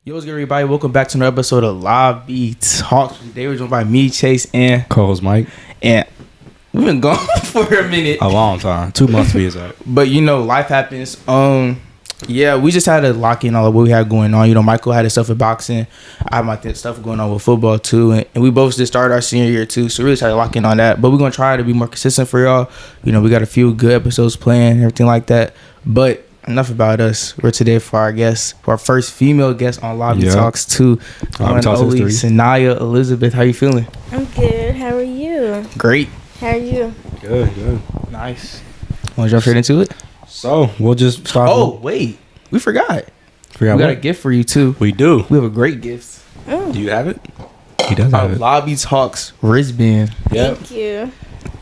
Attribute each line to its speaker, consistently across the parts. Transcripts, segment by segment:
Speaker 1: Yo, what's good, everybody? Welcome back to another episode of Live Beats Hawks. Today we're joined by me, Chase, and
Speaker 2: co-host Mike.
Speaker 1: And we've been gone for a minute.
Speaker 2: A long time. 2 months to be exact.
Speaker 1: But you know, life happens. Yeah, we just had to lock in all of what we had going on. You know, Michael had his stuff with boxing. I have my stuff going on with football too. And we both just started our senior year too. So we really tried to lock in on that. But we're gonna try to be more consistent for y'all. You know, we got a few good episodes planned, everything like that. But enough about us. We're today for our guest, for our first female guest on Lobby Talks too.
Speaker 2: Lobby Talks history.
Speaker 1: Sanaya Elizabeth. How you feeling?
Speaker 3: I'm good. How are you?
Speaker 1: Great.
Speaker 3: How are you?
Speaker 2: Good.
Speaker 1: Nice. Want to jump straight into it?
Speaker 2: So we'll just start.
Speaker 1: Oh, wait. We forgot. We got a gift for you too.
Speaker 2: We do.
Speaker 1: We have a great gift.
Speaker 3: Oh.
Speaker 2: Do you have it? He does have it.
Speaker 1: Lobby Talks wristband.
Speaker 2: Yep.
Speaker 3: Thank you.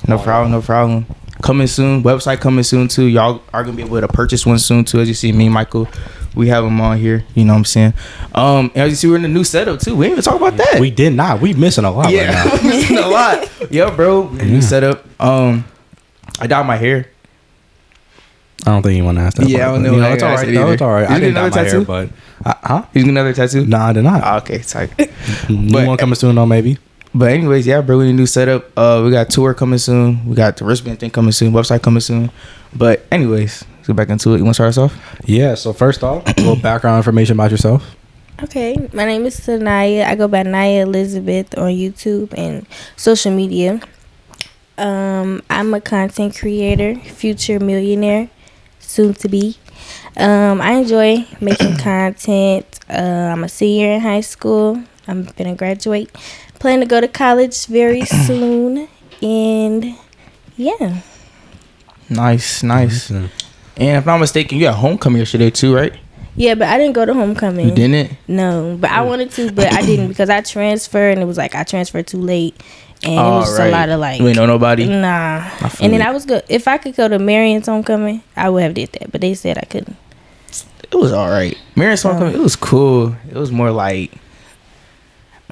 Speaker 1: No problem. Coming soon. Website coming soon too. Y'all are gonna be able to purchase one soon too. As you see, me and Michael, we have them on here. You know what I'm saying? And as you see, we're in a new setup too. We didn't even talk about that.
Speaker 2: We did not. We missing a lot right now.
Speaker 1: We're missing a lot. Yo, bro. New setup. I dyed my hair.
Speaker 2: I don't think you want to ask that.
Speaker 1: Yeah,
Speaker 2: part,
Speaker 1: I don't know.
Speaker 2: It's all right. No, it's all right. I didn't dye my hair, but
Speaker 1: He's getting another tattoo.
Speaker 2: Nah, I did not.
Speaker 1: Okay, tight.
Speaker 2: New one coming soon though, maybe.
Speaker 1: But anyways, yeah, bro, we need a new setup. We got tour coming soon. We got the wristband thing coming soon. Website coming soon. But anyways, let's get back into it. You want to start us off?
Speaker 2: Yeah. So first off, a little background information about yourself.
Speaker 3: Okay. My name is Sanaya. I go by Naya Elizabeth on YouTube and social media. I'm a content creator, future millionaire, soon to be. I enjoy making content. I'm a senior in high school. I'm gonna graduate. Plan to go to college very soon. And yeah.
Speaker 1: Nice. And if I'm not mistaken, you had homecoming yesterday too, right?
Speaker 3: Yeah, but I didn't go to homecoming.
Speaker 1: You didn't?
Speaker 3: No, but I wanted to, but I didn't because I transferred and it was like I transferred too late. And it was just a lot of like.
Speaker 1: You ain't know nobody?
Speaker 3: Nah. And then I was good. If I could go to Marion's homecoming, I would have did that. But they said I couldn't.
Speaker 1: It was all right. Marion's homecoming, it was cool. It was more like,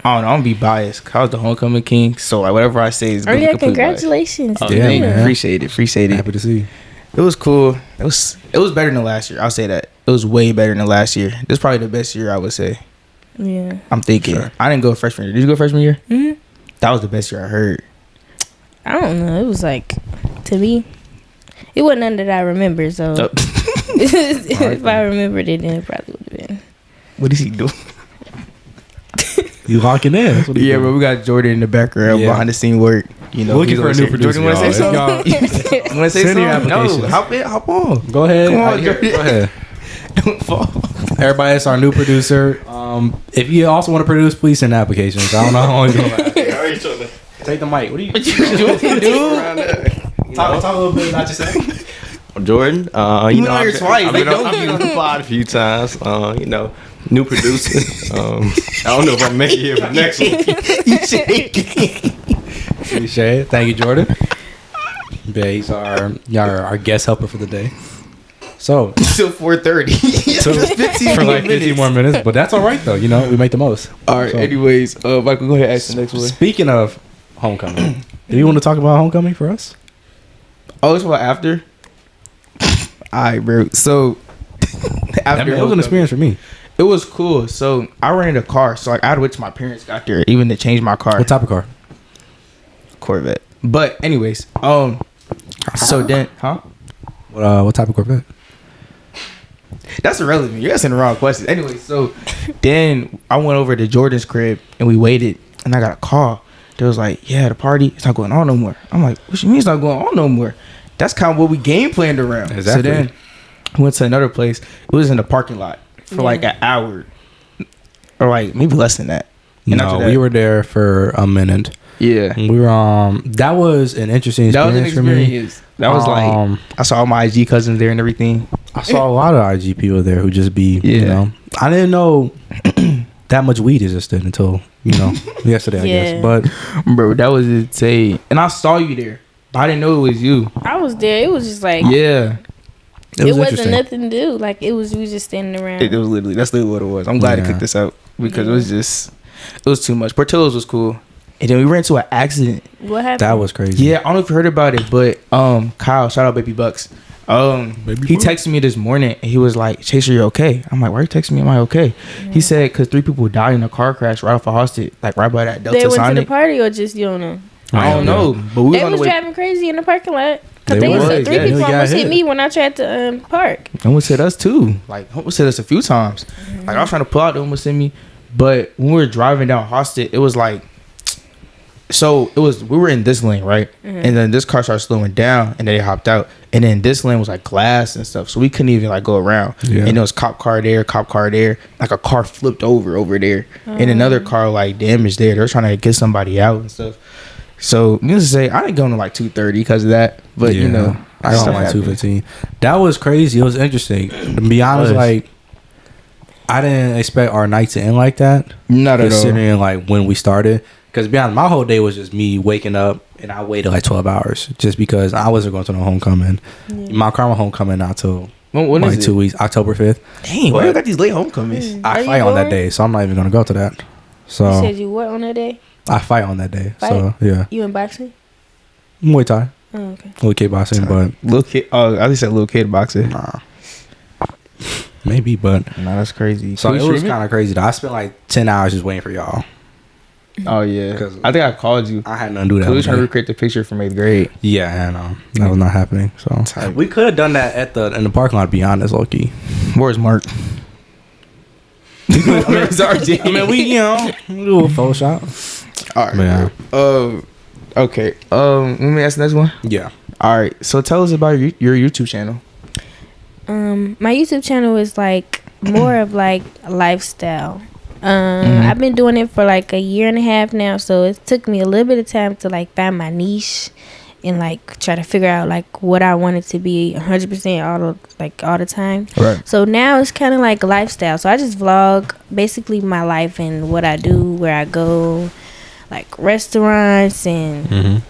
Speaker 1: I don't know, I'm going to be biased. I was the homecoming king. So like whatever I say is
Speaker 3: Oh, yeah,
Speaker 1: complete
Speaker 3: congratulations.
Speaker 1: bias.
Speaker 2: Yeah, man.
Speaker 1: Appreciate it.
Speaker 2: Happy to see you.
Speaker 1: It was cool. It was better than last year. I'll say that. It was way better than last year. This is probably the best year, I would say.
Speaker 3: Yeah.
Speaker 1: I'm thinking. Sure. I didn't go freshman year. Did you go freshman year?
Speaker 3: Mm-hmm.
Speaker 1: That was the best year I heard.
Speaker 3: I don't know. It was like, to me, it wasn't none that I remember. So if I remembered it, then it probably would have been.
Speaker 1: What is he doing?
Speaker 2: You locking in? That's what
Speaker 1: Yeah, bro. We got Jordan in the background behind the scene work. You know,
Speaker 2: looking for a new producer.
Speaker 1: Jordan, want to say something? You want to say something? No, hop on.
Speaker 2: Go ahead.
Speaker 1: Come on, Jordan.
Speaker 2: Go ahead.
Speaker 1: Don't fall.
Speaker 2: Everybody, it's our new producer. If you also want to produce, please send applications. I don't know how long it's going to last. Take the mic. What are you doing, dude? Talk a little bit about yourself.
Speaker 4: I'm Jordan.
Speaker 1: You know, I've
Speaker 4: been applied a few times. You know, new producer. I don't know if I'm making it here for next week.
Speaker 2: Appreciate it. Thank you, Jordan. Yeah, he's our guest helper for the day. So
Speaker 1: till 4:30.
Speaker 2: For like 15 more minutes, but that's all right though. You know, we make the most.
Speaker 1: All right. So, anyways, Michael, go ahead. Ask the next one.
Speaker 2: Speaking of homecoming, do you want to talk about homecoming for us?
Speaker 1: Oh, it's what after. All right, bro. So after
Speaker 2: it was an experience for me.
Speaker 1: It was cool. So I rented a car. So like I had to wait till my parents got there, even to change my car.
Speaker 2: What type of car?
Speaker 1: Corvette. But anyways, so then,
Speaker 2: What type of Corvette?
Speaker 1: That's irrelevant. You're asking the wrong question. Anyway, so then I went over to Jordan's crib and we waited, and I got a call. They was like, "Yeah, the party, it's not going on no more." I'm like, "What you mean it's not going on no more?" That's kind of what we game planned around.
Speaker 2: Exactly.
Speaker 1: So then we went to another place. It was in the parking lot for like an hour, or like maybe less than that. And
Speaker 2: no, we were there for a minute.
Speaker 1: Yeah,
Speaker 2: we were. That was an interesting experience for me.
Speaker 1: That was like I saw all my IG cousins there and everything.
Speaker 2: I saw a lot of IG people there who just be, you know. I didn't know that much weed existed until, you know, yesterday, I guess. But
Speaker 1: bro, that was insane. And I saw you there, but I didn't know it was you.
Speaker 3: I was there. It was just like
Speaker 1: it
Speaker 3: wasn't nothing to do. Like we was just standing around.
Speaker 1: It was literally what it was. I'm glad to cook this out because it was too much. Portillo's was cool. And then we ran into an accident.
Speaker 3: What happened?
Speaker 2: That was crazy.
Speaker 1: Yeah, I don't know if you heard about it, but Kyle, shout out Baby Bucks. He texted me this morning and he was like, Chaser, you okay? I'm like, why are you texting me? Am I okay? He said, because 3 people died in a car crash right off of Hosted, like right by that Delta
Speaker 3: They went
Speaker 1: Sonic.
Speaker 3: to the party or just you don't know?
Speaker 1: I don't know, but we
Speaker 3: They
Speaker 1: on the
Speaker 3: was
Speaker 1: way.
Speaker 3: driving crazy in the parking lot. Cause
Speaker 2: They
Speaker 3: they
Speaker 2: was,
Speaker 3: three
Speaker 2: yeah.
Speaker 3: people
Speaker 2: They got
Speaker 3: almost hit
Speaker 2: hit.
Speaker 3: me when I tried to park.
Speaker 1: Almost hit us too. Like almost hit us a few times. Like I was trying to pull out, they almost hit me. But when we were driving down Hosted, it was like, so we were in this lane, right? And then this car started slowing down and then they hopped out. And then this lane was like glass and stuff. So we couldn't even like go around.
Speaker 2: Yeah.
Speaker 1: And there was cop car there. Like a car flipped over there. And another car like damaged there. They were trying to get somebody out and stuff. So needless to say, I didn't go to like 2:30 because of that. But you know,
Speaker 2: I got
Speaker 1: stuff
Speaker 2: like
Speaker 1: happened.
Speaker 2: 2:15. That was crazy. It was interesting. To be honest,
Speaker 1: was.
Speaker 2: like I didn't expect our night to end like that.
Speaker 1: Not at all.
Speaker 2: Considering like when we started. Because to be honest, my whole day was just me waking up and I waited like 12 hours just because I wasn't going to no homecoming. My Karma homecoming not till
Speaker 1: When
Speaker 2: like
Speaker 1: is
Speaker 2: 2
Speaker 1: it?
Speaker 2: weeks, October 5th.
Speaker 1: Dang, why you got these late homecomings?
Speaker 3: Are
Speaker 2: I
Speaker 3: you
Speaker 2: fight on that
Speaker 3: going?
Speaker 2: day, so I'm not even going to go to that.
Speaker 3: You
Speaker 2: So
Speaker 3: said you what on that day?
Speaker 2: I fight on that day.
Speaker 3: Fight?
Speaker 2: So yeah,
Speaker 3: You in boxing?
Speaker 2: Muay Thai,
Speaker 3: Oh, okay.
Speaker 2: little kickboxing, but
Speaker 1: Little kid. Oh, I just said little kid boxing.
Speaker 2: nah, maybe. But
Speaker 1: Nah, that's crazy.
Speaker 2: so it was kind of crazy. Though. I spent like 10 hours just waiting for y'all.
Speaker 1: Oh yeah,
Speaker 2: 'Cause-
Speaker 1: I think I called you.
Speaker 2: I had nothing to do that.
Speaker 1: We were trying to
Speaker 2: day.
Speaker 1: recreate the picture from 8th grade.
Speaker 2: Yeah, and that was not happening. So
Speaker 1: Tight.
Speaker 2: we could have done that in the parking lot. To be honest, low key.
Speaker 1: Where's Mark? I mean, it's RJ.
Speaker 2: I mean, we do a photo shop.
Speaker 1: All right.
Speaker 2: Yeah.
Speaker 1: Okay. Let me ask the next one.
Speaker 2: Yeah.
Speaker 1: All right. So tell us about your YouTube channel.
Speaker 3: My YouTube channel is like more of like a lifestyle. I've been doing it for like a year and a half now, so it took me a little bit of time to like find my niche and like try to figure out like what I want it to be 100% all the time.
Speaker 1: Right.
Speaker 3: So now it's kind of like lifestyle. So I just vlog basically my life and what I do, where I go, like restaurants and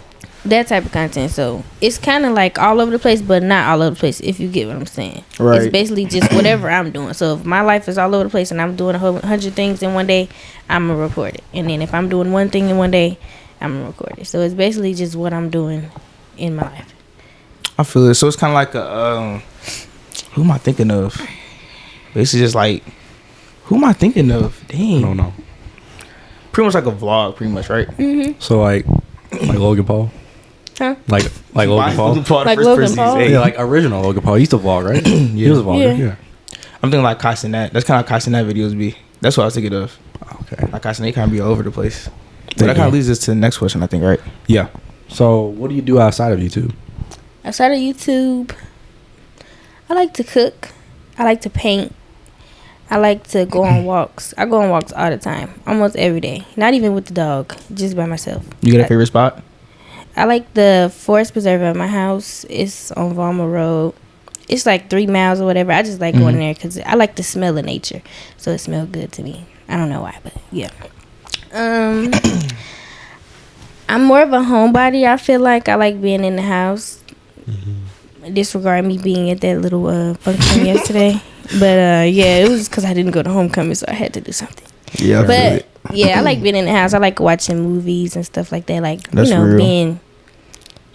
Speaker 3: that type of content. So it's kind of like all over the place, but not all over the place, if you get what I'm saying.
Speaker 1: Right.
Speaker 3: It's basically just whatever I'm doing. So if my life is all over the place and I'm doing 100 things in one day, I'm going to record it. And then if I'm doing one thing in one day, I'm going to record it. So it's basically just what I'm doing in my life.
Speaker 1: I feel it. So it's kind of like a who am I thinking of? Basically, just like who am I thinking of? Dang.
Speaker 2: No, no.
Speaker 1: Pretty much like a vlog, pretty much, right?
Speaker 2: So like Logan Paul.
Speaker 3: Huh?
Speaker 2: Like Logan Paul.
Speaker 3: Like Logan Paul?
Speaker 2: Yeah, like original Logan Paul. He used to vlog, right? He was a vlogger.
Speaker 3: Yeah.
Speaker 2: Yeah.
Speaker 1: I'm thinking like Castanet. That's kind of like Castanet videos be. That's what I was thinking of.
Speaker 2: Okay.
Speaker 1: Like Castanet kind of be all over the place. But
Speaker 2: They
Speaker 1: that kind
Speaker 2: do.
Speaker 1: of leads us to the next question, I think, right?
Speaker 2: Yeah. So what do you do outside of YouTube?
Speaker 3: Outside of YouTube, I like to cook. I like to paint. I like to go on walks. I go on walks all the time, almost every day. Not even with the dog, just by myself.
Speaker 1: You got a favorite spot?
Speaker 3: I like the forest preserve at my house. It's on Valma Road. It's like 3 miles or whatever. I just like going there because I like the smell of nature. So it smells good to me. I don't know why, but yeah. I'm more of a homebody. I feel like I like being in the house. Disregard me being at that little function yesterday. But yeah, it was because I didn't go to homecoming, so I had to do something.
Speaker 1: Yeah,
Speaker 3: But yeah, I like being in the house. I like watching movies and stuff like that. Like,
Speaker 1: That's
Speaker 3: you know,
Speaker 1: real.
Speaker 3: being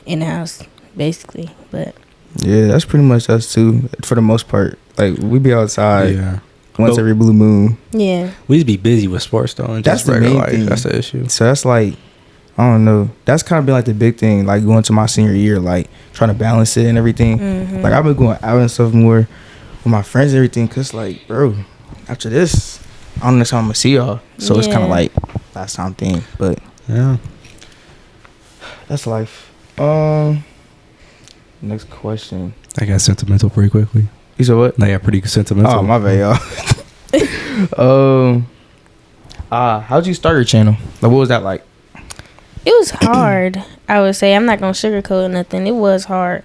Speaker 3: in the house, basically. But
Speaker 1: yeah, that's pretty much us too, for the most part. Like we be outside
Speaker 2: Yeah.
Speaker 1: once
Speaker 2: But-
Speaker 1: every blue moon.
Speaker 3: yeah,
Speaker 2: We just be busy with sports though. And
Speaker 1: That's
Speaker 2: just
Speaker 1: the
Speaker 2: regular
Speaker 1: main
Speaker 2: life.
Speaker 1: thing.
Speaker 2: That's the issue.
Speaker 1: So that's like, I don't know. That's kind of been like the big thing, like going to my senior year, like trying to balance it and everything. Like I've been going out and stuff more with my friends and everything, cause like, bro, after this, I don't know next time I'm gonna see y'all. So it's kind
Speaker 3: Yeah.
Speaker 1: of like last time thing, but
Speaker 2: Yeah.
Speaker 1: that's life. Next question.
Speaker 2: I got sentimental pretty quickly.
Speaker 1: You said what?
Speaker 2: I got pretty sentimental.
Speaker 1: Oh my bad, y'all. How'd you start your channel? Like, what was that like?
Speaker 3: it was hard. I would say I'm not gonna sugarcoat nothing. It was hard,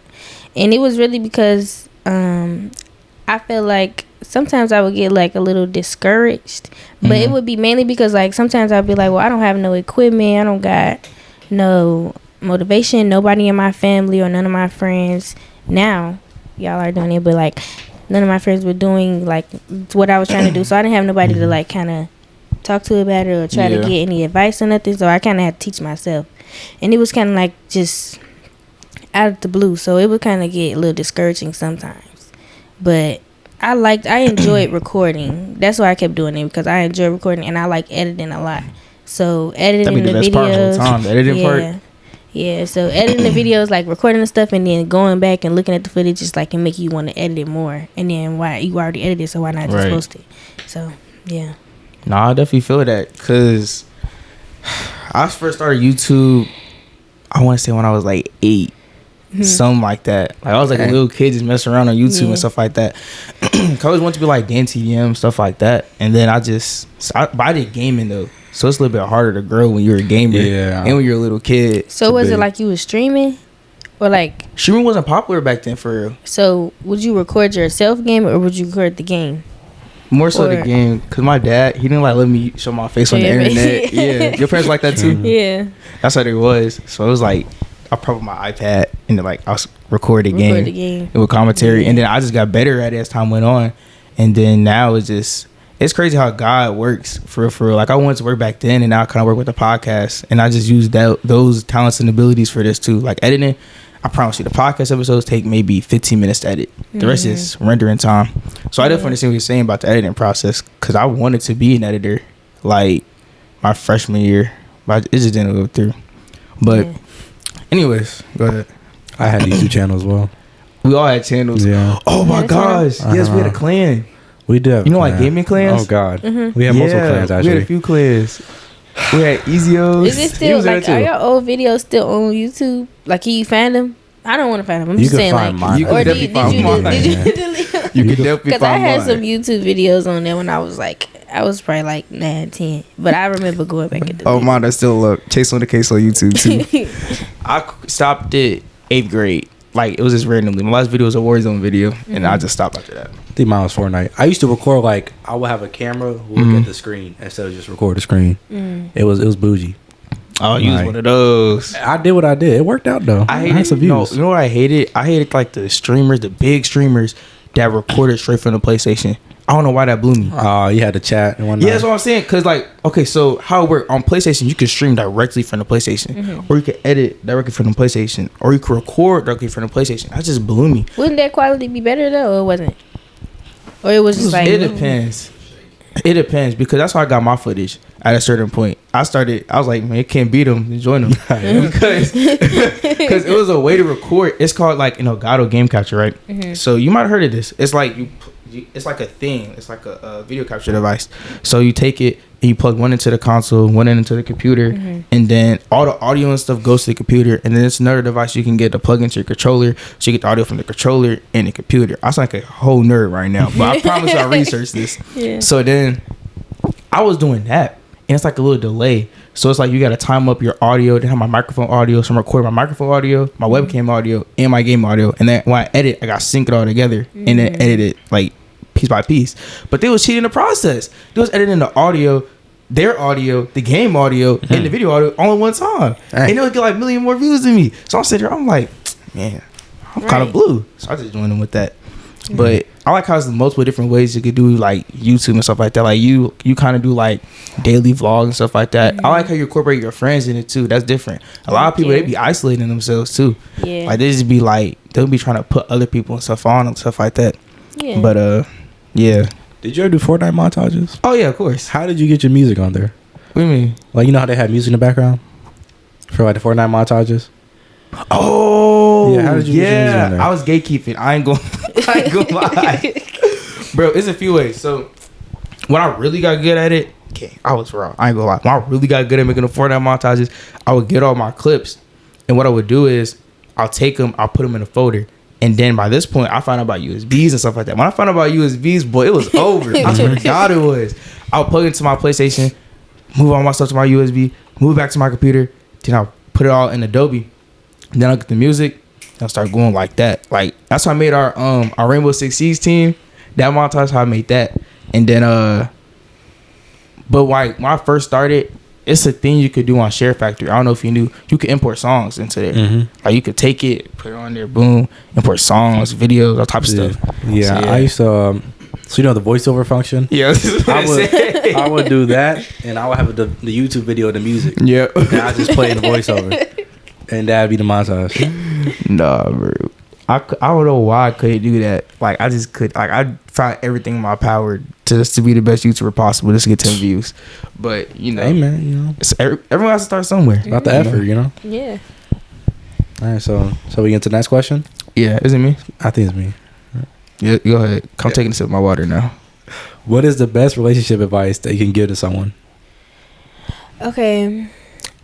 Speaker 3: and it was really because I feel like sometimes I would get like a little discouraged, but it would be mainly because like sometimes I'd be like, well, I don't have no equipment, I don't got no motivation, nobody in my family or none of my friends. Now y'all are doing it, but like none of my friends were doing like what I was trying to do, so I didn't have nobody to like kind of talk to about it or try to
Speaker 1: Yeah.
Speaker 3: get any advice or nothing. So I kind of had to teach myself, and it was kind of like just out of the blue, so it would kind of get a little discouraging sometimes. But I enjoyed recording. That's why I kept doing it, because I enjoy recording and I like editing a lot. So editing the
Speaker 1: best part of the
Speaker 3: videos,
Speaker 1: whole time, the editing part.
Speaker 3: Yeah, so editing the videos, like recording the stuff and then going back and looking at the footage, just like can make you want to edit it more. And then why you already edited, so why not just post it? So yeah.
Speaker 1: Nah, I definitely feel that, because I first started YouTube, I want to say when I was like 8, something like that. Like I was like a little kid just messing around on YouTube and stuff like that. I always wanted to be like Dan TDM, stuff like that. And then I did gaming though. So it's a little bit harder to grow when you're a gamer and when you're a little kid.
Speaker 3: So was it like you was streaming? Or like...
Speaker 1: Streaming wasn't popular back then for real.
Speaker 3: So would you record yourself game or would you record the game?
Speaker 1: More so the game. Because my dad, he didn't like let me show my face on the internet. Yeah. Your parents like that too?
Speaker 3: Yeah.
Speaker 1: That's what it was. So it was like, I probably my iPad and then like I was record the game with commentary. And then I just got better at it as time went on. And then now it's crazy how God works for real. Like I wanted to work back then, and now I kind of work with the podcast, and I just use those talents and abilities for this too. Like editing, I promise you, the podcast episodes take maybe 15 minutes to edit. The rest is rendering time. So I definitely understand what you're saying about the editing process, because I wanted to be an editor like my freshman year, but it just didn't go through. But anyways, go ahead.
Speaker 2: I had YouTube channel as well.
Speaker 1: We all had channels.
Speaker 2: Yeah.
Speaker 1: Oh my gosh. Yes, we had a clan.
Speaker 2: We did.
Speaker 1: You know, like gaming clans?
Speaker 2: Oh God, we had multiple clans. Actually,
Speaker 1: we had a few clans. We had Easios.
Speaker 3: Is it still like are your old videos still on YouTube? Like, can you find them? I don't want to find them. I'm
Speaker 2: you
Speaker 3: just saying, like,
Speaker 2: mine.
Speaker 1: You can definitely find mine.
Speaker 3: Did you delete them?
Speaker 1: You can definitely find mine.
Speaker 3: Because I had some YouTube videos on there when I was probably like 9, 10. But I remember going back and
Speaker 1: deleting. Oh, mine, that's still up. Chase on the Case on YouTube too. I stopped it 8th grade. Like, it was just randomly. My last video was a Warzone video, and I just stopped after that.
Speaker 2: I think mine was Fortnite. I used to record, like, I would have a camera look at the screen instead of just record the screen. It was bougie.
Speaker 1: Oh, you was one of those.
Speaker 2: I did what I did. It worked out though.
Speaker 1: I hated some views. You know what I hated? I hated like the streamers, the big streamers that recorded straight from the PlayStation. I don't know why that blew me.
Speaker 2: Oh, you had to chat and whatnot.
Speaker 1: Yeah, that's what I'm saying. Cause like, okay, so how it worked on PlayStation, you can stream directly from the PlayStation, or you can edit directly from the PlayStation, or you can record directly from the PlayStation. That just blew me.
Speaker 3: Wouldn't that quality be better though, or it wasn't? Or it was just like
Speaker 1: it depends. It depends, because that's how I got my footage. At a certain point, I was like, man, it can't beat them. Join them. because it was a way to record. It's called like, Elgato Game Capture, right? So you might have heard of this. It's like it's like a thing. It's like a video capture device. So you take it and you plug one into the console, one into the computer, and then all the audio and stuff goes to the computer. And then it's another device you can get to plug into your controller, so you get the audio from the controller and the computer. I sound like a whole nerd right now, but I promise you I researched this. Yeah. So then I was doing that. And it's like a little delay. So it's like you got to time up your audio to have my microphone audio. So I'm recording my microphone audio, my webcam audio, and my game audio. And then when I edit, I got to sync it all together and then edit it like piece by piece. But they was cheating the process. They was editing the audio, their audio, the game audio, and the video audio all at one time. And they would get like 1 million more views than me. So I'm sitting there, I'm like, man, I'm kind of blue. So I just joined them with that. But I like how there's multiple different ways you could do like YouTube and stuff like that. Like you kind of do like daily vlogs and stuff like that. I like how you incorporate your friends in it too. That's different. A lot of people, they be isolating themselves too. Yeah. Like they just be like, they'll be trying to put other people and stuff on and stuff like that. Yeah. But yeah.
Speaker 2: Did you ever do Fortnite montages?
Speaker 1: Oh yeah, of course.
Speaker 2: How did you get your music on there?
Speaker 1: What do you mean?
Speaker 2: Like, you know how they have music in the background for like the Fortnite montages?
Speaker 1: Oh
Speaker 2: yeah, how did you get your music on there?
Speaker 1: I was gatekeeping. I ain't gonna lie. Bro, it's a few ways. So when I really got good at it, okay, I was wrong. I ain't gonna lie. When I really got good at making the Fortnite montages, I would get all my clips, and what I would do is I'll take them, I'll put them in a folder, and then by this point I found out about USBs and stuff like that. When I found out about USBs, boy, it was over. I swear to God, it was. I'll plug it into my PlayStation, move all my stuff to my USB, move it back to my computer, then I'll put it all in Adobe. Then I'll get the music. I'll start going like that. Like that's how I made our Rainbow Six Siege team. That montage how I made that. And then but like when I first started, it's a thing you could do on Share Factory. I don't know if you knew, you could import songs into there. Like you could take it, put it on there, boom, import songs, videos, all type of stuff.
Speaker 2: Yeah, so, I used to so you know the voiceover function?
Speaker 1: Yeah,
Speaker 2: I would do that, and I would have the YouTube video of the music.
Speaker 1: Yeah.
Speaker 2: And I just play in the voiceover. And that'd be the montage.
Speaker 1: Nah, bro. I don't know why I couldn't do that. Like, I just could. Like, I tried everything in my power to be the best YouTuber possible just to get 10 views. But, you know.
Speaker 2: Hey, man, you know.
Speaker 1: Everyone has to start somewhere.
Speaker 2: About the effort, you know?
Speaker 3: Yeah.
Speaker 2: All right, so we get to the next question?
Speaker 1: Yeah, is it me?
Speaker 2: I think it's me.
Speaker 1: Yeah, go ahead. Come taking a sip of my water now.
Speaker 2: What is the best relationship advice that you can give to someone?
Speaker 3: Okay.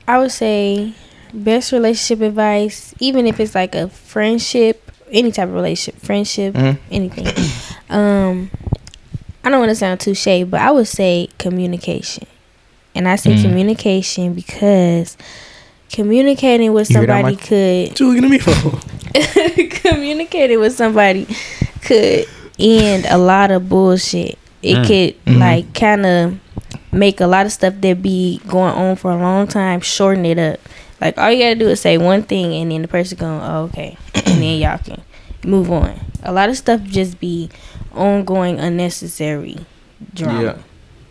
Speaker 3: I would say best relationship advice, even if it's like a friendship, any type of relationship, friendship, anything. I don't want to sound too shady, but I would say communication. And I say communication because communicating with somebody could...
Speaker 2: What you looking at me for?
Speaker 3: Communicating with somebody could end a lot of bullshit. It could like kind of make a lot of stuff that be going on for a long time, shorten it up. Like, all you gotta do is say one thing and then the person going, oh, okay, and then y'all can move on. A lot of stuff just be ongoing unnecessary drama.
Speaker 1: Yeah.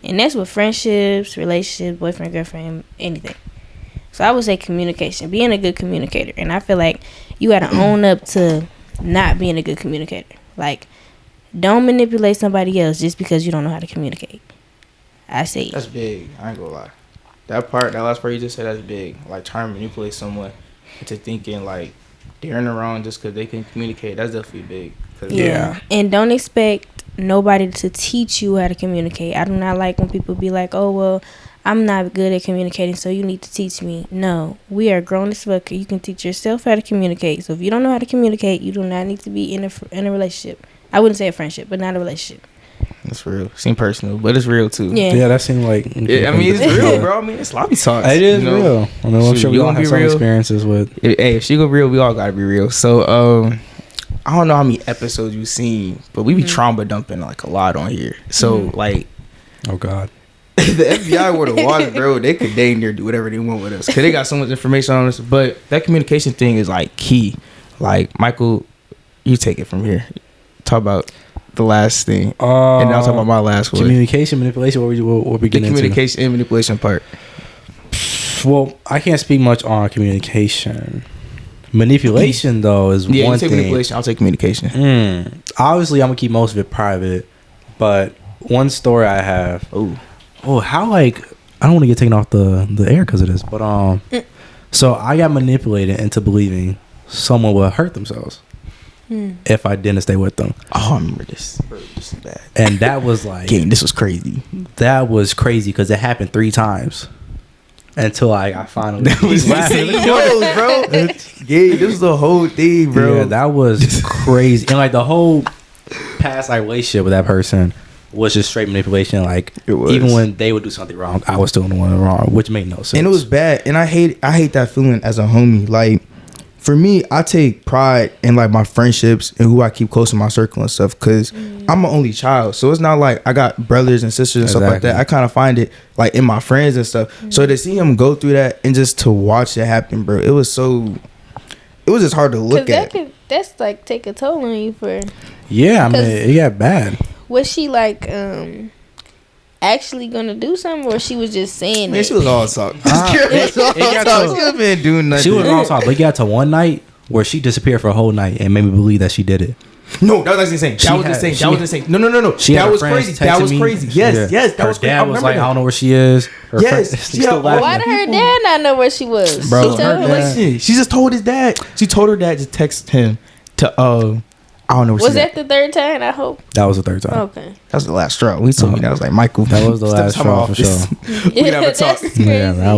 Speaker 3: And that's with friendships, relationships, boyfriend, girlfriend, anything. So I would say communication, being a good communicator. And I feel like you gotta own up to not being a good communicator. Like, don't manipulate somebody else just because you don't know how to communicate. I say
Speaker 1: That's big. I ain't gonna lie. That last part you just said, that's big. Like, trying to manipulate someone into thinking like they're in the wrong just because they can communicate. That's definitely big.
Speaker 2: Yeah.
Speaker 3: And don't expect nobody to teach you how to communicate. I do not like when people be like, oh, well, I'm not good at communicating, so you need to teach me. No, we are grown as fuck. You can teach yourself how to communicate. So if you don't know how to communicate, you do not need to be in a relationship. I wouldn't say a friendship, but not a relationship.
Speaker 1: That's real. Seem personal, but it's real too.
Speaker 3: Yeah,
Speaker 2: that seemed like...
Speaker 1: Yeah, I mean, it's real, bro. I mean, it's lobby talks.
Speaker 2: It is real. I mean, I'm sure we all have some experiences with...
Speaker 1: Hey, if she go real, we all gotta be real. So, I don't know how many episodes you've seen, but we be trauma dumping like a lot on here. So, like...
Speaker 2: Oh, God.
Speaker 1: The FBI were to watch, bro, they could dang near do whatever they want with us. Because they got so much information on us. But that communication thing is, like, key. Like, Michael, you take it from here. Talk about the last thing. And I'll talk about my last one.
Speaker 2: Communication, manipulation, what we getting into?
Speaker 1: The communication and manipulation part.
Speaker 2: Well, I can't speak much on communication. Manipulation, though, is one thing. Yeah, you take
Speaker 1: manipulation. I'll take communication.
Speaker 2: Obviously, I'm going to keep most of it private. But one story I have... how, like... I don't want to get taken off the air because of this. But, so I got manipulated into believing someone would hurt themselves if I didn't stay with them.
Speaker 1: Oh, I remember this. Bro, this is bad.
Speaker 2: And that was like...
Speaker 1: this was crazy.
Speaker 2: That was crazy because it happened 3 times. Until I finally...
Speaker 1: That was laughing. Bro. This was the whole thing, bro.
Speaker 2: Yeah, that was crazy. And like the whole past relationship with that person was just straight manipulation. Like, even when they would do something wrong, I was still the one wrong, which made no sense.
Speaker 1: And it was bad. And I hate that feeling as a homie. Like, for me, I take pride in like my friendships and who I keep close in my circle and stuff. Because I'm an only child, so it's not like I got brothers and sisters and stuff like that. I kind of find it like in my friends and stuff. So to see him go through that and just to watch it happen, bro, it was just hard to look at.
Speaker 3: That's like take a toll on you for.
Speaker 2: Yeah, I mean, it got bad.
Speaker 3: Was she like actually gonna do something, or she was just saying
Speaker 1: Man,
Speaker 3: it?
Speaker 1: she was all talk. She
Speaker 2: She
Speaker 1: been doing nothing.
Speaker 2: She was all talk, but it got to one night where she disappeared for a whole night and made me believe that she did it.
Speaker 1: No, that was insane. That was insane. No. That was crazy. That was crazy. Yes. That was crazy.
Speaker 2: Dad was like, I don't know where she is.
Speaker 3: Why did her dad not know where she was?
Speaker 2: Bro,
Speaker 3: she
Speaker 1: just told his dad. She told her dad to text him to I don't know.
Speaker 3: Was that the third time? I hope
Speaker 2: that was the third time.
Speaker 3: Okay,
Speaker 1: that was the last straw. We told me that was like Michael.
Speaker 2: That was the last straw for sure.
Speaker 1: We never talk.
Speaker 2: Yeah, that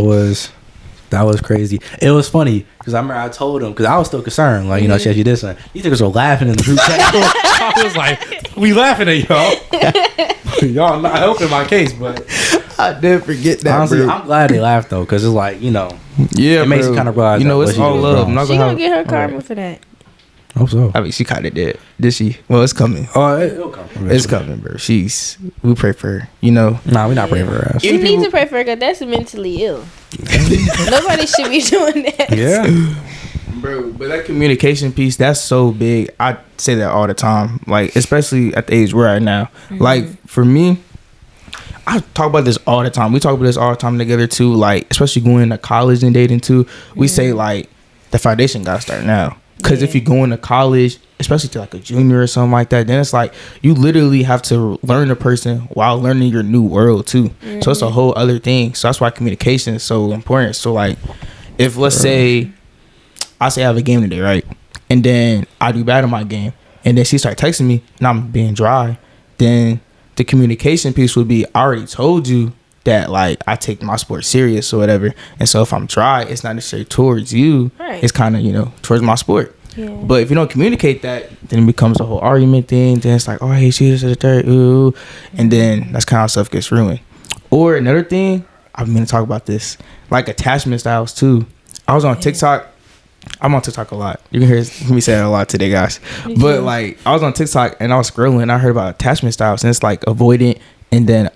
Speaker 2: was crazy. It was funny because I remember I told him because I was still concerned. Like, you know, she did something. These niggas were laughing in the group chat. I was like, we laughing at y'all. Y'all not helping my case, but
Speaker 1: I didn't forget that.
Speaker 2: Honestly,
Speaker 1: bro.
Speaker 2: I'm glad they laughed though because it's like, you know,
Speaker 1: yeah,
Speaker 2: it makes you kind of realize.
Speaker 1: You know, it's all love.
Speaker 3: She gonna get her karma for that.
Speaker 2: I hope so.
Speaker 1: I mean, she kind of did. Did she? Well, it's coming.
Speaker 2: Oh, it'll come.
Speaker 1: It's coming, bro. We pray for her. You know.
Speaker 2: Nah, we not praying for her ass.
Speaker 3: You need to pray for her because that's mentally ill. Nobody should be doing that.
Speaker 2: Yeah.
Speaker 1: Bro, but that communication piece, that's so big. I say that all the time. Like, especially at the age we're at now. Like, for me, I talk about this all the time. We talk about this all the time together, too. Like, especially going to college and dating, too. We say, like, the foundation got to start now. Because if you go into college, especially to like a junior or something like that, then it's like you literally have to learn a person while learning your new world too. So it's a whole other thing. So that's why communication is so important. So like, if let's say I have a game today, right, and then I do bad in my game, and then she start texting me and I'm being dry, then the communication piece would be, I already told you that like I take my sport serious or whatever, and so if I'm dry, it's not necessarily towards you, it's kind of, you know, towards my sport. But if you don't communicate that, then it becomes a whole argument thing. Then it's like, oh, hey, she is a third, ooh, and then that's kind of how stuff gets ruined. Or another thing, I've been to talk about this, like attachment styles too. I was on TikTok. I'm on TikTok a lot. You can hear me say that a lot today, guys. But like, I was on TikTok and I was scrolling and I heard about attachment styles, and it's like avoidant and then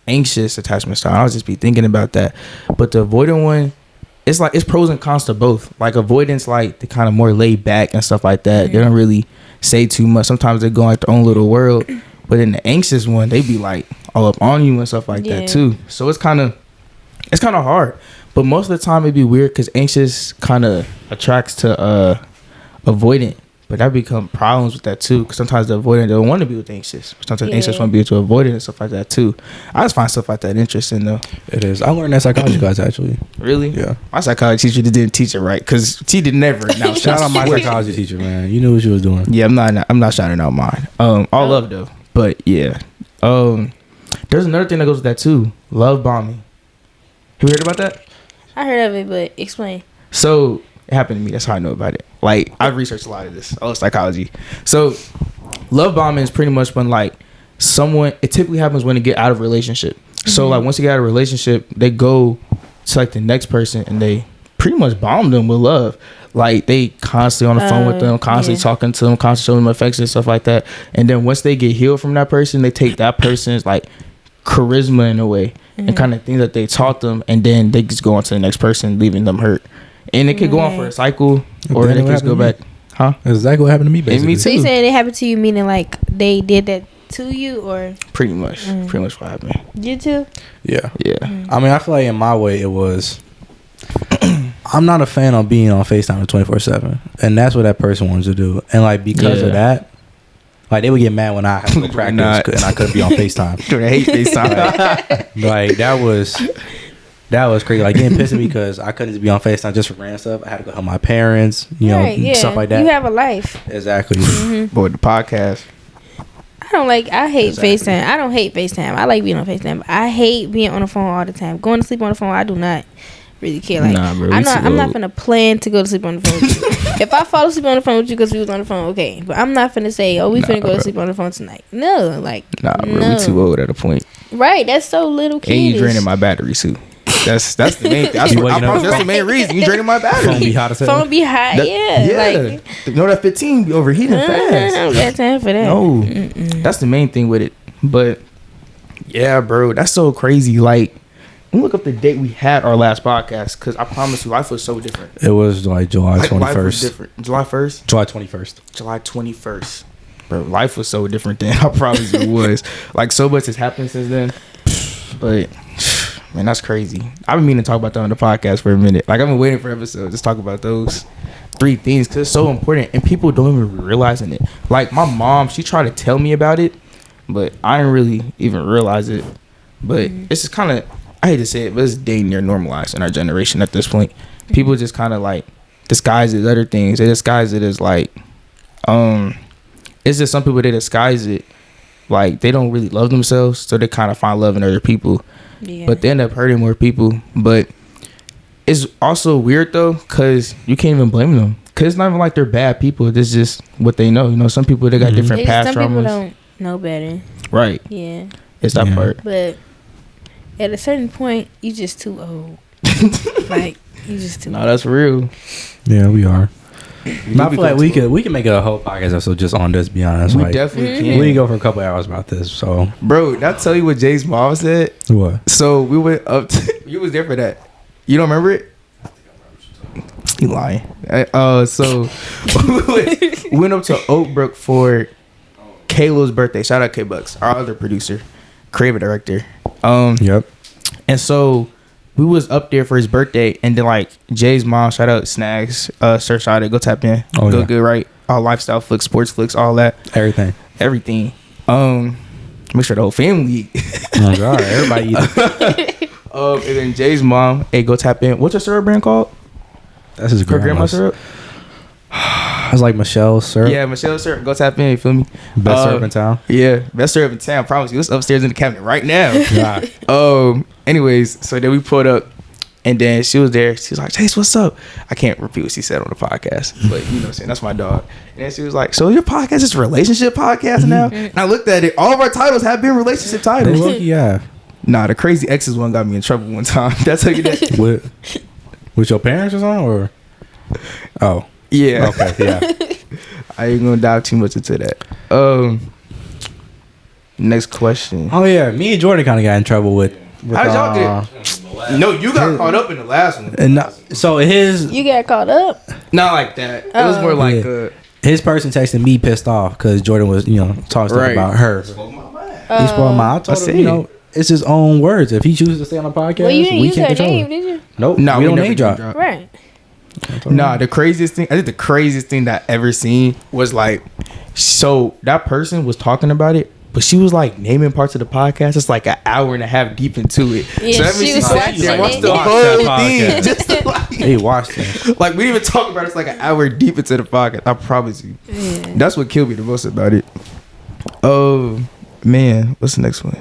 Speaker 1: anxious attachment style. I was just be thinking about that. But the avoidant one, it's like it's pros and cons to both. Like avoidance, like they kind of more laid back and stuff like that. They don't really say too much. Sometimes they go like their own little world. But in the anxious one, they be like all up on you and stuff like that too. So it's kind of hard. But most of the time, it'd be weird because anxious kind of attracts to avoidant. But that become problems with that too. Because sometimes the avoidant don't want to be with anxious. Sometimes anxious want to be with avoidant and stuff like that too. I just find stuff like that interesting though.
Speaker 2: It is. I learned that psychology class actually.
Speaker 1: Really?
Speaker 2: Yeah.
Speaker 1: My psychology teacher didn't teach it right because she did never. Now
Speaker 2: shout out my psychology teacher, man. You knew what you was doing.
Speaker 1: Yeah, I'm not shouting out mine. All love though. But yeah. There's another thing that goes with that too. Love bombing. Have you heard about that?
Speaker 3: I heard of it, but explain.
Speaker 1: So it happened to me. That's how I know about it. Like I've researched a lot of this. Oh, psychology. So love bombing is pretty much when like someone. It typically happens when they get out of a relationship. So like once you get out of a relationship, they go to like the next person and they pretty much bomb them with love. Like they constantly on the phone with them, constantly talking to them, constantly showing them affection and stuff like that. And then once they get healed from that person, they take that person's like charisma in a way and kind of things that they taught them, and then they just go on to the next person, leaving them hurt. And it could go on for a cycle, or they can just go back. Huh?
Speaker 2: That's exactly what happened to me, basically.
Speaker 1: Me too.
Speaker 3: So you saying it happened to you, meaning like they did that to you, or
Speaker 1: pretty much what happened.
Speaker 3: You too?
Speaker 2: Yeah.
Speaker 1: I
Speaker 2: mean, I feel like in my way it was. I'm not a fan of being on FaceTime 24/7, and that's what that person wanted to do. And like because of that, like they would get mad when I had to go practice and I couldn't be on FaceTime.
Speaker 1: Dude, I hate FaceTime.
Speaker 2: Like that was crazy. Like getting pissed at me because I couldn't just be on FaceTime just for random stuff. I had to go help my parents, you know, stuff like that.
Speaker 3: You have a life.
Speaker 2: Exactly.
Speaker 1: But with the podcast,
Speaker 3: I hate FaceTime. I don't hate FaceTime. I like being on FaceTime. But I hate being on the phone all the time. Going to sleep on the phone, I do not really care. Like,
Speaker 1: nah, bro,
Speaker 3: I'm not gonna plan to go to sleep on the phone with you. If I fall asleep on the phone with you because we was on the phone, okay. But I'm not finna say, we finna go to sleep on the phone tonight. No, like
Speaker 1: bro, we too old at a point.
Speaker 3: Right, that's so little kid.
Speaker 1: And you draining my battery too. That's the main thing. That's the main reason. You draining my battery.
Speaker 2: Phone be hot as hell.
Speaker 3: Phone be hot, Like,
Speaker 1: you know that 15 be overheating fast.
Speaker 3: I don't got time for that.
Speaker 1: No, that's the main thing with it. But yeah, bro, that's so crazy. Like, look up the date we had our last podcast, because I promise you, life was so different.
Speaker 2: It was like July 21st.
Speaker 1: Life was different. July 1st?
Speaker 2: July 21st.
Speaker 1: July 21st. Bro, life was so different then. I promise you it was. Like, so much has happened since then. But, man, that's crazy. I've been meaning to talk about that on the podcast for a minute. Like, I've been waiting for episodes. Just talk about those 3 things, because it's so important. And people don't even be realizing it. Like, my mom, she tried to tell me about it, but I didn't really even realize it. But it's just kind of, I hate to say it, but it's dang near normalized in our generation at this point. People just kind of like disguise it as other things. They disguise it as like, it's just some people, they disguise it like they don't really love themselves, so they kind of find love in other people. Yeah. But they end up hurting more people. But it's also weird though, because you can't even blame them, because it's not even like they're bad people. It's just what they know. You know, some people, they got different past traumas.
Speaker 3: Some people don't know better.
Speaker 1: Right.
Speaker 3: Yeah.
Speaker 1: It's that part.
Speaker 3: But at a certain point, you just too old. Like, you just too old.
Speaker 1: No, that's real.
Speaker 2: Yeah, we are. I feel like we could make a whole podcast episode just on this, be honest.
Speaker 1: We
Speaker 2: like,
Speaker 1: definitely can.
Speaker 2: We can go for a couple hours about this. So,
Speaker 1: bro, did I tell you what Jay's mom said?
Speaker 2: What?
Speaker 1: So we went up to, you was there for that. You don't remember it? You lying. So we went up to Oakbrook for Kayla's birthday. Shout out K-Bucks, our other producer, creative director.
Speaker 2: Yep.
Speaker 1: And so we was up there for his birthday, and then like Jay's mom, shout out Snags, search out it, go tap in, go good, right? All lifestyle flicks, sports flicks, all that,
Speaker 2: everything.
Speaker 1: Make sure the whole family eat.
Speaker 2: Oh God, everybody eat.
Speaker 1: And then Jay's mom, hey, go tap in. What's your syrup brand called?
Speaker 2: That's his grandma's
Speaker 1: syrup.
Speaker 2: It's like Michelle's syrup.
Speaker 1: Yeah, Michelle's syrup. Go tap in. You feel me?
Speaker 2: Best syrup in town.
Speaker 1: Yeah, best syrup in town. Promise you, it's upstairs in the cabinet right now.
Speaker 2: God.
Speaker 1: Anyways, so then we pulled up, and then she was there. She was like, "Chase, what's up?" I can't repeat what she said on the podcast, but you know what I'm saying, that's my dog. And then she was like, "So your podcast is a relationship podcast now?" And I looked at it. All of our titles have been relationship titles.
Speaker 2: Yeah.
Speaker 1: Nah, the Crazy Exes one got me in trouble one time. That's how you that.
Speaker 2: With your parents or something, or? Oh.
Speaker 1: Yeah.
Speaker 2: Okay. Yeah.
Speaker 1: I ain't gonna dive too much into that. Next question.
Speaker 2: Oh yeah, me and Jordan kind of got in trouble with
Speaker 1: how did y'all get? No, you got caught up in the last one.
Speaker 2: And so his
Speaker 3: You got caught up?
Speaker 1: Not like that. It was more like
Speaker 2: his person texting me pissed off because Jordan was talking stuff about her. He spoke my mind. I told him it's his own words. If he chooses to stay on the podcast,
Speaker 3: well, you didn't use
Speaker 2: can't
Speaker 3: her
Speaker 2: control
Speaker 3: name,
Speaker 2: it.
Speaker 3: did you?
Speaker 2: Nope.
Speaker 1: No,
Speaker 2: we don't
Speaker 1: never
Speaker 2: name drop.
Speaker 3: Right.
Speaker 1: Nah, the craziest thing, I think the craziest thing that I ever seen was like, so that person was talking about it, but she was like naming parts of the podcast. It's like an hour and a half deep into it.
Speaker 3: Yeah,
Speaker 1: so that means
Speaker 3: she was watching it.
Speaker 1: watched the
Speaker 2: Watch
Speaker 1: whole
Speaker 2: that
Speaker 1: thing.
Speaker 2: podcast.
Speaker 1: Just to, like,
Speaker 2: He watched it.
Speaker 1: like, we didn't even talk about it. It's like an hour deep into the podcast. I promise you.
Speaker 3: Yeah.
Speaker 1: That's what killed me the most about it. Oh, man. What's the next one?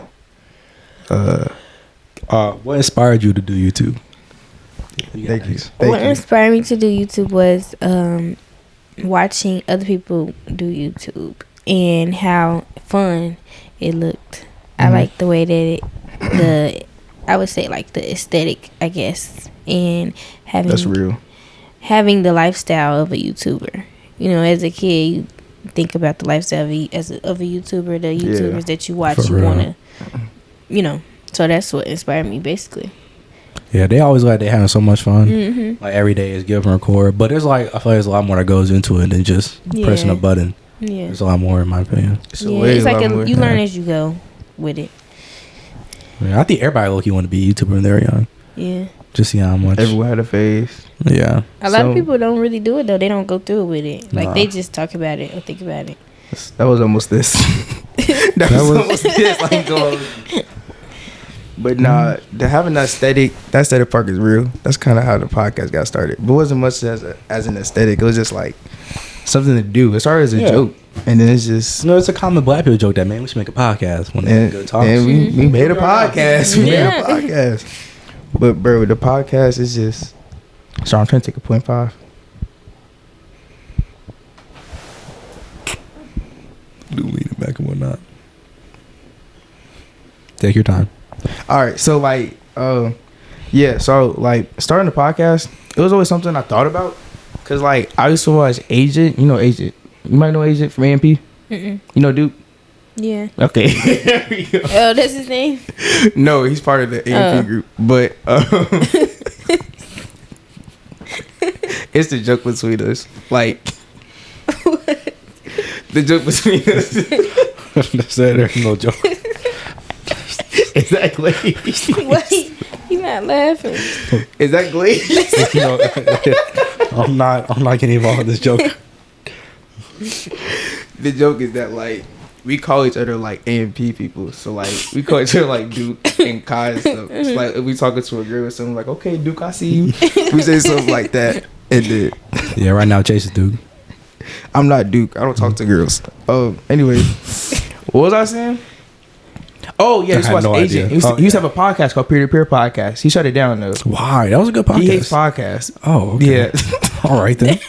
Speaker 2: What inspired you to do YouTube?
Speaker 1: Thank you.
Speaker 3: What inspired me to do YouTube was watching other people do YouTube and how fun it looked. I like the way that I would say like the aesthetic, I guess, and having
Speaker 1: That's real.
Speaker 3: Having the lifestyle of a YouTuber. You know, as a kid, you think about the lifestyle of a YouTuber, the YouTubers that you watch,
Speaker 2: For
Speaker 3: you
Speaker 2: real.
Speaker 3: want to, so that's what inspired me basically.
Speaker 2: Yeah, they always like they having so much fun. Like every day is give and record, but there's like I feel like there's a lot more that goes into it than just pressing a button.
Speaker 3: Yeah,
Speaker 2: There's a lot more in my opinion.
Speaker 3: it's like you learn as you go with it.
Speaker 2: Yeah, I think everybody low-key want to be a YouTuber when they're young.
Speaker 3: Yeah,
Speaker 2: Just see how much.
Speaker 1: Everyone had a face.
Speaker 2: Yeah.
Speaker 3: a lot of people don't really do it though. They don't go through with it. Like they just talk about it or think about it.
Speaker 1: That was almost this. that was almost this. Like, go. But nah, having that aesthetic part is real. That's kind of how the podcast got started. But it wasn't much as an aesthetic. It was just like something to do. It started as a joke, and then it's just
Speaker 2: No, it's a common black people joke that man we should make a podcast when they go talk.
Speaker 1: and we made a podcast. We made a podcast. But bro, the podcast is just. Sorry, I'm trying to take a 0.5.
Speaker 2: Lean it back and whatnot. Take your time.
Speaker 1: All right, so like, so like starting the podcast, it was always something I thought about, cause like I used to watch Agent. You know Agent. You might know Agent from AMP. You know Duke.
Speaker 3: Yeah.
Speaker 1: Okay. There we go.
Speaker 3: Oh, that's his name?
Speaker 1: No, he's part of the AMP group, but it's the joke between us. Like the joke between us.
Speaker 2: There's no joke.
Speaker 1: Is that Glaze?
Speaker 3: Wait, you not laughing?
Speaker 1: Is that Glaze?
Speaker 2: I'm not getting involved in this joke.
Speaker 1: The joke is that like we call each other like AMP people, so like we call each other like Duke and Kai and stuff. It's like if we talking to a girl or something, like, okay, Duke, I see you. We say something like that, and then
Speaker 2: Yeah, right now Chase is Duke.
Speaker 1: I'm not Duke. I don't talk to girls. Anyway, what was I saying? Oh yeah,
Speaker 2: I
Speaker 1: this
Speaker 2: had
Speaker 1: was
Speaker 2: no
Speaker 1: Agent.
Speaker 2: idea.
Speaker 1: He used to have a podcast called Peer to Peer Podcast. He shut it down though.
Speaker 2: Why? That was a good podcast.
Speaker 1: He hates podcasts.
Speaker 2: Oh, okay.
Speaker 1: Yeah.
Speaker 2: All right then.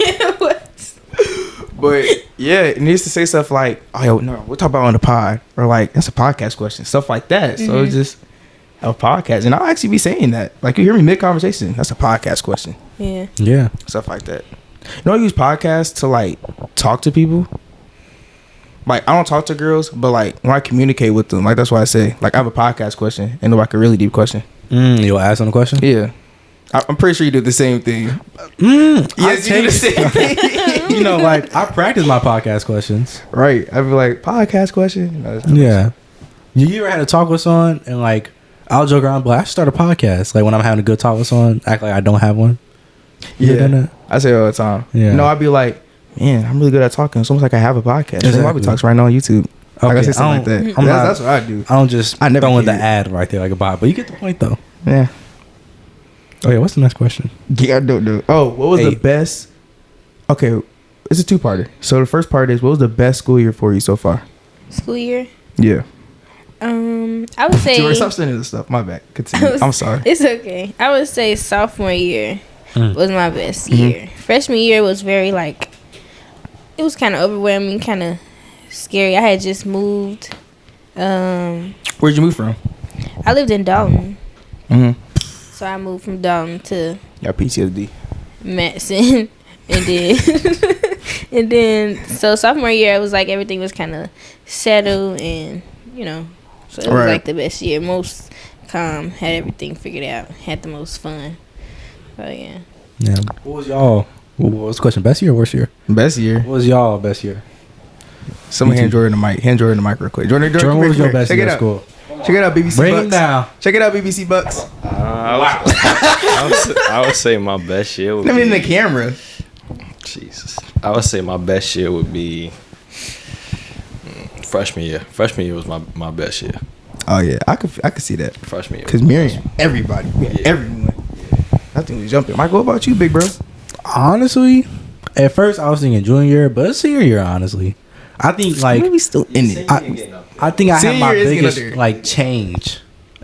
Speaker 1: But yeah, it needs to say stuff like, "Oh, yo, no, we'll talk about it on the pod," or like, "That's a podcast question," stuff like that. So it's just a podcast, and I'll actually be saying that. Like, you hear me mid conversation, that's a podcast question,
Speaker 3: Yeah.
Speaker 2: Yeah.
Speaker 1: stuff like that. You know, I use podcasts to like talk to people. Like, I don't talk to girls, but like when I communicate with them, like that's why I say, like, I have a podcast question and like a really deep question.
Speaker 2: You'll ask them a question.
Speaker 1: Yeah, I'm pretty sure you do the same thing.
Speaker 2: Yes,
Speaker 1: you do the same thing.
Speaker 2: You know, like I practice my podcast questions.
Speaker 1: Right? I'd be like, podcast question. No,
Speaker 2: Yeah. You ever had to talk with someone and like I'll joke around, but I should start a podcast. Like when I'm having a good talk with someone, act like I don't have one. You ever done that?
Speaker 1: I say it all the time.
Speaker 2: Yeah.
Speaker 1: No, I'd be like, man, I'm really good at talking. It's almost like I have a podcast.
Speaker 2: Exactly.
Speaker 1: Exactly. Talks right now on YouTube.
Speaker 2: Okay,
Speaker 1: Like I say something like that. That's what I do.
Speaker 2: I don't just
Speaker 1: I never
Speaker 2: throw in the
Speaker 1: did.
Speaker 2: ad right there like a bot. But you get the point though.
Speaker 1: Yeah.
Speaker 2: Oh yeah, what's the next question?
Speaker 1: Yeah, I don't do. Oh, what was the
Speaker 2: 8.
Speaker 1: best? Okay, it's a two-parter. So the first part is, what was the best school year for you so far?
Speaker 3: School year.
Speaker 1: Yeah.
Speaker 3: I would say.
Speaker 1: Jordan, stop sending this stuff. My bad. Continue. I'm sorry.
Speaker 3: It's okay. I would say sophomore year
Speaker 2: Mm.
Speaker 3: was my best year. Freshman year was very like, it was kind of overwhelming, kind of scary. I had just moved.
Speaker 1: Where'd you move from?
Speaker 3: I lived in Dalton,
Speaker 1: Mm-hmm.
Speaker 3: so I moved from Dalton to
Speaker 1: Yeah, PTSD.
Speaker 3: Madison, and then and then so sophomore year, it was like everything was kind of settled, and so it was
Speaker 1: Right.
Speaker 3: like the best year, most calm, had everything figured out, had the most fun. So yeah.
Speaker 2: Yeah. What was y'all? What was the question? Best year or worst year?
Speaker 1: Best year.
Speaker 2: What was y'all best year?
Speaker 1: Someone
Speaker 2: Me
Speaker 1: hand
Speaker 2: too.
Speaker 1: Jordan the mic. Hand Jordan the mic real quick. Jordan,
Speaker 2: Jordan,
Speaker 1: come
Speaker 2: what was
Speaker 1: here,
Speaker 2: your best
Speaker 1: Check
Speaker 2: year
Speaker 1: it
Speaker 2: at
Speaker 1: out.
Speaker 2: school?
Speaker 1: Check it out, BBC
Speaker 2: Bring
Speaker 1: Bucks.
Speaker 2: him down.
Speaker 1: Check it out, BBC Bucks.
Speaker 4: I would say my best year would
Speaker 1: Let me in
Speaker 4: be
Speaker 1: the camera.
Speaker 4: Jesus. I would say my best year would be freshman year. Freshman year was my best year.
Speaker 1: Oh yeah, I could see that.
Speaker 4: Freshman year.
Speaker 1: Cause Miriam, everybody, everyone. I think we jumping. Mike, what about you, big bro?
Speaker 2: Honestly, at first I was thinking junior year, but senior year, honestly. I think like
Speaker 1: Maybe still in it.
Speaker 2: I think I had
Speaker 1: Senior
Speaker 2: my
Speaker 1: year is getting
Speaker 2: biggest
Speaker 1: up there.
Speaker 2: like change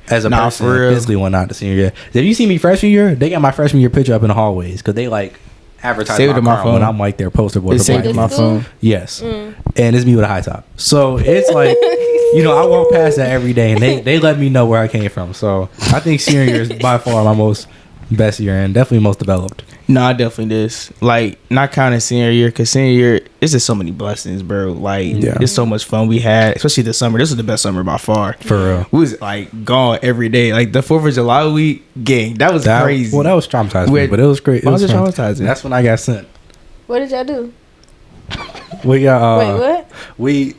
Speaker 2: as a
Speaker 1: Nah,
Speaker 2: person
Speaker 1: for real.
Speaker 2: physically when not the senior year. If you see me freshman year, they got my freshman year picture up in the hallways because they like advertise
Speaker 1: Saved
Speaker 2: my
Speaker 1: it on my
Speaker 2: car
Speaker 1: phone.
Speaker 2: when I'm like their poster boy.
Speaker 1: It
Speaker 2: for
Speaker 1: saved
Speaker 2: Black
Speaker 1: in my
Speaker 2: Youth.
Speaker 3: School?
Speaker 1: phone.
Speaker 2: Yes, and it's me with a high top. So it's like I walk past that every day, and they let me know where I came from. So I think senior year is by far my most best year and definitely most developed.
Speaker 1: No, I definitely this. Like, not counting senior year, because senior year, it's just so many blessings, bro. Like,
Speaker 2: Yeah.
Speaker 1: it's so much fun we had, especially this summer. This was the best summer by far.
Speaker 2: For real.
Speaker 1: We was, like, gone every day. Like, the 4th of July week, gang, that was crazy.
Speaker 2: Well, that was traumatizing,
Speaker 1: Wait,
Speaker 2: but it was great.
Speaker 1: why was it
Speaker 2: fun.
Speaker 1: traumatizing?
Speaker 2: That's when I got sent.
Speaker 3: What did y'all do?
Speaker 2: We got
Speaker 3: Wait, what?
Speaker 2: we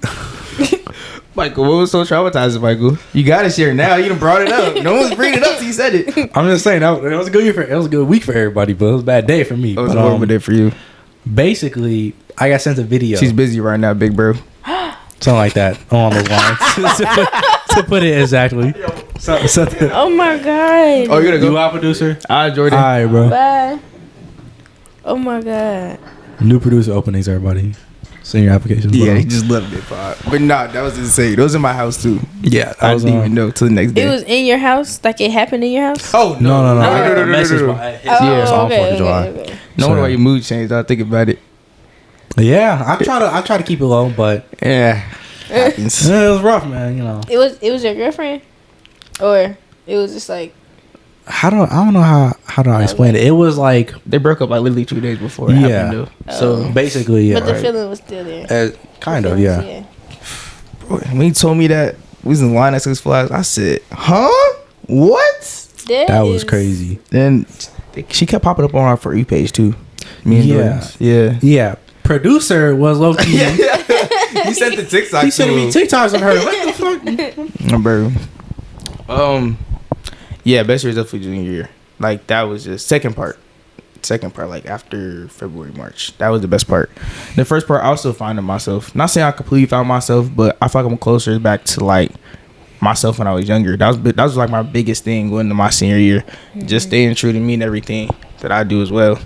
Speaker 1: Michael, what was so traumatizing, Michael? You got to share now. You done brought it up. No one's bringing it up till you said it. It
Speaker 2: I'm just saying that it was a good year it was a good week for everybody, but it was a bad day for me.
Speaker 1: was
Speaker 2: But,
Speaker 1: a horrible day for you.
Speaker 2: basically, I got sent a video.
Speaker 1: She's busy right now, big bro.
Speaker 2: Something like that along those lines. to put it exactly. Something.
Speaker 3: Oh my god.
Speaker 1: Oh, you're going to
Speaker 2: You
Speaker 1: go?
Speaker 2: our producer?
Speaker 1: All right, Jordan.
Speaker 2: All right, bro.
Speaker 3: Bye. Oh my god.
Speaker 2: New producer openings, everybody. Send your applications.
Speaker 1: Yeah,
Speaker 2: below.
Speaker 1: he just loved it, Pop. But nah, that was insane. It was in my house, too.
Speaker 2: Yeah,
Speaker 1: I didn't even know till the next day.
Speaker 3: It was in your house? Like it happened in your house?
Speaker 1: Oh,
Speaker 2: No. I got
Speaker 1: no,
Speaker 2: a
Speaker 1: no,
Speaker 2: message.
Speaker 1: no.
Speaker 2: His
Speaker 1: Yeah,
Speaker 2: it's on
Speaker 3: okay,
Speaker 2: 4th of July.
Speaker 3: okay.
Speaker 1: No wonder
Speaker 2: So-
Speaker 1: why your mood changed. I think about it.
Speaker 2: Yeah, I try to keep it low, but
Speaker 1: Yeah. Happens.
Speaker 2: it was rough, man.
Speaker 3: It was your girlfriend? Or it was just like,
Speaker 2: I don't know how do I explain it. It was like
Speaker 1: They broke up like literally 2 days before it happened, though.
Speaker 2: So basically, yeah,
Speaker 3: but the
Speaker 2: right.
Speaker 3: feeling was still there.
Speaker 2: Kind of,
Speaker 3: Feelings,
Speaker 2: yeah.
Speaker 1: When he told me that we was in line at Six Flags, I said, huh? What?
Speaker 2: That was
Speaker 3: is-
Speaker 2: crazy.
Speaker 1: Then she kept popping up on our For You page, too. Me and
Speaker 2: Yeah.
Speaker 1: Jordan's. Yeah.
Speaker 2: Yeah, producer was low key.
Speaker 1: He sent the TikTok
Speaker 2: He sent me TikToks of her. What the fuck?
Speaker 1: Bro. Yeah, best year is definitely junior year. Like, that was just second part, like after February, March. That was the best part. The first part, I was still finding myself. Not saying I completely found myself, but I feel like I'm closer back to like myself when I was younger. That was like my biggest thing going into my senior year. Just staying true to me and everything that I do as well.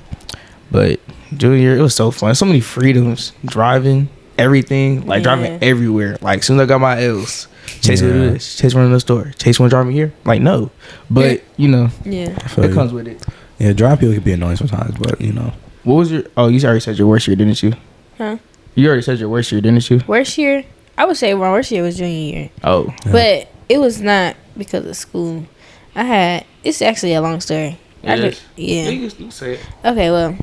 Speaker 1: But junior year, it was so fun. So many freedoms. Driving, everything. Like, driving everywhere. Like, as soon as I got my L's, Chase would do this. Chase run in the store. Chase want to drive me here? Like, no. But,
Speaker 3: Yeah.
Speaker 1: it
Speaker 2: You.
Speaker 1: comes with it.
Speaker 2: Yeah, drawing people can be annoying sometimes, but
Speaker 1: What was your... Oh, you already said your worst year, didn't you?
Speaker 3: Huh?
Speaker 1: You already said your worst year, didn't you?
Speaker 3: Worst year? I would say my worst year was junior year.
Speaker 1: Oh.
Speaker 2: Yeah.
Speaker 3: But it was not because of school. It's actually a long story.
Speaker 1: Yeah.
Speaker 3: Yeah.
Speaker 1: Say it.
Speaker 3: Okay, well,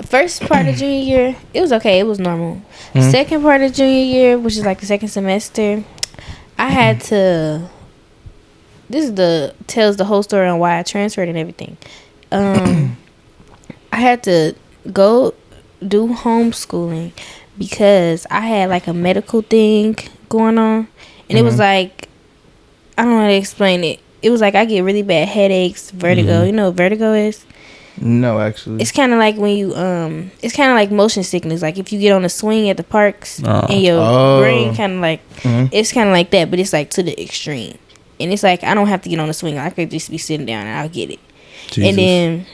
Speaker 3: first part of junior year, it was okay. It was normal.
Speaker 1: Mhm.
Speaker 3: Second part of junior year, which is like the second semester, I had to. Tells the whole story on why I transferred and everything. I had to go do homeschooling because I had like a medical thing going on, and it was like, I don't know how to explain it. it was like I get really bad headaches, vertigo. You know what vertigo is?
Speaker 1: No, actually.
Speaker 3: It's kind of like when you it's kind of like motion sickness. Like if you get on a swing at the parks and your brain kind of like it's kind of like that, but it's like to the extreme. And it's like I don't have to get on a swing. I could just be sitting down and I'll get it. Jesus. And then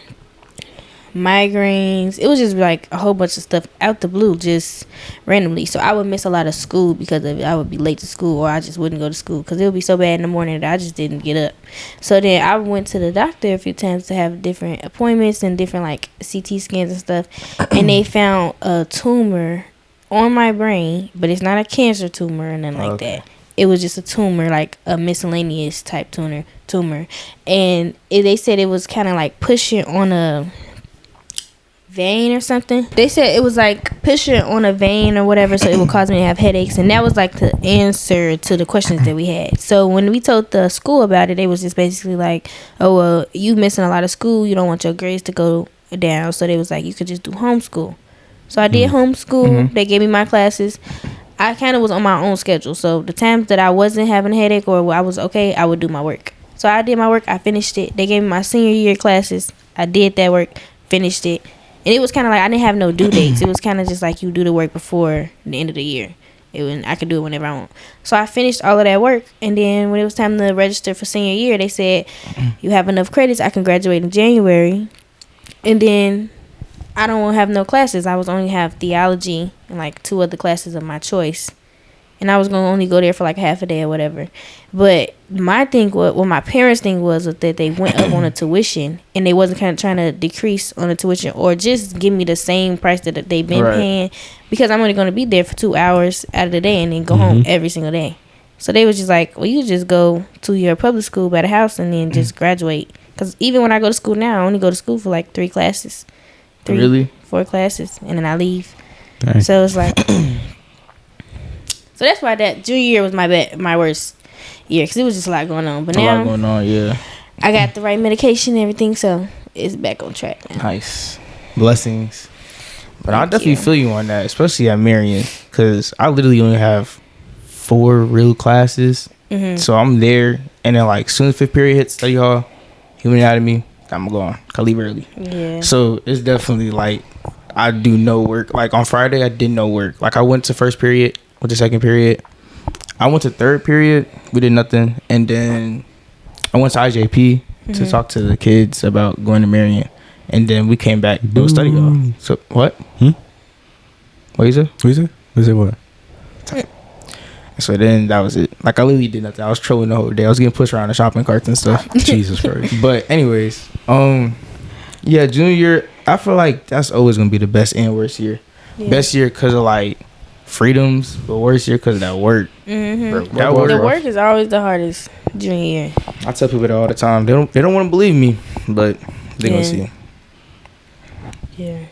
Speaker 3: migraines. It was just like a whole bunch of stuff out the blue, just randomly. So I would miss a lot of school because of it. I would be late to school, or I just wouldn't go to school because it would be so bad in the morning that I just didn't get up. So then I went to the doctor a few times to have different appointments and different like CT scans and stuff, and they found a tumor on my brain, but it's not a cancer tumor or nothing like that. It was just a tumor, like a miscellaneous type tumor, and they said it was kind of like pushing on a vein or something. They said it was like pushing on a vein or whatever, so it would cause me to have headaches, and that was like the answer to the questions that we had. So when we told the school about it, they was just basically like, oh well, you missing a lot of school, you don't want your grades to go down, so they was like, you could just do homeschool. So I did homeschool. They gave me my classes. I kind of was on my own schedule, so the times that I wasn't having a headache or I was okay, I would do my work. So I did my work, I finished it. They gave me my senior year classes, I did that work, finished it. And it was kind of like I didn't have no due dates. It was kind of just like you do the work before the end of the year. I could do it whenever I want. So I finished all of that work. And then when it was time to register for senior year, they said, you have enough credits. I can graduate in January. And then I don't have no classes. I was only have theology and like 2 other classes of my choice. And I was going to only go there for like half a day or whatever. But my thing was, my parents' thing was that they went up on the tuition and they wasn't kind of trying to decrease on the tuition or just give me the same price that they've been paying, because I'm only going to be there for 2 hours out of the day and then go home every single day. So they was just like, well, you just go to your public school by the house and then just graduate. Because even when I go to school now, I only go to school for like 3 classes. 4 classes, and then I leave. Dang. So it's like... So that's why that junior year was my worst year, because it was just a lot going on. But now, I got the right medication and everything, so it's back on track now.
Speaker 1: Nice. Blessings. But I definitely feel you on that, especially at Marion, because I literally only have 4 real classes. So I'm there, and then like soon as 5th period hits, study hall, human anatomy, I'm going. I leave early. Yeah. So it's definitely like I do no work. Like on Friday, I did no work. Like I went to 1st period. With the 2nd period, I went to 3rd period. We did nothing, and then I went to IJP to talk to the kids about going to Marion, and then we came back. It was study hall. So what? What you say?
Speaker 2: What?
Speaker 1: So then that was it. Like I literally did nothing. I was trolling the whole day. I was getting pushed around the shopping carts and stuff.
Speaker 2: Jesus Christ.
Speaker 1: But anyways, yeah, junior year, I feel like that's always gonna be the best and worst year. Yeah. Best year because of like freedoms, but worst year because of that work.
Speaker 3: Bro, the work is always the hardest junior year.
Speaker 1: I tell people that all the time. They don't want to believe me, but they gonna see. Yeah.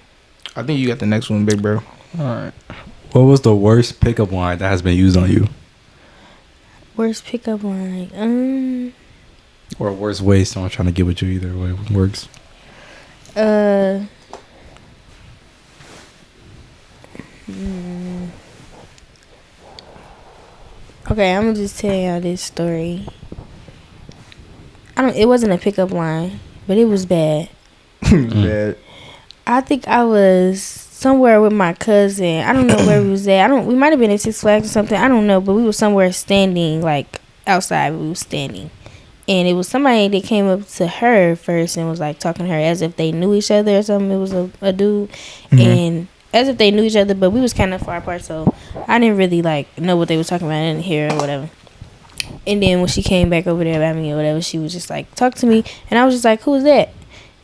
Speaker 1: I think you got the next one, big bro.
Speaker 2: All right. What was the worst pickup line that has been used on you?
Speaker 3: Worst pickup line,
Speaker 2: or worst way someone trying to get with you, either way works.
Speaker 3: Okay, I'm gonna just tell y'all this story. It wasn't a pickup line, but it was bad.
Speaker 1: Bad.
Speaker 3: I think I was somewhere with my cousin. I don't know where we was at. We might have been at Six Flags or something. I don't know, but we were somewhere standing, like outside. We were standing, and it was somebody that came up to her first and was like talking to her as if they knew each other or something. It was a dude, and as if they knew each other, but we was kind of far apart, so I didn't really like know what they was talking about. I didn't hear or whatever. And then when she came back over there about me or whatever, she was just like, talk to me, and I was just like, who is that?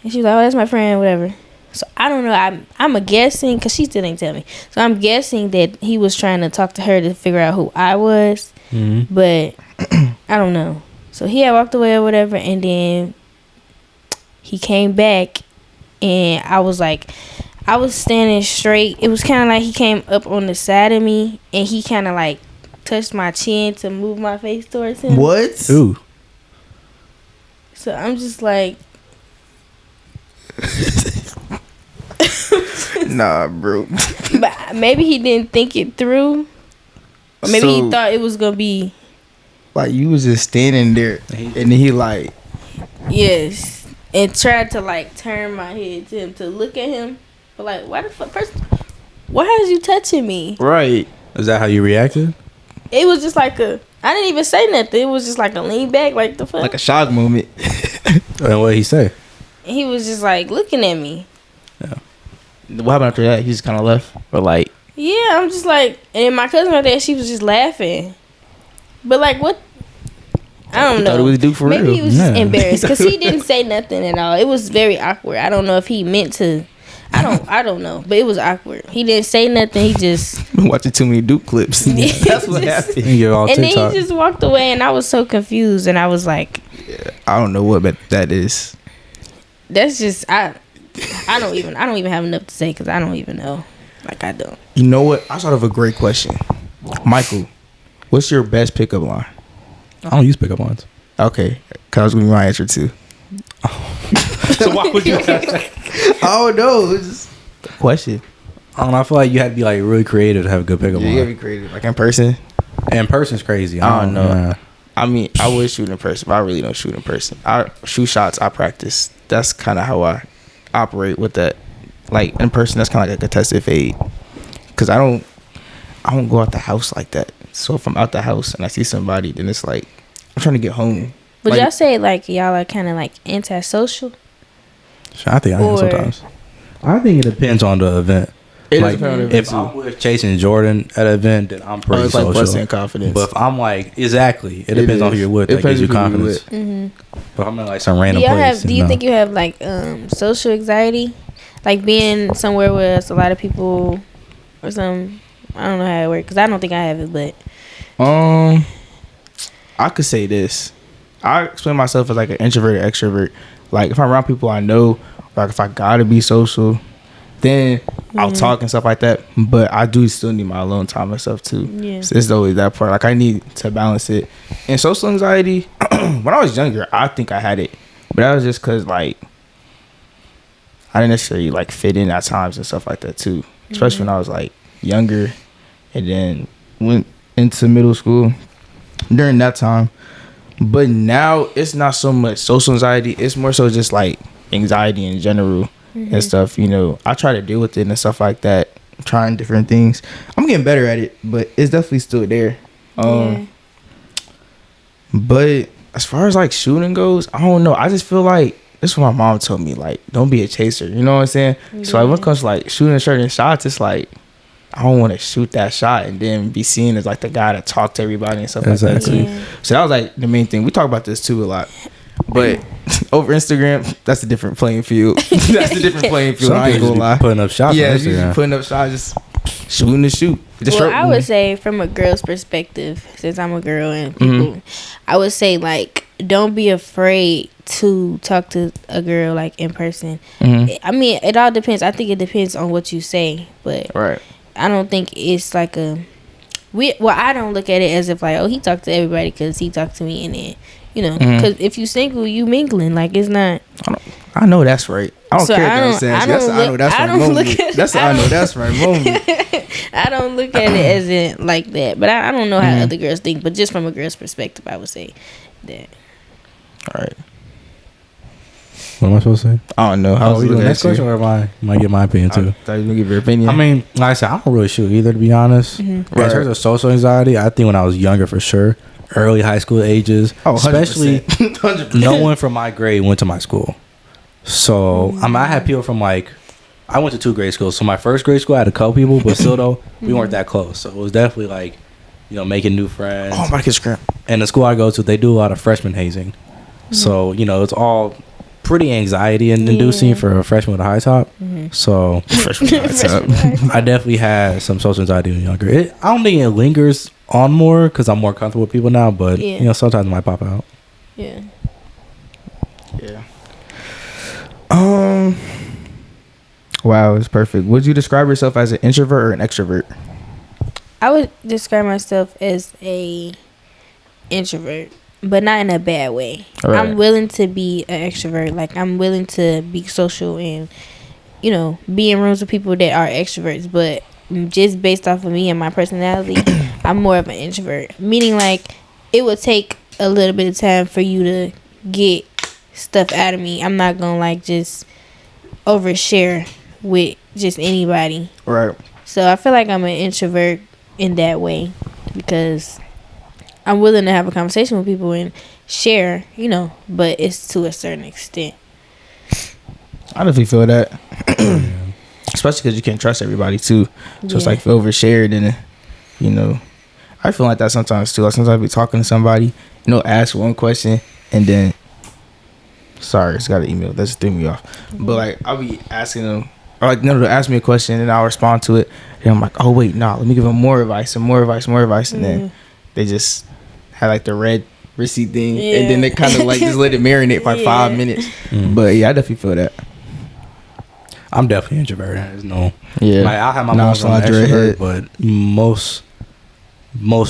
Speaker 3: And she was like, oh, that's my friend, whatever. So I don't know. I'm a guessing, because she still didn't tell me. So I'm guessing that he was trying to talk to her to figure out who I was, but I don't know. So he had walked away or whatever, and then he came back, and I was standing straight. It was kind of like he came up on the side of me, and he kind of like touched my chin to move my face towards him.
Speaker 1: What?
Speaker 2: Ooh.
Speaker 3: So I'm just like...
Speaker 1: Nah, bro.
Speaker 3: But maybe he didn't think it through. Or maybe he thought it was going to be...
Speaker 1: Like you was just standing there, and then he like,
Speaker 3: Yes, and tried to like turn my head to him to look at him, but like, why the fuck? First, why is you touching me?
Speaker 1: right.
Speaker 2: Is that how you reacted?
Speaker 3: It was just like a. I didn't even say nothing. It was just like a lean back, like the fuck.
Speaker 1: Like a shock moment.
Speaker 2: And what did he say?
Speaker 3: And he was just like looking at me.
Speaker 1: What happened after that? He just kind of left, or like,
Speaker 3: Yeah, I'm just like, and then my cousin right there, she was just laughing. But like, what? I don't
Speaker 1: he
Speaker 3: know.
Speaker 1: thought it was due for
Speaker 3: Maybe
Speaker 1: real.
Speaker 3: he was just
Speaker 2: Yeah.
Speaker 3: embarrassed because he didn't say nothing at all. It was very awkward. I don't know if he meant to. I don't know, but it was awkward. He didn't say nothing. He just
Speaker 1: Been watching too many Duke clips. That's what
Speaker 3: Just-
Speaker 1: happened.
Speaker 2: You're all
Speaker 3: and then
Speaker 2: TikTok.
Speaker 3: he just walked away, and I was so confused, and I was like,
Speaker 1: I don't know what that is.
Speaker 3: "That's just I don't even have enough to say because I don't even know. Like I don't.
Speaker 1: You know what? I thought of a great question. Michael, what's your best pickup line?
Speaker 2: I don't use pickup lines.
Speaker 1: Okay, cause I was gonna be my answer too.
Speaker 2: So why would you ask that?
Speaker 1: I don't know. It's just a question.
Speaker 2: I don't know. I feel like you had to be like really creative to have a good pickup
Speaker 1: You gotta
Speaker 2: line.
Speaker 1: be creative, like in person.
Speaker 2: And person's crazy.
Speaker 1: I don't know.
Speaker 2: Yeah.
Speaker 1: I mean, I would shoot in person, but I really don't shoot in person. I shoot shots. I practice. That's kind of how I operate with that. Like in person, that's kind of like a contested fade. Cause I don't go out the house like that. So if I'm out the house and I see somebody, then it's like I'm trying to get home.
Speaker 3: Would
Speaker 1: Like-
Speaker 3: y'all say like y'all are kind of like antisocial?
Speaker 2: I think I am
Speaker 3: Or-
Speaker 2: sometimes. I think it depends on the event.
Speaker 1: It
Speaker 2: Like,
Speaker 1: does depend on the
Speaker 2: if
Speaker 1: event,
Speaker 2: I'm with Chase and Jordan at an event, then I'm pretty
Speaker 1: it's like
Speaker 2: social.
Speaker 1: busting confidence.
Speaker 2: But if I'm like, exactly, it depends on who
Speaker 1: is.
Speaker 2: you're with.
Speaker 1: It
Speaker 2: That gives you
Speaker 1: depends who you're
Speaker 2: confidence.
Speaker 3: Mm-hmm.
Speaker 2: But I'm in like some random
Speaker 3: Do y'all
Speaker 2: place.
Speaker 3: have? Do you think you have like social anxiety, like being somewhere where it's a lot of people or something? I don't know how it works because I don't think I have it, but
Speaker 1: I could say this. I explain myself as like an introvert or extrovert. Like if I'm around people I know, like if I gotta be social, then I'll talk and stuff like that. But I do still need my alone time and stuff too.
Speaker 3: Yeah.
Speaker 1: So it's always that part. Like I need to balance it. And social anxiety, when I was younger, I think I had it, but that was just cause like I didn't necessarily like fit in at times and stuff like that too. Especially when I was like younger, and then went into middle school during that time. But now it's not so much social anxiety. It's more so just like anxiety in general and stuff. You know, I try to deal with it and stuff like that. Trying different things. I'm getting better at it, but it's definitely still there.
Speaker 3: yeah.
Speaker 1: But as far as like shooting goes, I don't know. I just feel like this is what my mom told me. Like, don't be a chaser. You know what I'm saying? So like when it comes to like shooting certain shots, it's like I don't want to shoot that shot and then be seen as like the guy to talk to everybody and stuff like that too.
Speaker 3: Yeah.
Speaker 1: So that was like the main thing. We talk about this too a lot. But over Instagram, that's a different playing field. That's a different playing field.
Speaker 2: Some
Speaker 1: I ain't
Speaker 2: people
Speaker 1: gonna
Speaker 2: just be
Speaker 1: lie.
Speaker 2: putting up shots
Speaker 1: Yeah,
Speaker 2: on
Speaker 1: you just
Speaker 2: Instagram.
Speaker 1: putting up shots, just shooting the shoot. Just
Speaker 3: Well,
Speaker 1: short-
Speaker 3: I would say from a girl's perspective, since I'm a girl and
Speaker 1: Mm-hmm.
Speaker 3: people, I would say like don't be afraid to talk to a girl like in person.
Speaker 1: Mhm.
Speaker 3: I mean, it all depends. I think it depends on what you say, but
Speaker 1: Right.
Speaker 3: I don't think it's like a I don't look at it as if like, oh, he talked to everybody because he talked to me, and then you know,
Speaker 1: Mhm.
Speaker 3: because if you single, you mingling. Like it's not.
Speaker 1: I know that's right. I don't
Speaker 3: So
Speaker 1: care.
Speaker 3: I
Speaker 1: if
Speaker 3: don't-
Speaker 1: saying.
Speaker 3: I
Speaker 1: That's
Speaker 3: don't
Speaker 1: I know
Speaker 3: look-
Speaker 1: that's
Speaker 3: I
Speaker 1: right
Speaker 3: don't
Speaker 1: moment.
Speaker 3: look at-
Speaker 1: That's
Speaker 3: I
Speaker 1: I know
Speaker 3: don't-
Speaker 1: that's right moment.
Speaker 3: I don't look at it as in like that, but I don't know how
Speaker 1: Mhm.
Speaker 3: other girls think. But just from a girl's perspective, I would say that.
Speaker 1: All right.
Speaker 2: What am I supposed to say?
Speaker 1: I don't know. How
Speaker 2: Oh,
Speaker 1: was
Speaker 2: we
Speaker 1: it
Speaker 2: doing
Speaker 1: looking
Speaker 2: next
Speaker 1: at
Speaker 2: question,
Speaker 1: you?
Speaker 2: or am I might get my opinion too?
Speaker 1: I thought you were gonna give your opinion.
Speaker 2: I mean, like I said, I don't really shoot either, to be honest.
Speaker 3: Mm-hmm.
Speaker 2: In
Speaker 1: Right.
Speaker 2: terms of social anxiety, I think when I was younger, for sure, early high school ages, especially
Speaker 1: 100%.
Speaker 2: no one from my grade went to my school. So I had people from like, I went to 2 grade schools. So my first grade school, I had a couple people, but still though, we weren't that close. So it was definitely like, you know, making new friends.
Speaker 1: Oh my goodness, crap.
Speaker 2: And the school I go to, they do a lot of freshman hazing. So, you know, it's all pretty anxiety inducing
Speaker 3: Yeah.
Speaker 2: for a freshman with a high top. So I definitely had some social anxiety when younger. I don't think it lingers on more because I'm more comfortable with people now, but
Speaker 3: Yeah.
Speaker 2: you know, sometimes it might pop out.
Speaker 3: Yeah.
Speaker 1: Yeah. Wow, it's perfect. Would you describe yourself as an introvert or an extrovert?
Speaker 3: I would describe myself as a introvert, but not in a bad way.
Speaker 1: Right.
Speaker 3: I'm willing to be an extrovert. Like I'm willing to be social and, you know, be in rooms with people that are extroverts. But just based off of me and my personality, I'm more of an introvert. Meaning like it would take a little bit of time for you to get stuff out of me. I'm not gonna like just overshare with just anybody.
Speaker 1: Right.
Speaker 3: So I feel like I'm an introvert in that way because I'm willing to have a conversation with people and share, you know, but it's to a certain extent.
Speaker 1: I definitely feel that. Especially because you can't trust everybody too. So it's like if you overshare, then, you know, I feel like that sometimes too. Like sometimes I be talking to somebody, you know, ask one question and then, sorry, it's got an email. That just threw me off. But like I'll be asking them, or like no, they'll ask me a question and I'll respond to it. And I'm like, oh wait, nah, let me give them more advice and more advice, more advice. And then they just had like the red receipt thing. And then they kind of like just let it marinate for like 5 minutes. But yeah, I definitely feel that.
Speaker 2: I'm definitely introverted. There's no,
Speaker 1: Yeah,
Speaker 2: like I have my moments on extrovert, but most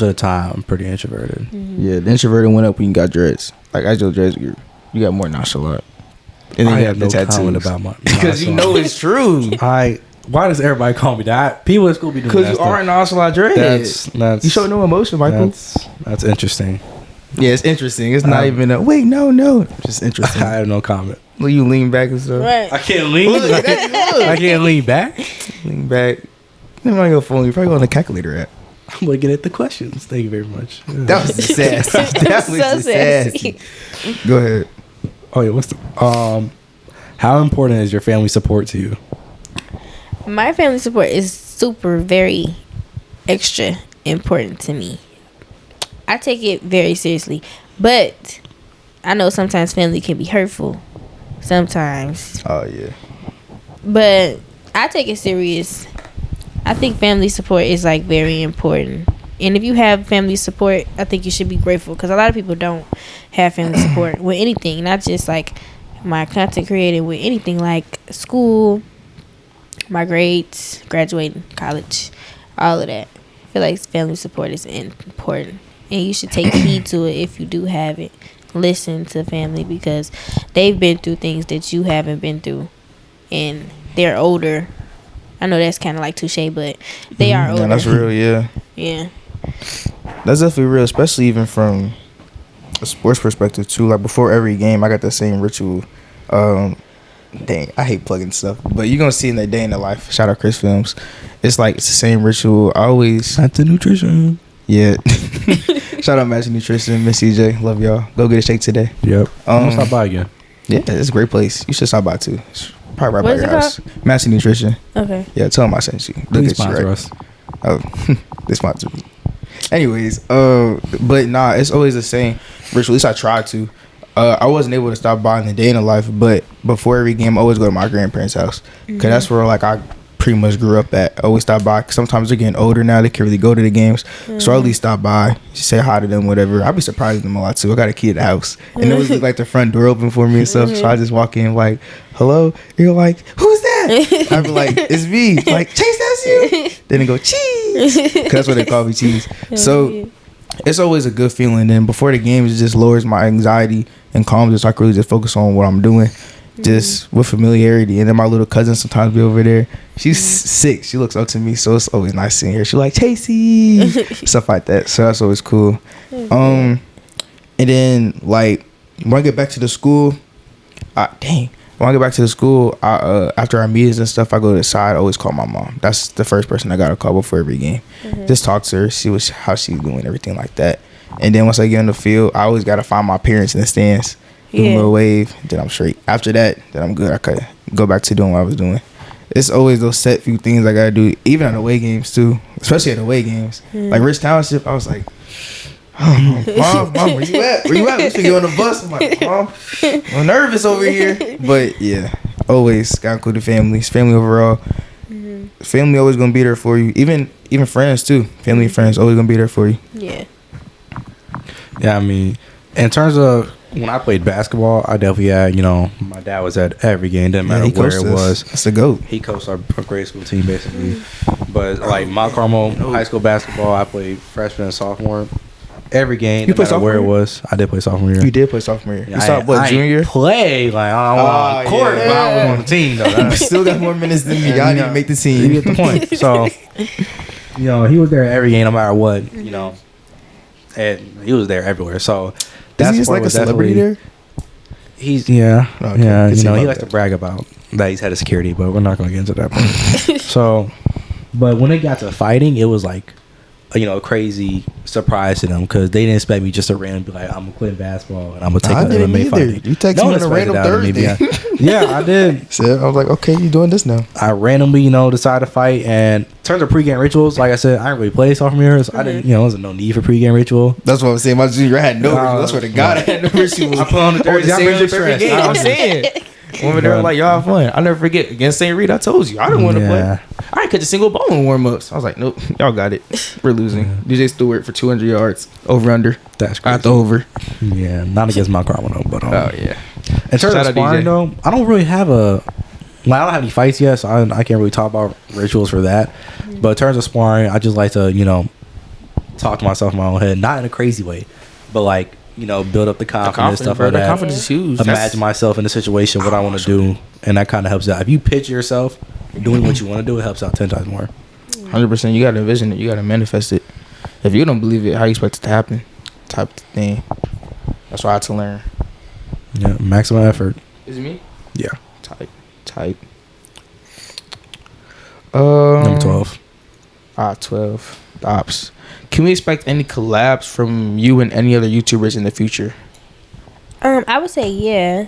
Speaker 2: of the time I'm pretty introverted.
Speaker 1: Yeah, the introverted went up when you got dreads. Like as your dreads, you got more nonchalant. And then
Speaker 2: I
Speaker 1: you
Speaker 2: have
Speaker 1: got
Speaker 2: no
Speaker 1: the tattoos.
Speaker 2: comment about my
Speaker 1: Because you know it's true.
Speaker 2: Why does everybody call me that? People at school be doing that.
Speaker 1: Because you are a nonchalant dread.
Speaker 2: That's
Speaker 1: You show no emotion, Michael.
Speaker 2: That's interesting.
Speaker 1: Yeah, it's interesting. It's not even a wait, no. It's just interesting.
Speaker 2: I have no comment.
Speaker 1: Will you lean back and stuff?
Speaker 3: Right.
Speaker 2: I can't lean. I can't lean back.
Speaker 1: Lean back. You might go phone. You probably go on the calculator app.
Speaker 2: I'm looking at the questions. Thank you very much.
Speaker 1: That was just sassy. That was
Speaker 3: So
Speaker 1: just sassy. Go ahead.
Speaker 2: Oh yeah, what's the how important is your family support to you?
Speaker 3: My family support is very extra important to me. I take it very seriously, but I know sometimes family can be hurtful. Sometimes.
Speaker 1: Oh yeah.
Speaker 3: But I take it serious. I think family support is like very important. And if you have family support, I think you should be grateful because a lot of people don't have family support with anything, not just like my content creating, with anything like school, my grades, graduating, college, all of that. I feel like family support is important. And you should take heed to it if you do have it. Listen to family because they've been through things that you haven't been through. And they're older. I know that's kind of like touche, but they are older.
Speaker 1: Yeah, that's real, yeah.
Speaker 3: Yeah.
Speaker 1: That's definitely real, especially even from a sports perspective too. Like before every game, I got that same ritual. Dang, I hate plugging stuff, but you're gonna see in that day in the life. Shout out Chris Films. It's like it's the same ritual. I always
Speaker 2: Not the nutrition.
Speaker 1: Yeah. Shout out Matching Nutrition, Miss CJ. Love y'all. Go get a shake today.
Speaker 2: Yep. I'm gonna stop by again.
Speaker 1: Yeah, it's a great place. You should stop by too. It's probably right
Speaker 3: What
Speaker 1: by
Speaker 3: is
Speaker 1: your
Speaker 3: it
Speaker 1: house. Matching Nutrition.
Speaker 3: Okay.
Speaker 1: Yeah, tell them I sent you.
Speaker 2: Please sponsor us.
Speaker 1: Oh, they sponsor me. Anyways, but nah, it's always the same ritual. At least I try to. I wasn't able to stop by in the day in the life, but before every game, I always go to my grandparents' house because that's where like I pretty much grew up at. I always stop by. Sometimes they're getting older now; they can't really go to the games, so I at least stop by, just say hi to them, whatever. I'd be surprising them a lot too. I got a key at the house, and it was like the front door open for me and stuff. So I just walk in like, "Hello," you're like, "Who's that?" I'd be like, "It's me." Like, "Chase, that's you." Then they go, "Cheese," because that's what they call me, Cheese. So it's always a good feeling. Then before the game, it just lowers my anxiety and calms it, so I can really just focus on what I'm doing. Just with familiarity. And then my little cousin sometimes be over there. She's 6. She looks up to me, so it's always nice seeing her. She's like, Chasey, stuff like that. So that's always cool. And then like when I get back to the school, when I get back to the school, after our meetings and stuff, I go to the side. I always call my mom. That's the first person I gotta call before every game. Just talk to her, see how she's doing, everything like that. And then once I get on the field, I always gotta find my parents in the stands. Give them a little wave, then I'm straight. After that, then I'm good. I could go back to doing what I was doing. It's always those set few things I gotta do, even at away games too. Especially at away games. Like Rich Township, I was like, oh, mom, where you at? Where you at? We should get on the bus. I'm like, Mom, I'm nervous over here. But yeah, always gotta include the families. Family overall. Family always gonna be there for you. Even friends too. Family and friends always gonna be there for you.
Speaker 3: Yeah.
Speaker 2: Yeah, I mean, in terms of when I played basketball, I definitely had, my dad was at every game. Didn't matter where it was.
Speaker 1: That's the GOAT.
Speaker 2: He coached our grade school team, basically. But, like, Mount Carmel high school basketball, I played freshman and sophomore. Every game,
Speaker 1: You played
Speaker 2: no matter where it
Speaker 1: sophomore?
Speaker 2: was. I did play sophomore year.
Speaker 1: You did play sophomore year.
Speaker 2: Yeah,
Speaker 1: You stopped what, junior year?
Speaker 2: Play, like, I don't want on court, but I was on the team, though.
Speaker 1: You still got more minutes than me. Y'all need to make the team.
Speaker 2: You get the point. So, he was there at every game, no matter what, and he was there everywhere. So
Speaker 1: Is
Speaker 2: that's
Speaker 1: he just like a celebrity there?
Speaker 2: He's
Speaker 1: Okay.
Speaker 2: yeah.
Speaker 1: Good
Speaker 2: You
Speaker 1: to
Speaker 2: know,
Speaker 1: see
Speaker 2: he
Speaker 1: about
Speaker 2: likes
Speaker 1: that.
Speaker 2: to brag about that he's head of security, but we're not going to get into that part. So, but when it got to fighting, it was like, you know, a crazy surprise to them because they didn't expect me just to randomly be like, I'm gonna quit basketball and I'm gonna take
Speaker 1: I
Speaker 2: up
Speaker 1: didn't
Speaker 2: MMA
Speaker 1: either.
Speaker 2: fighting.
Speaker 1: You texted
Speaker 2: No
Speaker 1: me
Speaker 2: one
Speaker 1: on a random
Speaker 2: expected that of me,
Speaker 1: Thursday.
Speaker 2: yeah, I did.
Speaker 1: So I was like, okay, you doing this now?
Speaker 2: I randomly, you know, decided to fight. And in terms of pregame rituals, like I said, I didn't really play sophomore year, so I didn't, you know, there was no need for pregame ritual.
Speaker 1: That's what I'm saying. My junior, I had no ritual. That's what the God I had no ritual.
Speaker 2: I put on the jersey. I'm really stressed.
Speaker 1: I'm saying. Women are like, y'all have fun. I never forget against St. Rita. I told you I didn't want to play. I didn't catch a single ball in warm ups. I was like, nope, y'all got it. We're losing. DJ Stewart for 200 yards over under.
Speaker 2: That's
Speaker 1: I
Speaker 2: crazy.
Speaker 1: got the over.
Speaker 2: Yeah, not against Mount Carmel, but
Speaker 1: Oh yeah.
Speaker 2: in terms
Speaker 1: Shout
Speaker 2: of
Speaker 1: out
Speaker 2: sparring
Speaker 1: DJ.
Speaker 2: though, I don't really have I don't have any fights yet, so I can't really talk about rituals for that. But in terms of sparring, I just like to, you know, talk to myself in my own head, not in a crazy way, but like, you know, build up the confidence, stuff
Speaker 1: bro.
Speaker 2: like
Speaker 1: The
Speaker 2: that.
Speaker 1: confidence is huge.
Speaker 2: Imagine myself in a situation, what I want to do, and that kind of helps out. If you picture yourself doing what you want to do, it helps out 10 times more.
Speaker 1: 100%. You gotta envision it. You gotta manifest it. If you don't believe it, how you expect it to happen? Type of thing. That's what I had to learn.
Speaker 2: Yeah, maximum effort.
Speaker 1: Is it me?
Speaker 2: Yeah.
Speaker 1: Type.
Speaker 2: Number 12.
Speaker 1: 12. The ops. Can we expect any collabs from you and any other YouTubers in the future?
Speaker 3: I would say yeah.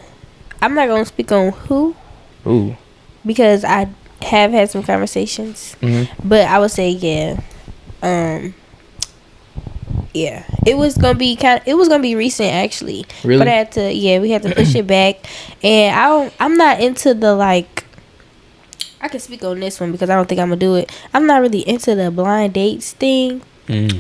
Speaker 3: I'm not gonna speak on who
Speaker 1: Ooh.
Speaker 3: because I have had some conversations, but I would say yeah. Yeah, it was gonna be recent actually.
Speaker 1: Really?
Speaker 3: But we had to push it back, and I'm not into the like. I can speak on this one because I don't think I'm gonna do it. I'm not really into the blind dates thing.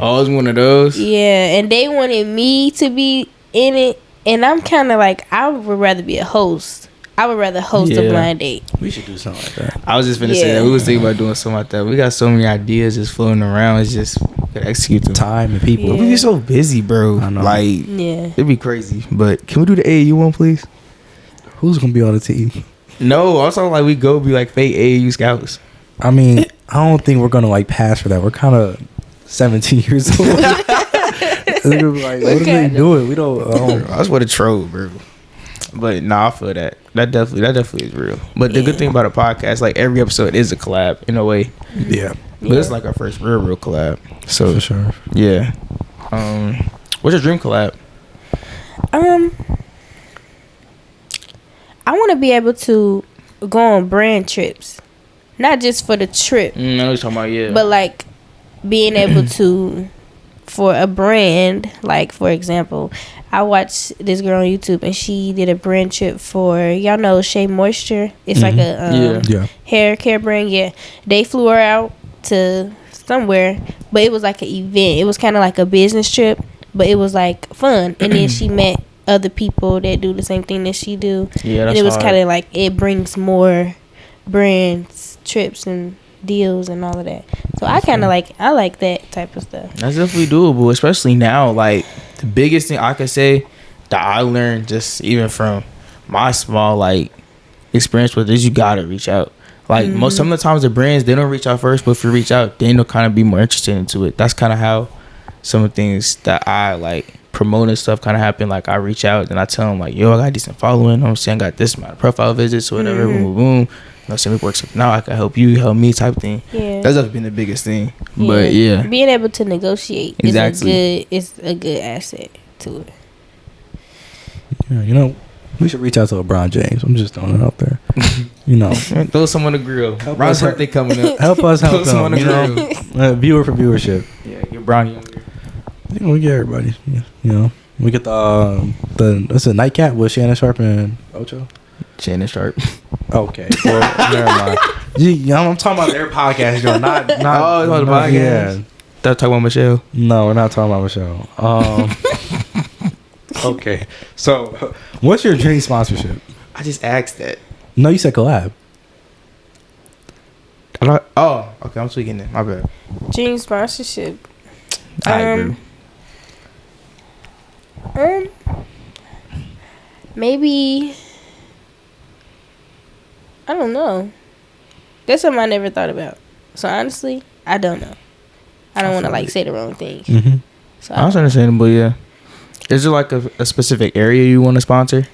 Speaker 1: Oh, it's one of those?
Speaker 3: Yeah, and they wanted me to be in it, and I'm kind of like, I would rather be a host. I would rather host a blind date.
Speaker 2: We should do something like that.
Speaker 1: I was just finna say that. We was thinking about doing something like that. We got so many ideas just floating around. It's just gotta execute them.
Speaker 2: Time and people.
Speaker 3: Yeah.
Speaker 1: We be so busy, bro.
Speaker 2: I know.
Speaker 1: Like,
Speaker 3: Yeah.
Speaker 1: it'd be crazy. But can we do the AAU one, please?
Speaker 2: Who's gonna be on the team?
Speaker 1: No, I'm talking like we go be like fake AAU scouts.
Speaker 2: I mean, I don't think we're gonna like pass for that. We're kind of 17 years old. They're gonna be like, what are they doing? We don't.
Speaker 1: I just want to troll, bro. But nah, I feel that. That definitely is real. But the good thing about a podcast, like every episode is a collab in a way.
Speaker 2: Yeah,
Speaker 1: But it's like our first real collab. So
Speaker 2: for sure.
Speaker 1: yeah. What's your dream collab?
Speaker 3: I want to be able to go on brand trips, not just for the trip,
Speaker 1: I know what you're talking about. Yeah.
Speaker 3: but like being able to, for a brand, like for example, I watched this girl on YouTube and she did a brand trip for, y'all know Shea Moisture. It's like a
Speaker 2: Yeah.
Speaker 3: hair care brand. Yeah, they flew her out to somewhere, but it was like an event. It was kind of like a business trip, but it was like fun. And then she met other people that do the same thing that she do.
Speaker 1: Yeah, that's
Speaker 3: and it was
Speaker 1: hard.
Speaker 3: kind of like it brings more brands, trips, and deals and all of that. So I kind of like that type of stuff.
Speaker 1: That's definitely doable, especially now. Like the biggest thing I could say that I learned just even from my small like experience with this, you gotta reach out. Like some of the times the brands, they don't reach out first, but if you reach out, then they'll kind of be more interested into it. That's kind of how some of the things that I like promoting stuff kind of happen. Like I reach out and I tell them like, yo, I got decent following. You know what I'm saying, I got this amount of profile visits or whatever. Boom, boom, boom. You know, same it works. Now I can help you, help me, type thing.
Speaker 3: Yeah.
Speaker 1: That's been the biggest thing. But yeah,
Speaker 3: being able to negotiate
Speaker 1: Exactly.
Speaker 3: is a good asset to it.
Speaker 2: Yeah, you know, we should reach out to LeBron James. I'm just throwing it out there. You know,
Speaker 1: throw some on the grill.
Speaker 2: Help
Speaker 1: Ron's
Speaker 2: us-
Speaker 1: birthday coming up.
Speaker 2: help us help
Speaker 1: Throw some on
Speaker 2: them.
Speaker 1: the
Speaker 2: You
Speaker 1: grill.
Speaker 2: know, viewer for viewership.
Speaker 1: Yeah, get Bronny on there.
Speaker 2: You know, we get everybody. Yeah, you know, we get the what's it, Nightcap with Shannon Sharp and Ocho.
Speaker 1: Shannon Sharp.
Speaker 2: Okay, well, never mind. I'm talking about their podcast, Joe. Not
Speaker 1: Oh, it's on the podcast?
Speaker 2: Yeah,
Speaker 1: Stop talking about Michelle.
Speaker 2: no, we're not talking about Michelle. Okay, so what's your dream sponsorship?
Speaker 1: I just asked that.
Speaker 2: No, you said collab.
Speaker 1: Oh, okay. I'm tweaking it. My bad.
Speaker 3: Dream sponsorship.
Speaker 1: I agree.
Speaker 3: Maybe, I don't know. That's something I never thought about. So honestly, I don't know. I don't want to like say the wrong thing.
Speaker 2: Mm-hmm.
Speaker 3: So
Speaker 1: That's understandable. Yeah. Is there like a specific area you want to sponsor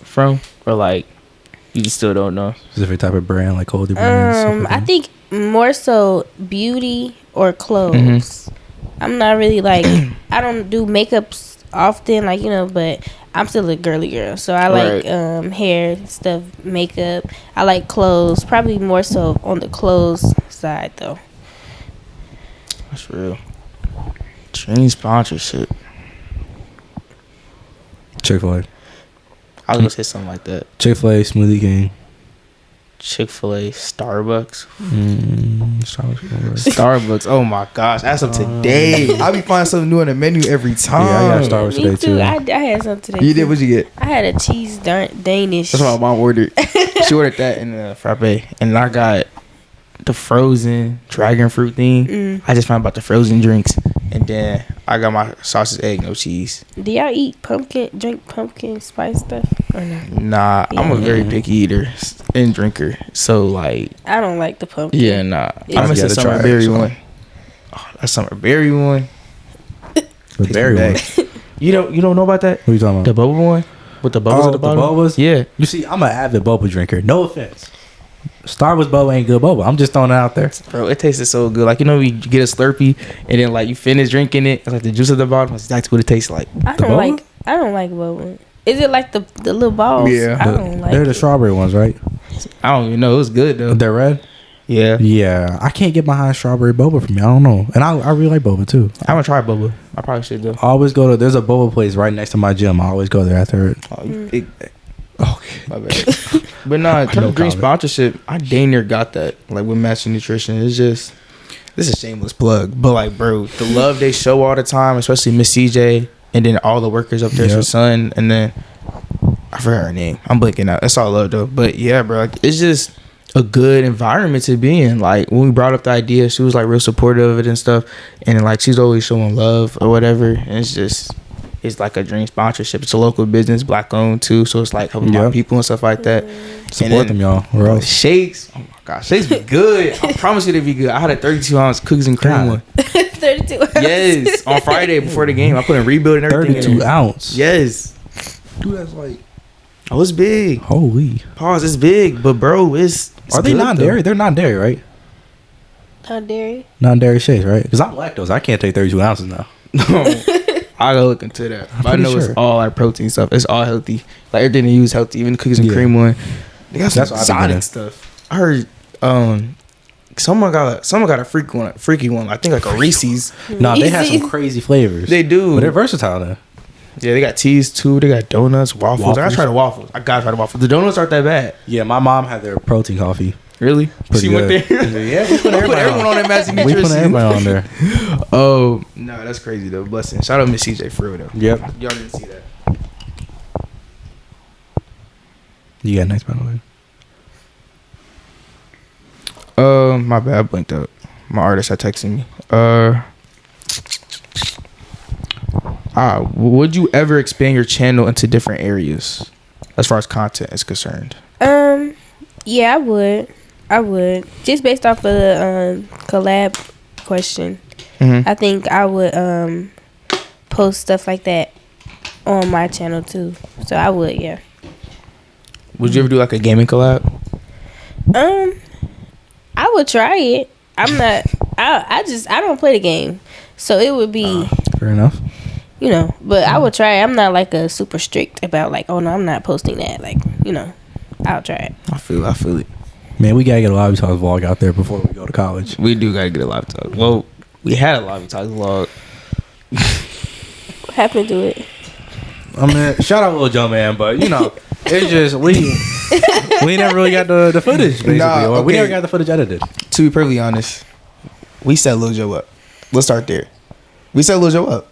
Speaker 1: from, or like you just still don't know?
Speaker 2: Specific type of brand, like clothing brands. Stuff like
Speaker 3: I
Speaker 2: that.
Speaker 3: think more so beauty or clothes.
Speaker 1: Mm-hmm.
Speaker 3: I'm not really like I don't do makeups often, like but I'm still a girly girl, so I like hair stuff, makeup. I like clothes, probably more so on the clothes side though.
Speaker 1: That's real. Dream sponsorship.
Speaker 2: Chick-fil-A.
Speaker 1: I was gonna say something like that.
Speaker 2: Chick-fil-A, Smoothie King.
Speaker 1: Chick-fil-A, Starbucks.
Speaker 2: Starbucks.
Speaker 1: Oh my gosh, that's up today. I be finding something new on the menu every time.
Speaker 2: Yeah, I got Starbucks
Speaker 3: Me
Speaker 2: today
Speaker 3: too.
Speaker 2: too.
Speaker 3: I had something today.
Speaker 1: You did?
Speaker 3: too.
Speaker 1: What'd you get?
Speaker 3: I had a cheese Danish.
Speaker 1: That's what my mom ordered. She ordered that in the frappe, and I got the frozen dragon fruit thing. I just found about the frozen drinks, and then I got my sausage, egg, no cheese.
Speaker 3: Do y'all drink pumpkin spice stuff or no?
Speaker 1: Nah, I'm a very picky eater and drinker, so like,
Speaker 3: I don't like the pumpkin.
Speaker 1: yeah, nah.
Speaker 3: Yeah.
Speaker 1: I'm missing
Speaker 2: gotta try
Speaker 1: summer
Speaker 2: it,
Speaker 1: berry
Speaker 2: so.
Speaker 1: one. Oh, that summer berry one.
Speaker 2: The berry one.
Speaker 1: You don't know about that?
Speaker 2: What are you talking
Speaker 1: The
Speaker 2: about?
Speaker 1: bubble one with the bubbles at the
Speaker 2: the
Speaker 1: bottom.
Speaker 2: bubbles?
Speaker 1: Yeah.
Speaker 2: You see, I'm an avid boba drinker. No offense. Starbucks boba ain't good boba. I'm just throwing it out there.
Speaker 1: Bro, it tasted so good. Like, you get a Slurpee and then like you finish drinking it. It's like the juice at the bottom. That's exactly what it tastes like.
Speaker 3: I don't like boba. Is it like the little balls?
Speaker 1: Yeah.
Speaker 3: I don't like
Speaker 2: They're the
Speaker 3: it.
Speaker 2: strawberry ones, right?
Speaker 1: I don't even know. It was good though.
Speaker 2: They're red?
Speaker 1: Yeah.
Speaker 2: Yeah. I can't get behind strawberry boba from me. I don't know. And I really like boba too.
Speaker 1: I'm gonna try boba. I probably should though.
Speaker 2: I always go to, there's a boba place right next to my gym. I always go there after it.
Speaker 1: Oh, you big.
Speaker 2: Okay.
Speaker 1: My bad. But nah, in terms
Speaker 2: No
Speaker 1: of green
Speaker 2: comment.
Speaker 1: sponsorship, I dang near got that. Like with Master Nutrition, it's just this is a shameless plug, but like, bro, the love they show all the time, especially Miss CJ, and then all the workers up there's her
Speaker 2: Yep.
Speaker 1: son, and then I forgot her name. I'm blinking out. That's all love though. But yeah, bro, like, it's just a good environment to be in. Like when we brought up the idea, she was like real supportive of it and stuff, and like she's always showing love or whatever. And it's like a dream sponsorship. It's a local business, black owned too, so it's like helping
Speaker 2: Yep.
Speaker 1: people and stuff like that.
Speaker 2: Support them, y'all. Or
Speaker 1: Bro,
Speaker 2: else.
Speaker 1: shakes. Oh my gosh, shakes be good. I promise you they be good. I had a 32-ounce cookies and cream
Speaker 2: God.
Speaker 1: one.
Speaker 3: 32 ounces.
Speaker 1: Yes, on Friday before the game. I put in rebuild and everything. in
Speaker 2: 32
Speaker 1: there.
Speaker 2: ounce.
Speaker 1: Yes.
Speaker 2: Dude, that's like,
Speaker 1: Oh, it's big.
Speaker 2: holy.
Speaker 1: Pause. It's big, but bro, it's
Speaker 2: Are they
Speaker 1: good,
Speaker 2: non-dairy? They're non-dairy, right?
Speaker 3: Dairy.
Speaker 2: Non-dairy shakes, right? Because I'm lactose. I can't take 32 ounces now.
Speaker 1: though. I gotta look into that. But I
Speaker 2: pretty
Speaker 1: know
Speaker 2: sure.
Speaker 1: it's all like protein stuff. It's all healthy. Like everything they use healthy. Even the cookies and
Speaker 2: Yeah.
Speaker 1: cream one. They got some
Speaker 2: That's what I've been
Speaker 1: exotic
Speaker 2: getting.
Speaker 1: stuff. I heard someone got a freaky one. I think like a Reese's.
Speaker 2: Nah, they have
Speaker 3: Reese's.
Speaker 2: some crazy flavors.
Speaker 1: They do.
Speaker 2: But they're versatile then.
Speaker 1: Yeah, they got teas too. They got donuts, waffles. I gotta
Speaker 2: Waffles.
Speaker 1: try the waffles. I gotta try the waffles. The donuts aren't that bad.
Speaker 2: Yeah, my mom had their protein coffee.
Speaker 1: Really?
Speaker 2: Pretty
Speaker 1: She went
Speaker 2: good.
Speaker 1: there.
Speaker 2: Yeah, we put
Speaker 1: Everyone on that Master
Speaker 2: We put
Speaker 1: Nutrition.
Speaker 2: everybody on there.
Speaker 1: Oh no, that's crazy though. Blessing. Shout out Miss CJ for real though.
Speaker 2: Yep.
Speaker 1: Y'all didn't see that.
Speaker 2: You got next, by the way.
Speaker 1: My bad. I blinked out. My artist had texted me. Would you ever expand your channel into different areas as far as content is concerned?
Speaker 3: Yeah, I would. Just based off of the collab question,
Speaker 1: Mm-hmm.
Speaker 3: I think I would post stuff like that on my channel too. So I would, yeah.
Speaker 1: Would you ever do like a gaming collab?
Speaker 3: I would try it. I'm not. I don't play the game, so it would be.
Speaker 2: Fair enough.
Speaker 3: But I would try it. I'm not like a super strict about like, oh no, I'm not posting that. Like, I'll try it.
Speaker 1: I feel it.
Speaker 2: Man, we gotta get a Lobby Talk vlog out there before we go to college.
Speaker 1: We do gotta get a live talk. Well, we had a live talk vlog.
Speaker 3: What happened to it?
Speaker 2: I mean, shout out Lil Joe, man, but it's just we never really got the footage. Basically,
Speaker 1: Nah,
Speaker 2: we
Speaker 1: okay.
Speaker 2: never got the footage edited.
Speaker 1: To be perfectly honest, we set Lil Joe up. Let's start there. We set Lil Joe up.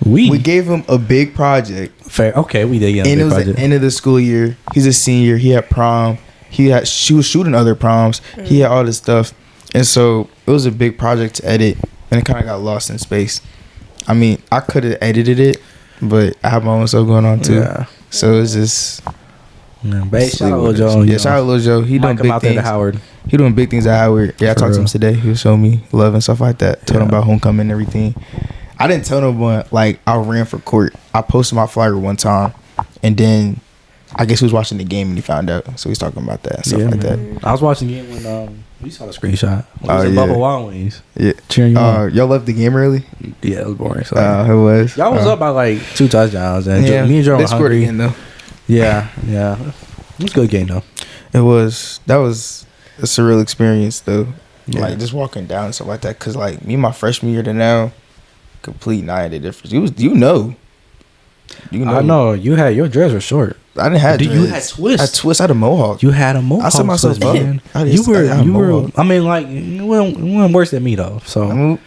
Speaker 1: We gave him a big project.
Speaker 2: Fair. Okay, we did get a
Speaker 1: And it
Speaker 2: big
Speaker 1: was
Speaker 2: project.
Speaker 1: the end of the school year. He's a senior. He had prom. She was shooting other proms. He had all this stuff. And so it was a big project to edit. And it kind of got lost in space. I mean, I could have edited it, but I have my own stuff going on too.
Speaker 2: Yeah.
Speaker 1: So it's just.
Speaker 2: Yeah, but hey, shout out Lil Joe.
Speaker 1: Yeah, shout out Lil Joe. He doing
Speaker 2: Might come
Speaker 1: big
Speaker 2: out there to
Speaker 1: things.
Speaker 2: Howard.
Speaker 1: He doing big things at Howard. Yeah, I
Speaker 2: For
Speaker 1: talked to him
Speaker 2: real.
Speaker 1: today. He was showing me love and stuff like that. Told him
Speaker 2: Yeah.
Speaker 1: about homecoming and everything. I didn't tell no one. Like, I ran for court. I posted my flyer one time, and then I guess he was watching the game and he found out. So he's talking about that and stuff like that.
Speaker 2: I was watching the game when we saw the screenshot. It was
Speaker 1: Oh,
Speaker 2: in
Speaker 1: yeah.
Speaker 2: Bubba Wild Wings.
Speaker 1: Yeah.
Speaker 2: Cheering you on.
Speaker 1: Y'all left the game early?
Speaker 2: Yeah, it was boring. So
Speaker 1: It was.
Speaker 2: y'all was up by like 2 touchdowns, and me and Joe
Speaker 1: they
Speaker 2: were
Speaker 1: scored
Speaker 2: hungry.
Speaker 1: again, though.
Speaker 2: Yeah. It was a good game though.
Speaker 1: That was a surreal experience, though.
Speaker 2: Yeah.
Speaker 1: Like, just walking down and stuff like that. Because, like, me, my freshman year to now, complete night of difference. You know.
Speaker 2: I know. You had your dreads were short.
Speaker 1: I didn't have
Speaker 2: You
Speaker 1: dreads.
Speaker 2: had twists.
Speaker 1: I had twists. I had a mohawk.
Speaker 2: You had a mohawk.
Speaker 1: I set myself
Speaker 2: twist,
Speaker 1: up.
Speaker 2: man.
Speaker 1: I
Speaker 2: You
Speaker 1: had a
Speaker 2: were.
Speaker 1: mohawk.
Speaker 2: I mean, like you weren't worse than me though. So
Speaker 1: I mean,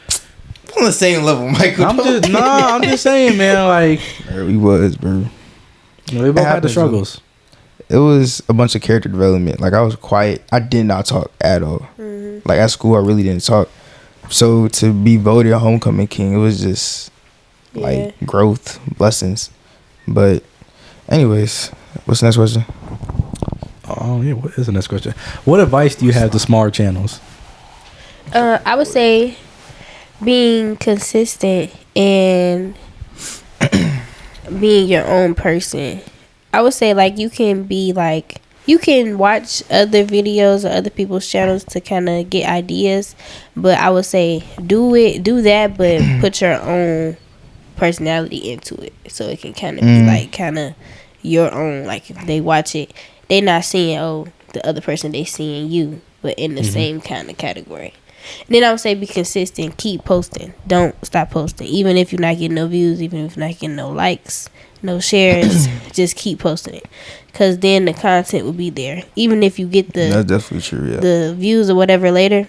Speaker 1: on the same level, Michael.
Speaker 2: I'm just saying, man. Like
Speaker 1: We was, bro.
Speaker 2: we both had the
Speaker 1: happens,
Speaker 2: struggles.
Speaker 1: It was a bunch of character development. Like, I was quiet. I did not talk at all. Like, at school, I really didn't talk. So to be voted a homecoming king, it was just like growth, blessings. But anyways, what's the next question?
Speaker 2: Oh yeah, what is the next question? What advice do you have to smaller channels?
Speaker 3: I would say being consistent and being your own person. I would say, like, you can watch other videos or other people's channels to kind of get ideas, but I would say do that, but put your own personality into it, so it can kind of be like kind of your own. Like, if they watch it, they not seeing the other person, they seeing you, but in the same kind of category. And then I would say be consistent, keep posting, don't stop posting, even if you're not getting no views, even if you're not getting no likes, no shares, just keep posting it, because then the content will be there. Even if you get
Speaker 1: That's definitely true. Yeah,
Speaker 3: the views or whatever later,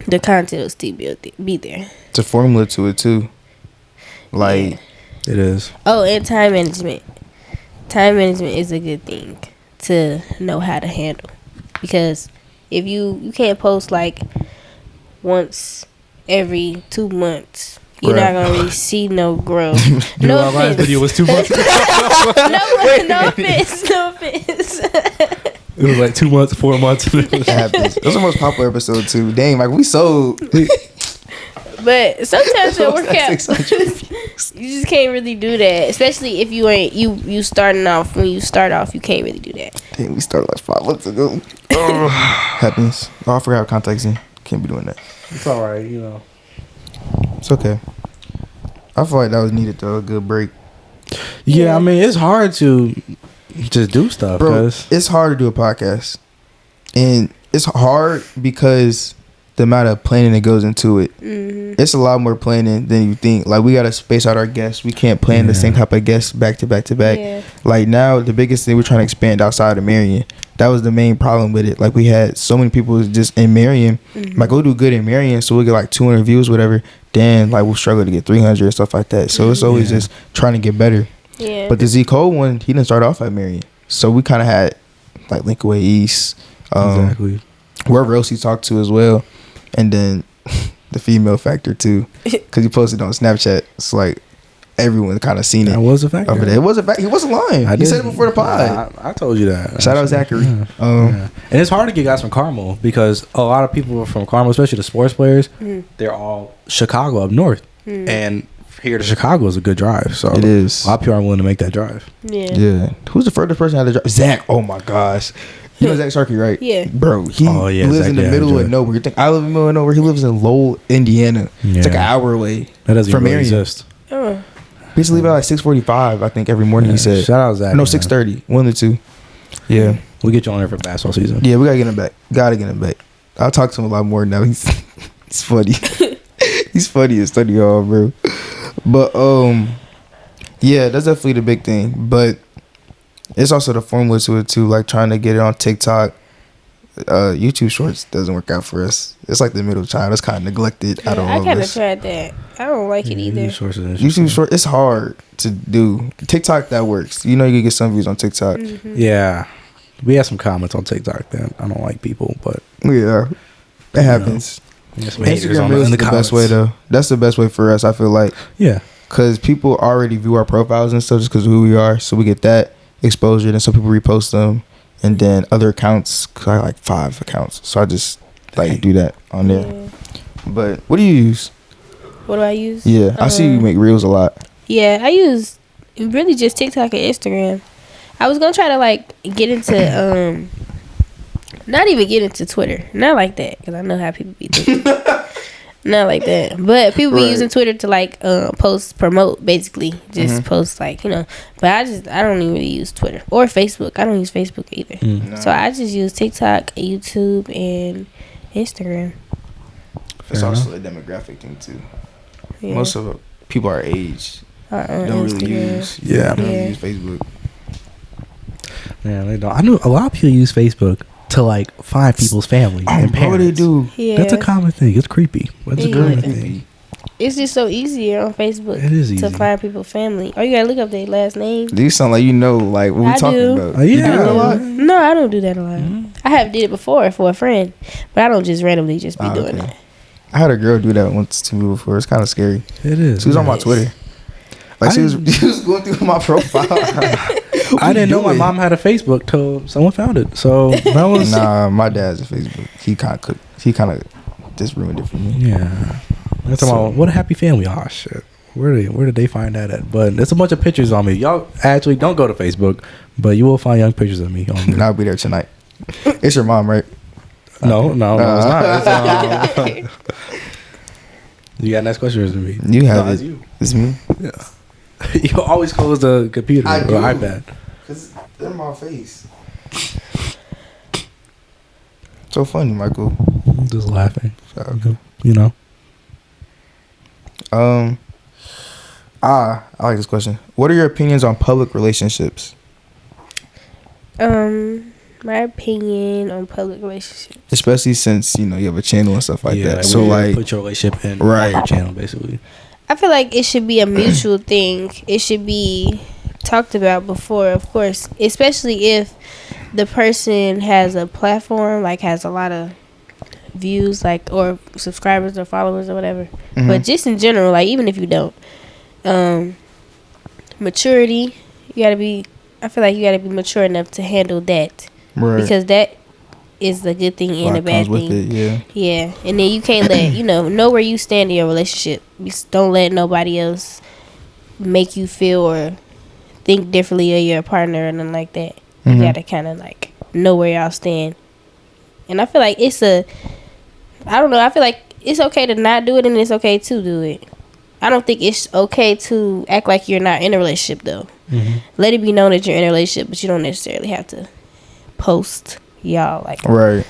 Speaker 3: the content will still be there.
Speaker 1: it's a formula to it too. Like,
Speaker 2: It is.
Speaker 3: Oh, and time management. Time management is a good thing to know how to handle, because if you can't post like once every 2 months, you're not gonna really see no growth. No
Speaker 2: Our last
Speaker 3: offense.
Speaker 2: video was 2 months ago.
Speaker 3: No offense. No offense.
Speaker 2: It was like 2 months, 4 months.
Speaker 1: it happens. That was the most popular episode too. Dang, like we sold.
Speaker 3: But sometimes it'll work out.
Speaker 1: 600
Speaker 3: You just can't really do that, especially if you ain't you starting off. When you start off, you can't really do that.
Speaker 1: Dang, we started like 5 months ago. Happens. Oh, I forgot how contacts in. Can't be doing that.
Speaker 2: It's all right, you know.
Speaker 1: It's okay. I feel like that was needed though. A good break,
Speaker 2: Yeah, I mean, it's hard to just do stuff,
Speaker 1: bro.
Speaker 2: cause
Speaker 1: It's hard to do a podcast, and it's hard because the amount of planning that goes into it. It's a lot more planning than you think. Like, we gotta space out our guests. We can't plan the same type of guests back to back to back.
Speaker 3: Yeah.
Speaker 1: Like, now the biggest thing, we're trying to expand outside of Marion. That was the main problem with it. Like, we had so many people just in Marion. Like, we'll do good in Marion, so we'll get like 200 views, whatever. Then like we'll struggle to get 300 and stuff like that. So it's always just trying to get better.
Speaker 3: Yeah.
Speaker 1: But the Z Cole one, he didn't start off at Marion, so we kind of had like Linkaway East,
Speaker 2: exactly.
Speaker 1: wherever else he talked to as well, and then the female factor too, because he posted on Snapchat. It's like everyone kind of seen it.
Speaker 2: That was a fact.
Speaker 1: Over there. It was a fact. He wasn't lying. He said it before the pod.
Speaker 2: I told you that.
Speaker 1: Shout out Zachary.
Speaker 2: Yeah. And it's hard to get guys from Carmel, because a lot of people from Carmel, especially the sports players, they're all Chicago up north, and here to Chicago is a good drive. So
Speaker 1: It is.
Speaker 2: a lot of people aren't willing to make that drive.
Speaker 3: Yeah.
Speaker 1: Yeah. Who's the furthest person out of the drive? Zach. Oh my gosh. You know Zach Sarkey, right?
Speaker 3: Yeah.
Speaker 1: Bro, he
Speaker 2: Oh, yeah,
Speaker 1: lives
Speaker 2: Zach,
Speaker 1: in the
Speaker 2: yeah,
Speaker 1: middle
Speaker 2: enjoy.
Speaker 1: of nowhere. You think I live in the middle of nowhere? He lives in Lowell, Indiana. It's like an
Speaker 2: Yeah.
Speaker 1: hour away.
Speaker 2: That doesn't
Speaker 1: from
Speaker 2: even really
Speaker 1: Marion.
Speaker 2: exist.
Speaker 3: Oh.
Speaker 1: We used to leave at like 6:45, I think, every morning. He said.
Speaker 2: Shout out Zach.
Speaker 1: No,
Speaker 2: man.
Speaker 1: 6:30. 1 to 2. Yeah.
Speaker 2: We'll get you on there for basketball season.
Speaker 1: Yeah, we gotta get him back. Gotta get him back. I'll talk to him a lot more now. He's funny. He's funny as study hall, bro. But yeah, that's definitely the big thing. But it's also the formula to it too, like trying to get it on TikTok. YouTube Shorts doesn't work out for us. It's like the middle child. It's kind of neglected out of
Speaker 3: I
Speaker 1: all of
Speaker 3: kind of
Speaker 1: us.
Speaker 3: tried that. I don't like it either.
Speaker 1: YouTube Short, it's hard to do. TikTok, that works. You know, you can get some views on TikTok.
Speaker 2: Yeah. We had some comments on TikTok that I don't like people, but
Speaker 1: Yeah, it happens.
Speaker 2: some haters
Speaker 1: Instagram
Speaker 2: on
Speaker 1: Reels
Speaker 2: in
Speaker 1: is the
Speaker 2: comments.
Speaker 1: best way though. That's the best way for us, I feel like,
Speaker 2: Yeah.
Speaker 1: because people already view our profiles and stuff just because of who we are, so we get that exposure. And some people repost them, and then other accounts, cause I have like 5 accounts, so I just like do that on there.
Speaker 3: Yeah.
Speaker 1: But what do you use?
Speaker 3: What do I use?
Speaker 1: Yeah, I see you make reels a lot.
Speaker 3: Yeah, I use really just TikTok and Instagram. I was gonna try to like get into not even get into Twitter, not like that, because I know how people be thinking. Not like that, but people be using Twitter to like promote, basically just post like, you know. But I don't even really use Twitter or Facebook. I don't use Facebook either.
Speaker 1: No.
Speaker 3: So I just use TikTok, YouTube, and Instagram.
Speaker 1: It's also a demographic thing too.
Speaker 3: Yeah.
Speaker 1: Most of people our age don't really
Speaker 3: Instagram.
Speaker 1: use.
Speaker 2: Yeah.
Speaker 1: Don't really
Speaker 3: Yeah.
Speaker 1: use Facebook.
Speaker 2: Yeah, they don't. I know a lot of people use Facebook to like find people's family and
Speaker 1: Bro,
Speaker 2: parents.
Speaker 1: they do.
Speaker 3: Yeah.
Speaker 2: That's a common thing. It's creepy. That's a
Speaker 3: Yeah.
Speaker 2: common
Speaker 1: Creepy.
Speaker 2: thing.
Speaker 3: It's just so easier on Facebook
Speaker 2: It is
Speaker 3: to
Speaker 2: easy.
Speaker 3: find people's family. Or you gotta look up their last name.
Speaker 1: Do you sound like like what we
Speaker 3: I
Speaker 1: talking
Speaker 3: do.
Speaker 1: about?
Speaker 2: Oh,
Speaker 1: You
Speaker 2: yeah.
Speaker 1: do that a lot?
Speaker 3: No, I don't do that a lot. I have did it before for a friend, but I don't just randomly just be doing
Speaker 1: okay.
Speaker 3: it.
Speaker 1: I had a girl do that once to me before. It's kind of scary.
Speaker 2: It is.
Speaker 1: She was on my
Speaker 3: Yes.
Speaker 1: Twitter. Like she was going through my profile.
Speaker 2: I didn't know my mom had a Facebook till someone found it. So that was
Speaker 1: Nah, my dad's a Facebook. He kind of just ruined it for me.
Speaker 2: yeah. That's about what a happy family. Oh shit. Where did they find that at? But there's a bunch of pictures on me. Y'all actually don't go to Facebook, but you will find young pictures of me on there.
Speaker 1: And I'll be there tonight. It's your mom, right?
Speaker 2: No, it's not. It's, you got next question or is it me?
Speaker 1: You have
Speaker 2: No,
Speaker 1: it.
Speaker 2: it's you.
Speaker 1: It's me.
Speaker 2: You always close the computer
Speaker 1: I
Speaker 2: or
Speaker 1: do.
Speaker 2: iPad.
Speaker 1: Cause they're in my face. So funny, Michael.
Speaker 2: I'm just laughing.
Speaker 1: Okay.
Speaker 2: You know.
Speaker 1: I like this question. What are your opinions on public relationships?
Speaker 3: My opinion on public relationships.
Speaker 1: Especially since, you have a channel and stuff like that.
Speaker 2: Like
Speaker 1: So
Speaker 2: where you
Speaker 1: like,
Speaker 2: put your relationship in
Speaker 1: Right.
Speaker 2: your channel basically.
Speaker 3: I feel like it should be a mutual thing. It should be talked about before, of course, especially if the person has a platform, like has a lot of views, like, or subscribers or followers or whatever. But just in general, like, even if you don't, maturity, I feel like you gotta be mature enough to handle that.
Speaker 1: right.
Speaker 3: Because that is the good thing and
Speaker 1: Lot
Speaker 3: the bad
Speaker 1: comes with
Speaker 3: thing.
Speaker 1: it, yeah.
Speaker 3: Yeah, and then you can't let know where you stand in your relationship. Just don't let nobody else make you feel or think differently of your partner or nothing like that. You gotta kind of like know where y'all stand. And I feel like I don't know. I feel like it's okay to not do it and it's okay to do it. I don't think it's okay to act like you're not in a relationship though. Let it be known that you're in a relationship, but you don't necessarily have to post y'all like
Speaker 1: Right.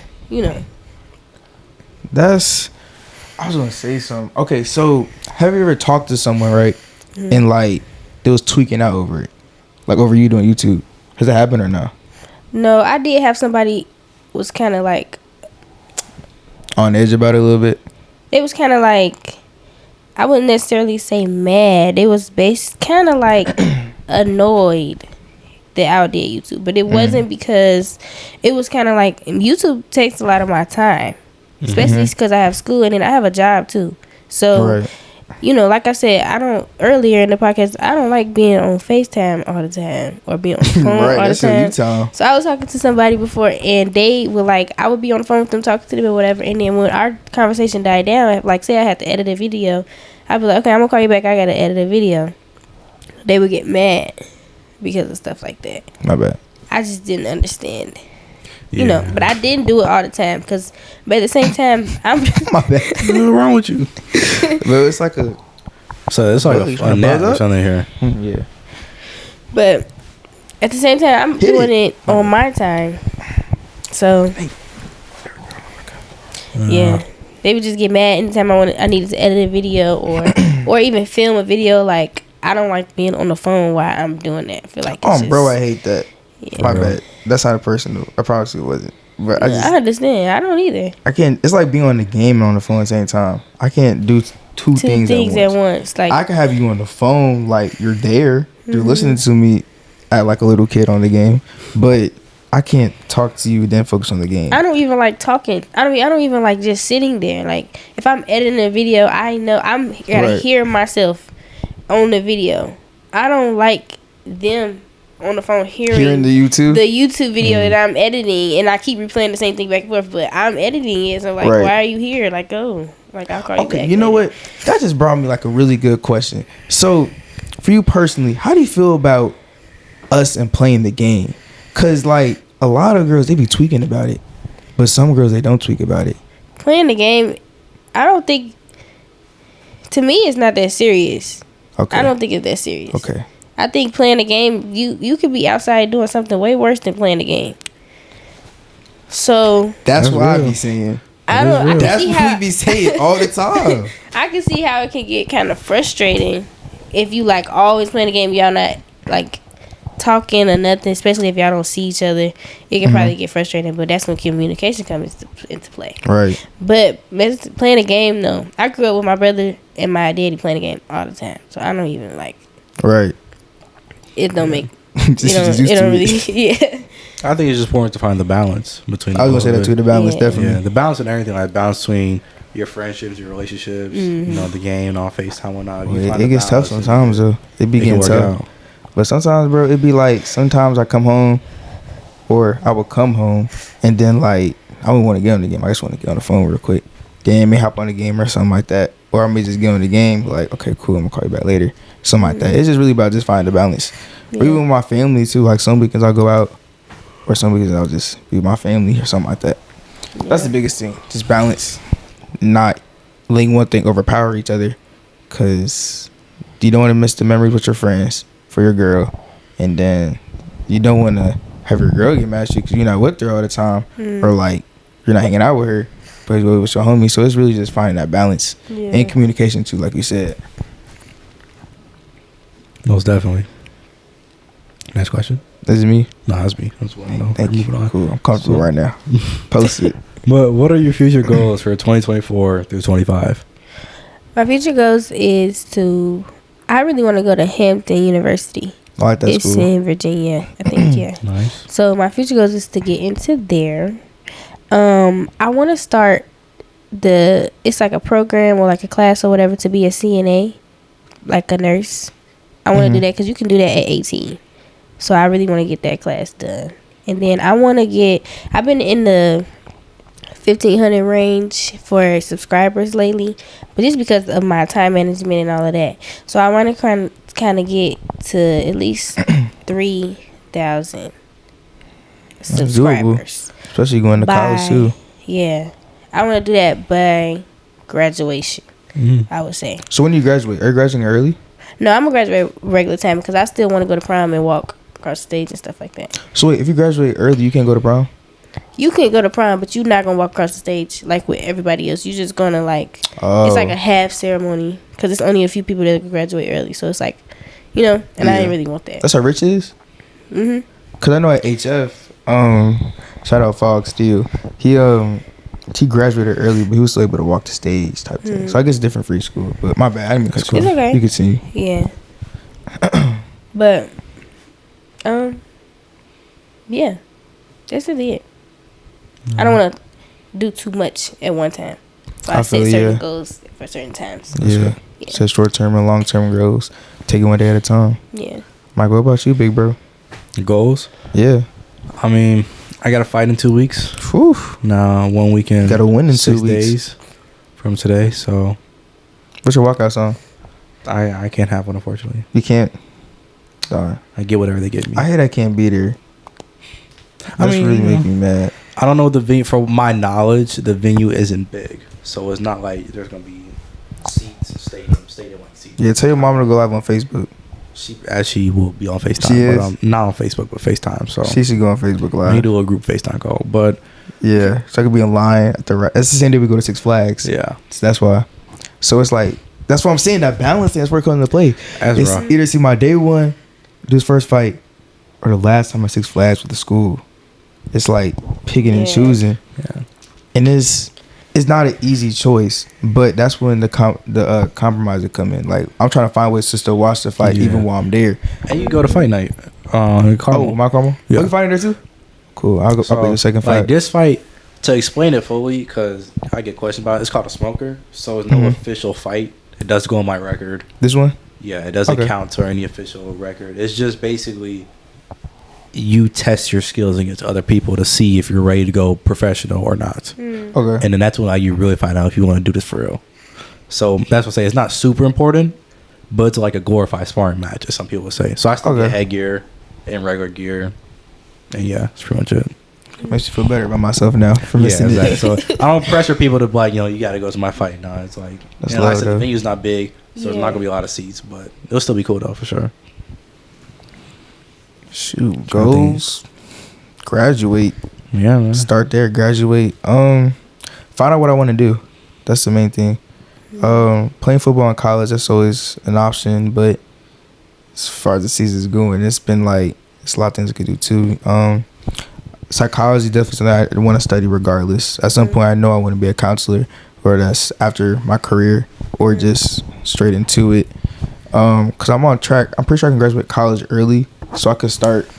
Speaker 1: I was gonna say something. Okay, so have you ever talked to someone, right? And like they was tweaking out over it, like over you doing YouTube? Has that happened or no?
Speaker 3: No, I did have somebody was kind of like
Speaker 1: On edge about it a little bit.
Speaker 3: it was kind of like I wouldn't necessarily say mad. It was kind of like annoyed that I did YouTube, but it wasn't because it was kind of like YouTube takes a lot of my time, especially because I have school and then I have a job too. So
Speaker 1: Right.
Speaker 3: like I said, earlier in the podcast, I don't like being on FaceTime all the time or being on the phone
Speaker 1: Right,
Speaker 3: all the
Speaker 1: that's your
Speaker 3: time.
Speaker 1: you time.
Speaker 3: So I was talking to somebody before, and they were like, I would be on the phone with them, talking to them or whatever, and then when our conversation died down, like say I had to edit a video, I'd be like, okay, I'm gonna call you back. I gotta edit a video. They would get mad because of stuff like that.
Speaker 1: My bad.
Speaker 3: I just didn't understand.
Speaker 2: Yeah.
Speaker 3: But I didn't do it all the time but at the same time, I'm
Speaker 1: My bad.
Speaker 2: What's wrong with you?
Speaker 1: But it's like a
Speaker 2: So it's like
Speaker 1: Really?
Speaker 2: a nap
Speaker 1: Buzz
Speaker 2: or
Speaker 1: up?
Speaker 2: something here.
Speaker 1: yeah.
Speaker 3: But at the same time, I'm
Speaker 1: Hit
Speaker 3: doing
Speaker 1: it.
Speaker 3: it on my time. So yeah, they would just get mad anytime I needed to edit a video or even film a video. Like I don't like being on the phone while I'm doing that. I feel like it's
Speaker 1: Bro,
Speaker 3: just-
Speaker 1: I hate that.
Speaker 3: Yeah.
Speaker 1: My bad. That's not a personal. I promise you it wasn't. But
Speaker 3: I understand. I don't either.
Speaker 1: I can't. It's like being on the game and on the phone at the same time. I can't do two
Speaker 3: Two
Speaker 1: things at once.
Speaker 3: Like
Speaker 1: I can have you on the phone, like you're there,
Speaker 3: Mm-hmm.
Speaker 1: you're listening to me, act like a little kid on the game, but I can't talk to you then focus on the game.
Speaker 3: I don't even like talking. I don't even like just sitting there. Like if I'm editing a video, I know I'm gotta
Speaker 1: Right.
Speaker 3: hear myself on the video. I don't like them on the phone
Speaker 1: Hearing the YouTube.
Speaker 3: the YouTube video that I'm editing, and I keep replaying the same thing back and forth. But I'm editing it, so like,
Speaker 1: Right.
Speaker 3: why are you here? Like, oh, Like, I'll call you back.
Speaker 1: Okay, you know what? That just brought me like a really good question. So, for you personally, how do you feel about us and playing the game? Cause like a lot of girls, they be tweaking about it, but some girls they don't tweak about it.
Speaker 3: Playing the game, I don't think. To me, it's not that serious.
Speaker 1: Okay.
Speaker 3: I don't think it's that serious.
Speaker 1: Okay.
Speaker 3: I think playing the game, you could be outside doing something way worse than playing the game. So
Speaker 1: That's what I
Speaker 2: real.
Speaker 1: be saying.
Speaker 3: I don't. I can
Speaker 1: That's
Speaker 3: see
Speaker 1: what
Speaker 3: how
Speaker 1: we be saying all the time.
Speaker 3: I can see how it can get kind of frustrating if you like always playing the game, y'all not like talking or nothing, especially if y'all don't see each other. It can probably get frustrating, but that's when communication comes into play.
Speaker 1: Right.
Speaker 3: But playing a game, no. I grew up with my brother and my daddy playing the game all the time, so I don't even like.
Speaker 1: Right.
Speaker 3: It don't make.
Speaker 1: Just
Speaker 3: It
Speaker 1: used
Speaker 3: don't
Speaker 1: to
Speaker 3: really.
Speaker 1: it.
Speaker 3: Yeah.
Speaker 2: I think it's just important to find the balance between.
Speaker 1: I was gonna say that too. The balance,
Speaker 3: Yeah.
Speaker 1: definitely.
Speaker 2: Yeah, the balance in everything, like balance between your friendships, your relationships, you know, the game, all FaceTime, whatnot. You
Speaker 1: Well,
Speaker 2: find
Speaker 1: it
Speaker 2: the
Speaker 1: gets tough
Speaker 2: balance,
Speaker 1: sometimes though. It be
Speaker 2: it can
Speaker 1: getting
Speaker 2: work
Speaker 1: tough.
Speaker 2: out.
Speaker 1: But sometimes, bro, it be like sometimes I come home, or I would come home, and then like I don't want to get on the game. I just want to get on the phone real quick. Then I may hop on the game or something like that, or I may just get on the game. Like, okay, cool, I'm gonna call you back later, something like that. It's just really about just finding the balance. Or even with my family too. Like some weekends I'll go out, or some weekends I'll just be with my family or something like that. That's the biggest thing. Just balance, not letting one thing overpower each other, cause you don't want to miss the memories with your friends for your girl, and then you don't want to have your girl get mad at you because you're not with her all the time, or like you're not hanging out with her, but you're with your homie. So it's really just finding that balance and communication too, like you said.
Speaker 2: Most definitely. Next question.
Speaker 1: This is me.
Speaker 2: No, that's me. That's what I know.
Speaker 1: Thank you.
Speaker 2: Moving on.
Speaker 1: Cool. I'm comfortable right now. Post it.
Speaker 2: But what are your future goals for 2024 through 25?
Speaker 3: My future goals is to. I really want to go to Hampton University.
Speaker 1: I like that
Speaker 3: It's
Speaker 1: school.
Speaker 3: in Virginia, I think. Yeah.
Speaker 2: Nice.
Speaker 3: So my future goals is to get into there. I want to start it's like a program or like a class or whatever to be a CNA, like a nurse. I want to do that because you can do that at 18. So I really want to get that class done. And then I want to I've been in the 1,500 range for subscribers lately, but just because of my time management and all of that. So I want to kind of get to at least 3,000 subscribers.
Speaker 1: Especially going to college too.
Speaker 3: Yeah. I want to do that by graduation, I would say.
Speaker 1: So when you graduate, are you graduating early?
Speaker 3: No, I'm going to graduate regular time because I still want to go to prom and walk across the stage and stuff like that.
Speaker 1: So wait, if you graduate early, you can't go to prom?
Speaker 3: You can go to prom, but you're not going to walk across the stage like with everybody else. You're just going to it's like a half ceremony because it's only a few people that can graduate early. So it's like, and I didn't really want that.
Speaker 1: That's how Rich is?
Speaker 3: Mm-hmm.
Speaker 1: Because I know at HF, shout out Fog Steel, he graduated early, but he was still able to walk the stage type thing. So I guess it's different for each school. But my bad, I didn't mean to cut you
Speaker 3: It's
Speaker 1: off.
Speaker 3: okay.
Speaker 1: You can see.
Speaker 3: Yeah. But, yeah. That's really it. I don't want to do too much at one time. So I set certain goals for certain times.
Speaker 1: Yeah. Set short-term and long-term goals. Take it one day at a time.
Speaker 3: Yeah.
Speaker 1: Mike, what about you, big bro?
Speaker 2: Goals?
Speaker 1: Yeah.
Speaker 2: I mean, I got to fight in 2 weeks.
Speaker 1: Whew.
Speaker 2: Now, 1 weekend.
Speaker 1: Got to win in
Speaker 2: 6
Speaker 1: 2 weeks.
Speaker 2: days from today. So
Speaker 1: What's your walkout song?
Speaker 2: I can't have one, unfortunately.
Speaker 1: You can't. Darn.
Speaker 2: I get whatever they get me.
Speaker 1: I hate I can't be there. That's really make me mad.
Speaker 2: I don't know the venue. From my knowledge, the venue isn't big, so it's not like there's gonna be seats, stadium like seats.
Speaker 1: Yeah, tell your mama to go live on Facebook.
Speaker 2: She will be on FaceTime,
Speaker 1: She is?
Speaker 2: but not on Facebook, but FaceTime. So
Speaker 1: She should go on Facebook
Speaker 2: we
Speaker 1: Live.
Speaker 2: do a group FaceTime call, but
Speaker 1: Yeah, so I could be in line at the right. That's the same day we go to Six Flags.
Speaker 2: yeah,
Speaker 1: So that's why. So it's like that's what I'm saying. That balance thing, that's where it comes into play.
Speaker 2: that's
Speaker 1: It's
Speaker 2: rough.
Speaker 1: either see my day one, do his first fight, or the last time at Six Flags with the school. It's like picking and choosing,
Speaker 2: Yeah,
Speaker 1: and it's not an easy choice. But that's when the compromise would come in. Like I'm trying to find ways to still watch the fight
Speaker 2: Yeah.
Speaker 1: even while I'm there.
Speaker 2: and you go to fight night.
Speaker 1: Oh,
Speaker 2: Carmel.
Speaker 1: my Carmel?
Speaker 2: Yeah.
Speaker 1: Oh, you fighting there too? Cool. I'll go. I'll be the second fight.
Speaker 2: Like this fight, to explain it fully, because I get questioned about it, it's called a smoker, so it's no official fight. It does go on my record.
Speaker 1: This one?
Speaker 2: Yeah, it doesn't
Speaker 1: Okay.
Speaker 2: count to any official record. It's just basically you test your skills against other people to see if you're ready to go professional or not.
Speaker 1: Okay.
Speaker 2: And then that's when like you really find out if you want to do this for real. So that's what I say. It's not super important, but it's like a glorified sparring match, as some people would say. So I still get headgear and regular gear, and yeah, that's pretty much it.
Speaker 1: Makes you feel better about myself now for missing
Speaker 2: exactly.
Speaker 1: it.
Speaker 2: So I don't pressure people to like, you got to go to my fight. No, it's like, like I said, the venue's not big, so there's not gonna be a lot of seats, but it'll still be cool though for sure.
Speaker 1: Shoot, goals, graduate.
Speaker 2: Yeah, man.
Speaker 1: Start there, graduate. Find out what I want to do. That's the main thing. Playing football in college, that's always an option, but as far as the season's going, it's been like, it's a lot of things I could do too. Psychology definitely something I want to study regardless. At some point, I know I want to be a counselor, or that's after my career, or just straight into it. Because I'm on track. I'm pretty sure I can graduate college early, so I could start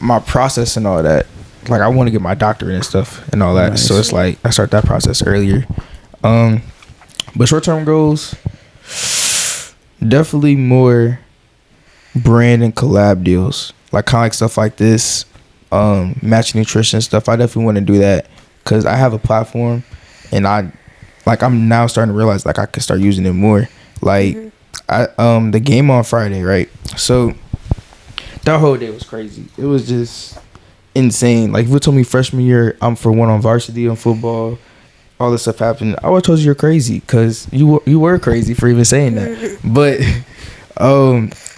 Speaker 1: my process and all that. Like, I want to get my doctorate and stuff and all that. Nice. So it's like I start that process earlier. But short-term goals, definitely more brand and collab deals. Like, kind of like stuff like this, matching nutrition stuff. I definitely want to do that because I have a platform, and I'm now starting to realize like I could start using it more. Like, the game on Friday, right? So that whole day was crazy. It was just insane. Like, if you told me freshman year I'm for one on varsity on football, all this stuff happened, I would have told you you're crazy because you were crazy for even saying that. But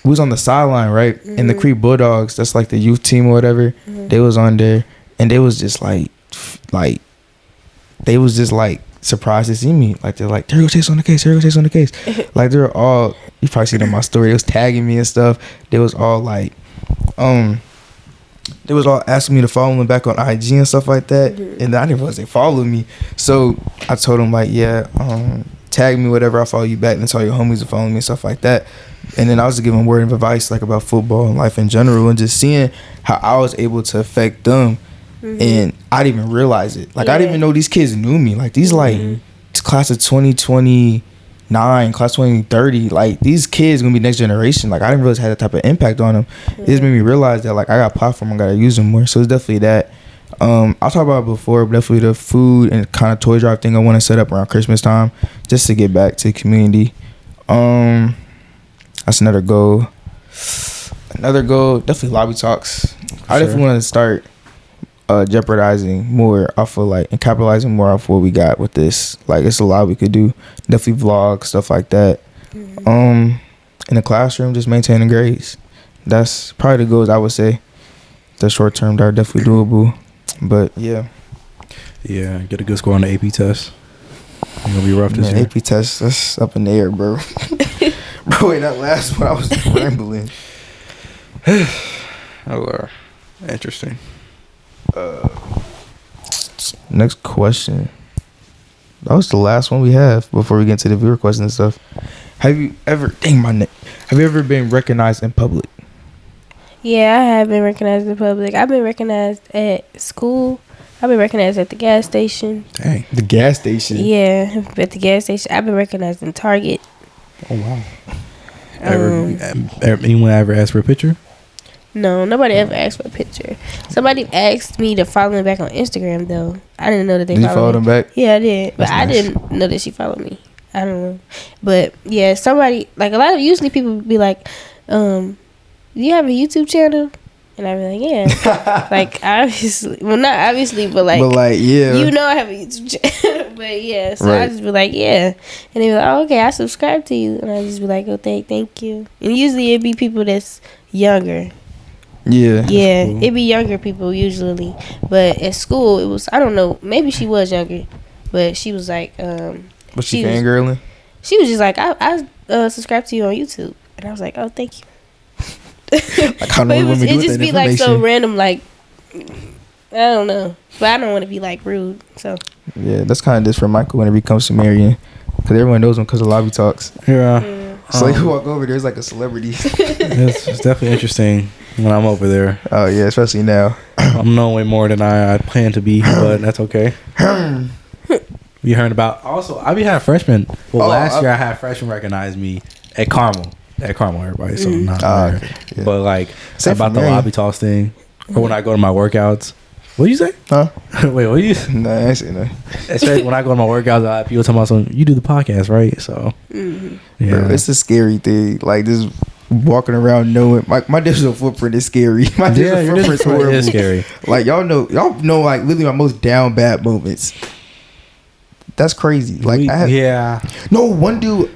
Speaker 1: we was on the sideline, right? And the Creek Bulldogs, that's like the youth team or whatever, they was on there, and they was just like surprised to see me. Like, they're like, there go Chase on the case, there go Chase on the case. Like, they're all, you probably seen in my story, they was tagging me and stuff. They was all like, they was all asking me to follow them back on IG and stuff like that. And I didn't realize they followed me. So I told them like, tag me, whatever, I'll follow you back, and tell your homies to follow me and stuff like that. And then I was just giving word of advice like about football and life in general, and just seeing how I was able to affect them. And I didn't even realize it. Like, I didn't even know these kids knew me. Like, these like class of 2029, class 2030, like, these kids gonna be next generation. Like, I didn't realize it had that type of impact on them. It just made me realize that like I got a platform, I gotta use them more. So it's definitely that. I'll talk about it before, but definitely the food and kind of toy drive thing I want to set up around Christmas time, just to get back to the community. That's another goal. Definitely lobby talks. I definitely want to start jeopardizing more off of like, and capitalizing more off what we got with this. Like, it's a lot we could do. Definitely vlog, stuff like that. In the classroom, just maintaining grades. That's probably the goals I would say. The short term, that are definitely doable. But yeah,
Speaker 2: get a good score on the AP test. It's gonna be rough this year.
Speaker 1: AP test, that's up in the air, bro. Bro, wait, that last one I was rambling.
Speaker 2: Interesting.
Speaker 1: Next question. That was the last one we have before we get into the viewer questions and stuff. Have you ever been recognized in public?
Speaker 3: Yeah, I have been recognized in public. I've been recognized at school. I've been recognized at the gas station.
Speaker 1: Dang, the gas station.
Speaker 3: Yeah, at the gas station. I've been recognized in Target.
Speaker 2: Oh wow. Anyone ever asked for a picture?
Speaker 3: No, nobody ever asked for a picture. Somebody asked me to follow me back on Instagram though. I didn't know that they
Speaker 1: Did you follow them back?
Speaker 3: Yeah, I did, but
Speaker 1: That's
Speaker 3: I
Speaker 1: nice.
Speaker 3: didn't know that she followed me. I don't know, but yeah, somebody like a lot of usually people be like, "Do you have a YouTube channel?" And I be like, "Yeah." Like, obviously, well, not obviously, but like,
Speaker 1: yeah,
Speaker 3: you know, I have a YouTube channel. But yeah, so
Speaker 1: Right.
Speaker 3: I just be like, "Yeah," and they be like, "Oh, okay, I subscribe to you," and I just be like, "Oh, thank you." And usually it be people that's younger.
Speaker 1: Yeah.
Speaker 3: Yeah,
Speaker 2: cool.
Speaker 3: It be younger people usually, but at school it was, I don't know, maybe she was younger, but she was like,
Speaker 1: Was she
Speaker 3: was-
Speaker 1: fangirling?
Speaker 3: she was just like, I subscribe to you on YouTube, and I was like, oh, thank you.
Speaker 1: Like, how
Speaker 3: But
Speaker 1: do women do
Speaker 3: it
Speaker 1: with
Speaker 3: just
Speaker 1: that
Speaker 3: be like so
Speaker 1: information?
Speaker 3: random, like, I don't know, but I don't want to be like rude, so
Speaker 1: Yeah, that's kind of this for Michael whenever he comes to Marion, because everyone knows him because of lobby talks.
Speaker 2: Yeah.
Speaker 1: So you walk over, there's like a celebrity.
Speaker 2: It's definitely interesting when I'm over there.
Speaker 1: Oh yeah, especially now.
Speaker 2: I'm known way more than I plan to be, but that's okay. We heard about also. I be having freshmen. Well, last year I had freshmen recognize me at Carmel. At Carmel, everybody. So not there.
Speaker 1: Okay, yeah.
Speaker 2: But like
Speaker 1: Same
Speaker 2: about
Speaker 1: for
Speaker 2: the
Speaker 1: Marion.
Speaker 2: lobby toss thing. or when I go to my workouts. What do you say?
Speaker 1: Huh?
Speaker 2: Wait, what do you?
Speaker 1: Nah, I ain't saying that.
Speaker 2: Especially when I go to my workouts, people tell me something. You do the podcast, right? So yeah,
Speaker 1: Bro, it's a scary thing. Like just walking around knowing my digital footprint is scary. My digital
Speaker 2: your
Speaker 1: footprint's
Speaker 2: footprint
Speaker 1: horrible.
Speaker 2: is scary.
Speaker 1: Like y'all know like literally my most down bad moments. That's crazy. Like no one dude.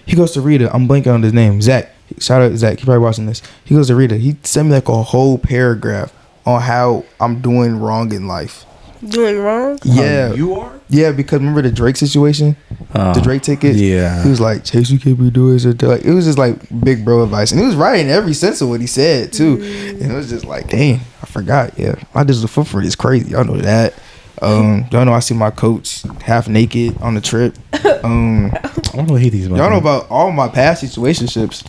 Speaker 1: He goes to Rita. I'm blanking on his name. Zach. Shout out to Zach. He probably watching this. He goes to Rita. He sent me like a whole paragraph on how I'm doing wrong in life.
Speaker 3: Doing wrong?
Speaker 1: Yeah.
Speaker 2: You are?
Speaker 1: Yeah, because remember the Drake situation? The Drake ticket?
Speaker 2: Yeah.
Speaker 1: He was like, Chase, you can't be doing this. Like, it was just like big bro advice. And he was right in every sense of what he said, too. And it was just like, dang, I forgot. Yeah. My digital footprint is crazy. Y'all know that. Y'all know I see my coach half naked on the trip.
Speaker 2: I don't know these.
Speaker 1: Y'all know about all my past situationships,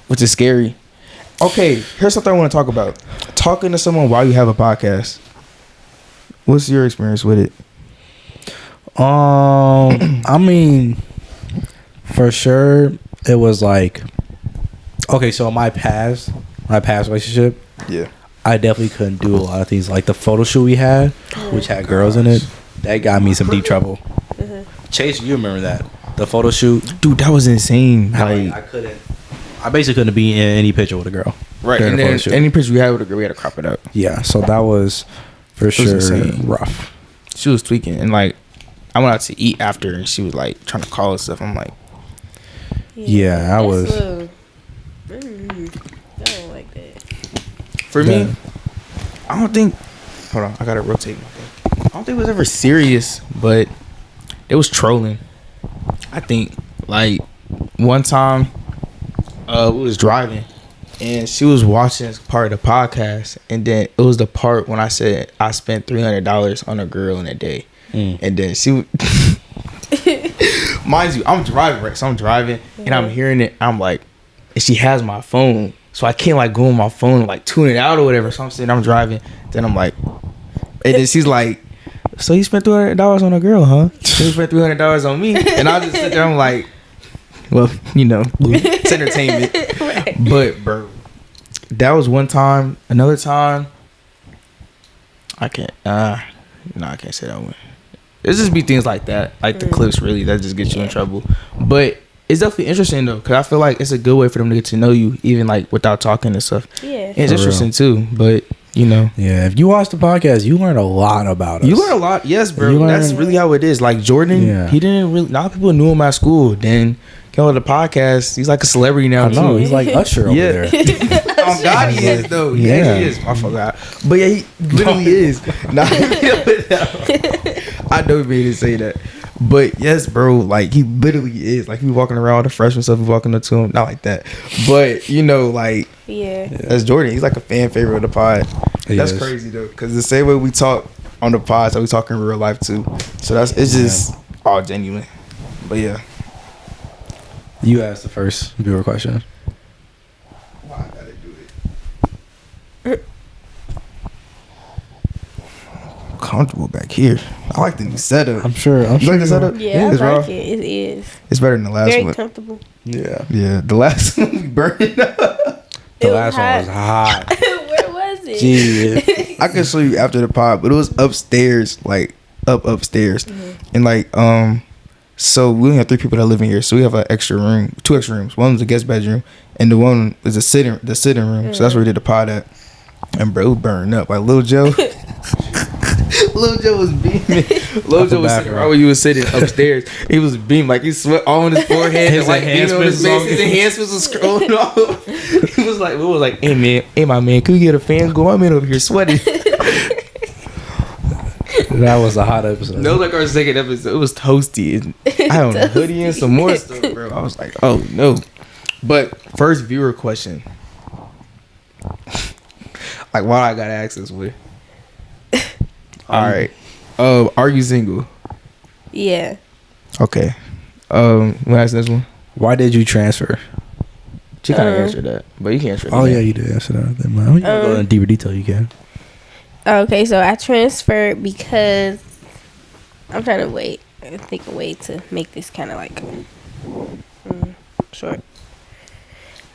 Speaker 1: which is scary. Okay, here's something I want to talk about. Talking to someone while you have a podcast. What's your experience with it?
Speaker 2: I mean, for sure, it was like, okay, so my past relationship,
Speaker 1: Yeah.
Speaker 2: I definitely couldn't do a lot of things. Like the photo shoot we had, which had girls in it, that got me some deep trouble. Chase, you remember that? The photo shoot?
Speaker 1: Dude, that was insane.
Speaker 2: I basically couldn't be in any picture with a girl.
Speaker 1: Right,
Speaker 2: during
Speaker 1: and
Speaker 2: the photo
Speaker 1: then
Speaker 2: shoot.
Speaker 1: any picture we had with a girl, we had to crop it up.
Speaker 2: Yeah, so that was for
Speaker 1: was
Speaker 2: sure
Speaker 1: insane.
Speaker 2: rough.
Speaker 1: She was tweaking, and like, I went out to eat after, and she was like trying to call us stuff. I'm like,
Speaker 2: Yeah, I was.
Speaker 3: I don't like that.
Speaker 1: for me, I don't think. Hold on, I gotta rotate my thing. I don't think it was ever serious, but it was trolling. I think like one time, we was driving, and she was watching part of the podcast, and then it was the part when I said I spent $300 on a girl in a day, and then she, mind you, I'm driving, right? So I'm driving, and I'm hearing it. I'm like, and she has my phone, so I can't like go on my phone and like tune it out or whatever. So I'm sitting, I'm driving, then I'm like, and then she's like, so you spent $300 on a girl, huh? So you spent $300 on me, and I just sit there, I'm like, well, you know, it's entertainment.
Speaker 3: Right.
Speaker 1: But bro, that was one time. Another time, I can't. I can't say that one. It's just be things like that, like the clips. Really, that just gets you in trouble. But it's definitely interesting though, because I feel like it's a good way for them to get to know you, even like without talking and stuff.
Speaker 3: Yeah.
Speaker 1: And it's
Speaker 2: For
Speaker 1: interesting too. But you know,
Speaker 2: Yeah, if you watch the podcast, you learn a lot about us.
Speaker 1: you learn a lot. Yes, bro.
Speaker 2: You learn-
Speaker 1: That's really how it is. Like Jordan,
Speaker 2: Yeah.
Speaker 1: he didn't really. Not people knew him at school. Then came on the podcast. He's like a celebrity now.
Speaker 2: I know,
Speaker 1: too.
Speaker 2: he's like Usher over
Speaker 1: Yeah.
Speaker 2: there.
Speaker 1: Oh God, he is though. Yeah,
Speaker 2: Yeah.
Speaker 1: he is. I forgot, but yeah, he literally is. Nah, I don't mean to say that, but yes, bro. Like he literally is. Like he walking around the freshman stuff. We walking up to him, not like that, but you know, like
Speaker 3: Yeah.
Speaker 1: that's Jordan. He's like a fan favorite of the pod.
Speaker 2: He
Speaker 1: That's
Speaker 2: is.
Speaker 1: crazy though, because the same way we talk on the pod, so we talk in real life too. So it's just all genuine. But yeah.
Speaker 2: You asked the first viewer question.
Speaker 1: Why I gotta do it? Comfortable back here. I like the new setup.
Speaker 2: I'm sure.
Speaker 1: You like the
Speaker 2: you
Speaker 1: setup?
Speaker 2: are.
Speaker 3: Yeah,
Speaker 1: It's
Speaker 3: I
Speaker 1: raw.
Speaker 3: like it. It is.
Speaker 1: It's better than the last
Speaker 3: Very
Speaker 1: one.
Speaker 3: comfortable.
Speaker 2: Yeah.
Speaker 1: Yeah, the last one we burned it up.
Speaker 2: The
Speaker 3: It was
Speaker 2: last one was hot.
Speaker 3: Where was it?
Speaker 2: Jeez.
Speaker 1: I can show you after the pod, but it was upstairs, like upstairs, and like so we only have 3 people that live in here, so we have an extra room, 2 extra rooms. One was a guest bedroom, and the one is the sitting room. So that's where we did the pod at. And bro, it was burning up. Like Lil Joe, Lil Joe was beaming. Lil Joe was sitting right where you was sitting upstairs. He was beaming, like he sweat all on his forehead.
Speaker 2: His
Speaker 1: and like beaming on his face. His enhancements was scrolling off. He was like, hey man, hey my man, can we get a fan go? My man over here sweating.
Speaker 2: That was a hot episode.
Speaker 1: That was like our second episode. It was toasty. And I had on a hoodie and some more stuff, bro. I was like, oh no. But first viewer question. Like, why I gotta ask this with? All right. Are you single?
Speaker 3: Yeah.
Speaker 1: Okay. Want to ask this one?
Speaker 2: Why did you transfer?
Speaker 1: She kind of answered that, but you can't answer that.
Speaker 2: Oh yeah, you did answer that. Then, man. You can go in deeper detail. You can.
Speaker 3: Okay, so I transferred because I'm trying to think a way to make this kind of like short.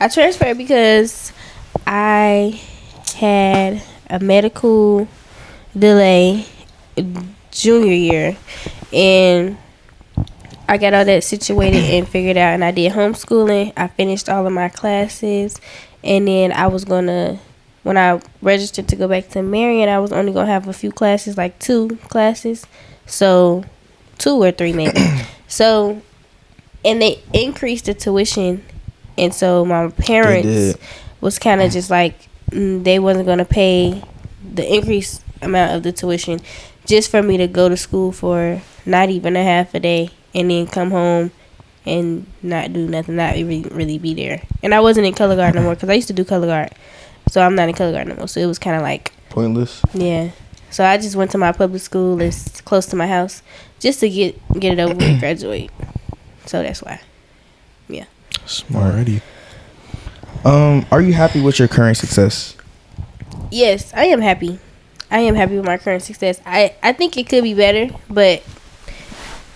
Speaker 3: I transferred because I had a medical delay junior year, and I got all that situated and figured out, and I did homeschooling. I finished all of my classes, and then I was gonna, when I registered to go back to Marion, I was only gonna have a few classes, like 2 classes, so 2 or 3 maybe. So, and they increased the tuition, and so my parents was kind of just like, they wasn't gonna pay the increased amount of the tuition just for me to go to school for not even a half a day and then come home and not do nothing, not really be there. And I wasn't in color guard no more because I used to do color guard, so I'm not in color guard no more. So it was kind of like
Speaker 1: pointless.
Speaker 3: Yeah. So I just went to my public school that's close to my house just to get it over with, graduate. So that's why. Yeah.
Speaker 1: Smarty. Are you happy with your current success?
Speaker 3: Yes, I am happy. I am happy with my current success. I think it could be better, but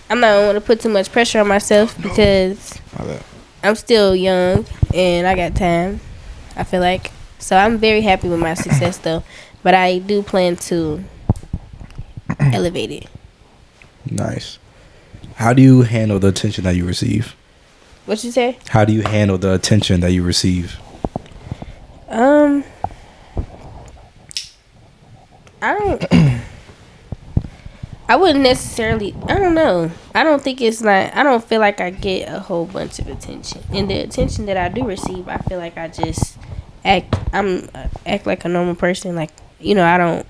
Speaker 3: I'm not going to put too much pressure on myself because I'm still young and I got time, I feel like. So I'm very happy with my success, though. But I do plan to elevate it.
Speaker 2: Nice. How do you handle the attention that you receive?
Speaker 3: What you say?
Speaker 2: How do you handle the attention that you receive?
Speaker 3: I wouldn't necessarily, I don't know. I don't think it's like, I don't feel like I get a whole bunch of attention. And the attention that I do receive, I feel like I just act like a normal person. Like, you know, I don't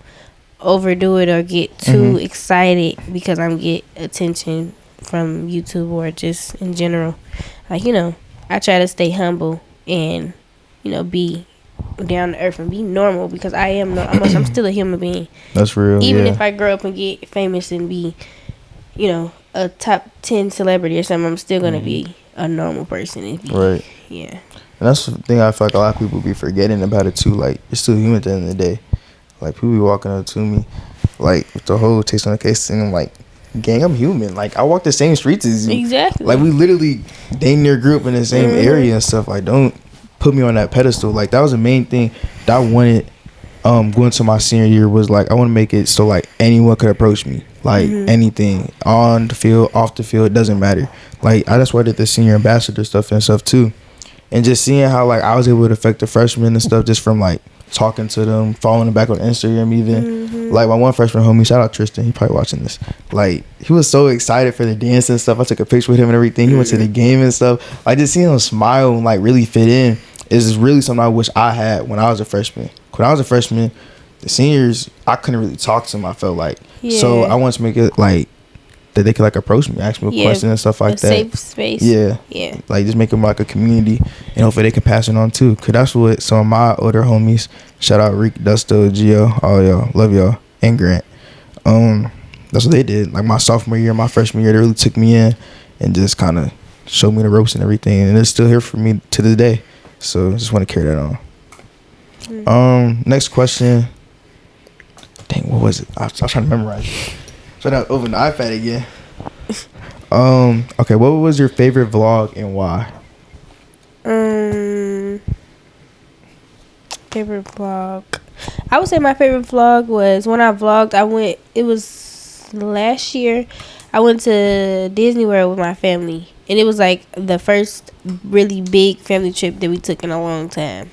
Speaker 3: overdo it or get too excited because I'm get attention from YouTube or just in general. Like, you know, I try to stay humble and, you know, be down to earth and be normal because I'm still a human being.
Speaker 1: That's real.
Speaker 3: Even if I grow up and get famous and be, you know, a top 10 celebrity or something, I'm still gonna be a normal person and be,
Speaker 1: right.
Speaker 3: Yeah.
Speaker 1: And that's the thing I feel like a lot of people be forgetting about it too. Like, you're still human at the end of the day. Like, people be walking up to me, like, with the whole taste on the case, and I'm like, gang, I'm human. Like, I walk the same streets as you.
Speaker 3: Exactly.
Speaker 1: Like, we literally dang near grew up in the same area and stuff. Like, don't put me on that pedestal. Like, that was the main thing that I wanted going to my senior year was, like, I want to make it so, like, anyone could approach me. Like, anything. On the field, off the field, it doesn't matter. Like, that's why I did the senior ambassador stuff and stuff, too. And just seeing how, like, I was able to affect the freshmen and stuff just from, like, talking to them, following them back on Instagram even. Like, my one freshman homie, shout out Tristan, he probably watching this. Like, he was so excited for the dance and stuff. I took a picture with him and everything. He went to the game and stuff. Like, just seeing him smile and, like, really fit in is really something I wish I had when I was a freshman. When I was a freshman, the seniors, I couldn't really talk to them, I felt like. Yeah. So I wanted to make it, like, that they could, like, approach me, ask me a question and stuff like that.
Speaker 3: Safe space.
Speaker 1: Yeah. Like, just make them like a community, and hopefully they can pass it on too. Cause that's what some of my older homies, shout out Reek, Dusto, Gio, all y'all, love y'all, and Grant. That's what they did. Like, my sophomore year, my freshman year, they really took me in and just kind of showed me the ropes and everything, and it's still here for me to this day. So just want to carry that on. Next question. Dang, what was it? I was trying to memorize it. So now open the iPad again. Okay, what was your favorite vlog and why?
Speaker 3: Favorite vlog. I would say my favorite vlog was when I vlogged. It was last year. I went to Disney World with my family, and it was like the first really big family trip that we took in a long time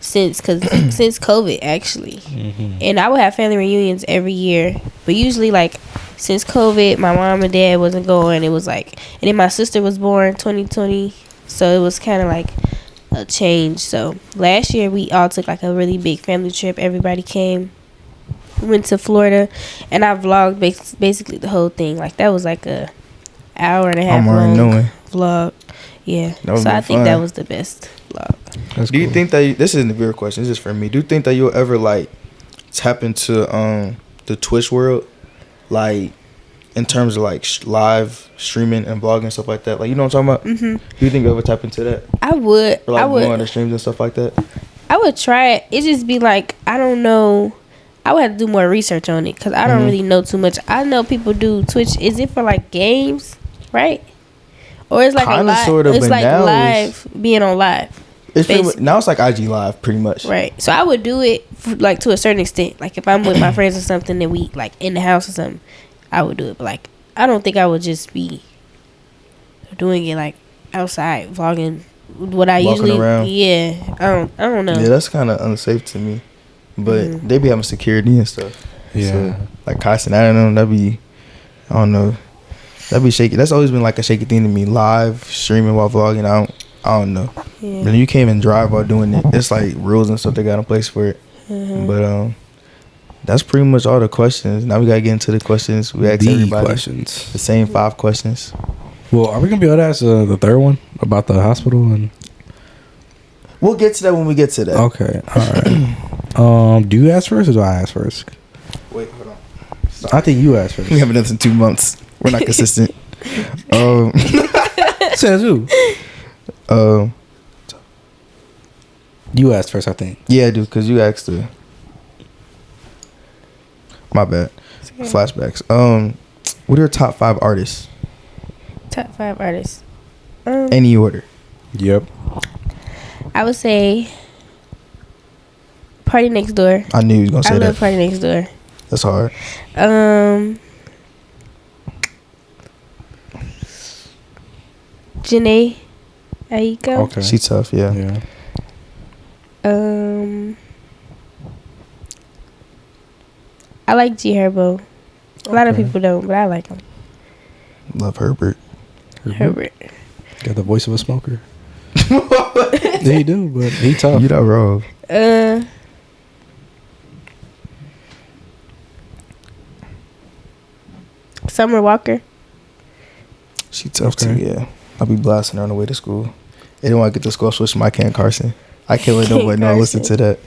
Speaker 3: since COVID actually. And I would have family reunions every year, but usually like since COVID, my mom and dad wasn't going. It was like, and then my sister was born 2020, so it was kind of like a change. So last year we all took like a really big family trip. Everybody came. Went to Florida, and I vlogged basically the whole thing. Like, that was like a hour and a half long vlog. Yeah, so I think that was the best vlog.
Speaker 1: Do you think that this isn't a weird question? This is for me. Do you think that you'll ever like tap into the Twitch world, like in terms of like live streaming and vlogging and stuff like that? Like, you know what I'm talking about? Do you think you'll ever tap into that?
Speaker 3: I would.
Speaker 1: Or like
Speaker 3: I would
Speaker 1: go on the streams and stuff like that.
Speaker 3: I would try it. It just be like, I don't know. I would have to do more research on it because I don't really know too much. I know people do Twitch. Is it for like games, right? Or it's like
Speaker 1: kinda,
Speaker 3: a live.
Speaker 1: Sort of,
Speaker 3: it's like live, being on live.
Speaker 1: Now it's like IG Live, pretty much.
Speaker 3: Right. So I would do it like to a certain extent. Like if I'm with my friends or something and we like in the house or something, I would do it. But like I don't think I would just be doing it like outside vlogging. What I
Speaker 1: Walking
Speaker 3: usually
Speaker 1: around.
Speaker 3: yeah. I don't know.
Speaker 1: Yeah, that's kind of unsafe to me. But they be having security and stuff.
Speaker 2: Yeah.
Speaker 1: So, like cussing at them, I don't know. That'd be shaky. That's always been like a shaky thing to me. Live streaming while vlogging, I don't know.
Speaker 3: Yeah.
Speaker 1: But you can't even drive while doing it. It's like rules and stuff they got in place for it. But that's pretty much all the questions. Now we gotta get into the questions. We ask everybody
Speaker 2: questions.
Speaker 1: the same 5 questions.
Speaker 2: Well, are we gonna be able to ask the third one about the hospital and?
Speaker 1: We'll get to that when we get to that.
Speaker 2: Okay, all right. Do you ask first or do I ask first?
Speaker 1: Wait, hold on.
Speaker 2: I think you asked first.
Speaker 1: We haven't done this in 2 months. We're not consistent.
Speaker 2: Says who? You asked first, I think.
Speaker 1: Yeah, I do, because you asked her. My bad.
Speaker 3: Okay.
Speaker 1: Flashbacks. What are your top 5 artists?
Speaker 3: Top 5 artists.
Speaker 1: Any order.
Speaker 2: Yep.
Speaker 3: I would say Party Next Door.
Speaker 1: I knew you was gonna say
Speaker 3: I
Speaker 1: that.
Speaker 3: love Party Next Door.
Speaker 1: That's hard.
Speaker 3: Janae Aiko.
Speaker 2: Okay.
Speaker 1: She tough, yeah.
Speaker 2: Yeah.
Speaker 3: I like G Herbo. A lot of
Speaker 2: Okay.
Speaker 3: people don't, but I like him.
Speaker 1: Love Herbert.
Speaker 3: Herbert.
Speaker 2: Got the voice of a smoker. Yeah, he do, but he tough.
Speaker 1: You not wrong.
Speaker 3: Summer Walker.
Speaker 1: She tough
Speaker 2: Okay.
Speaker 1: too, yeah. I'll be blasting her on the way to school. They didn't want to get to school, I switched to my Ken Carson. I can't let nobody know I listen to that.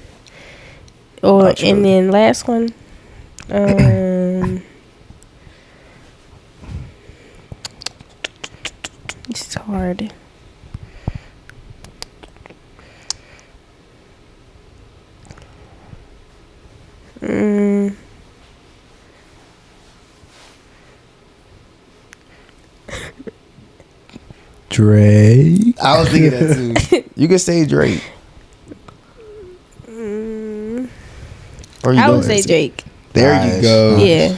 Speaker 3: Or
Speaker 1: Not true.
Speaker 3: and then last one. It's hard.
Speaker 2: Drake.
Speaker 1: I was thinking that too. You can say Drake. Or you
Speaker 3: I
Speaker 1: don't
Speaker 3: would say
Speaker 1: answer.
Speaker 3: Drake.
Speaker 1: There
Speaker 2: Nice.
Speaker 1: you go.
Speaker 3: Yeah.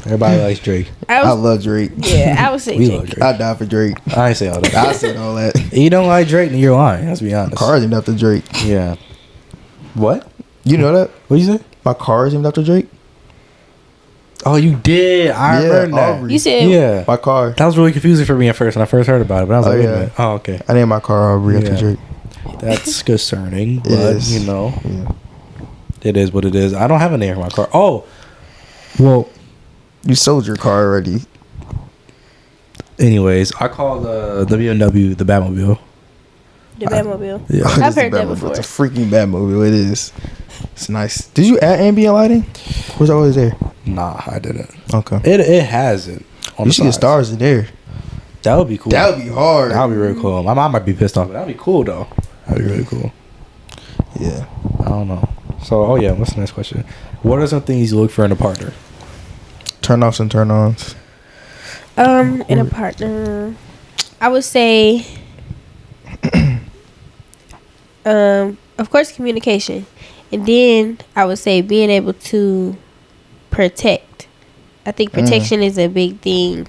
Speaker 2: Everybody likes Drake.
Speaker 1: I
Speaker 3: I
Speaker 1: love Drake.
Speaker 3: yeah, I would say
Speaker 2: We
Speaker 3: Drake.
Speaker 2: love Drake.
Speaker 1: I die for Drake.
Speaker 2: I ain't say all that.
Speaker 1: I said all that.
Speaker 2: You don't like Drake, then you're lying. Let's be honest.
Speaker 1: Car is named after Drake.
Speaker 2: Yeah. What?
Speaker 1: You know that?
Speaker 2: What'd you say?
Speaker 1: My car is named after Drake.
Speaker 2: Oh, you did. I
Speaker 1: Yeah,
Speaker 2: remember that.
Speaker 1: Aubrey.
Speaker 3: You said
Speaker 2: Yeah.
Speaker 1: My car.
Speaker 2: That was really confusing for me at first when I first heard about it. But I was
Speaker 1: Oh,
Speaker 2: like, wait a
Speaker 1: yeah.
Speaker 2: minute. Oh, okay.
Speaker 1: I named my car Aubrey after
Speaker 2: Yeah.
Speaker 1: Drake.
Speaker 2: That's concerning,
Speaker 1: It
Speaker 2: but
Speaker 1: is.
Speaker 2: you know,
Speaker 1: Yeah.
Speaker 2: it is what it is. I don't have a name for my car. Oh, well.
Speaker 1: You sold your car already.
Speaker 2: Anyways, I call the BMW the Batmobile.
Speaker 3: the Batmobile.
Speaker 2: Yeah.
Speaker 3: I've
Speaker 1: It's a
Speaker 3: heard that
Speaker 1: Batmobile.
Speaker 3: before.
Speaker 1: It's a freaking Batmobile. It is. It's nice. Did you add ambient lighting? Was it always there?
Speaker 2: Nah, I didn't.
Speaker 1: Okay.
Speaker 2: It has it. On
Speaker 1: You
Speaker 2: the
Speaker 1: should get
Speaker 2: sides.
Speaker 1: stars in there.
Speaker 2: That would be cool.
Speaker 1: That would be hard.
Speaker 2: That would be really cool. My mom might be pissed off, but that'd be cool though. That'd be really cool.
Speaker 1: Yeah.
Speaker 2: I don't know. So, oh yeah, what's the next question? What are some things you look for in a partner?
Speaker 1: Turn offs and turn ons.
Speaker 3: In a partner, I would say, of course, communication, and then I would say being able to protect. I think protection is a big thing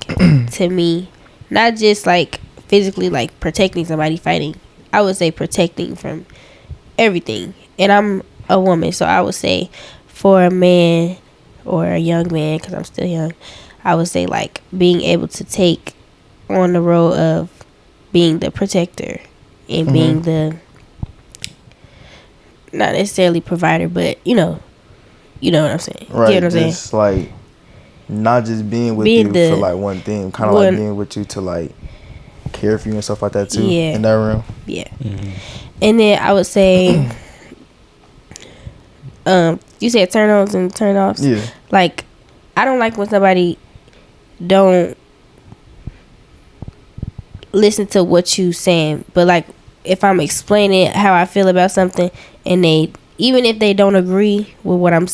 Speaker 3: to me, not just like physically, like protecting somebody fighting. I would say protecting from everything, and I'm a woman, so I would say for a man or a young man, because I'm still young, I would say like being able to take on the role of being the protector and being the, not necessarily provider, but you know what I'm saying.
Speaker 1: Right.
Speaker 3: You know what I'm saying?
Speaker 1: Just like not just being with
Speaker 3: Being
Speaker 1: you
Speaker 3: the
Speaker 1: for like one thing, kind of like being with you to like care for you and stuff like that too.
Speaker 3: Yeah.
Speaker 1: In that room.
Speaker 3: Yeah. And then I would say, you said turn ons and turn offs.
Speaker 1: Yeah.
Speaker 3: Like, I don't like when somebody don't listen to what you saying, but like if I'm explaining how I feel about something and they, even if they don't agree with what I'm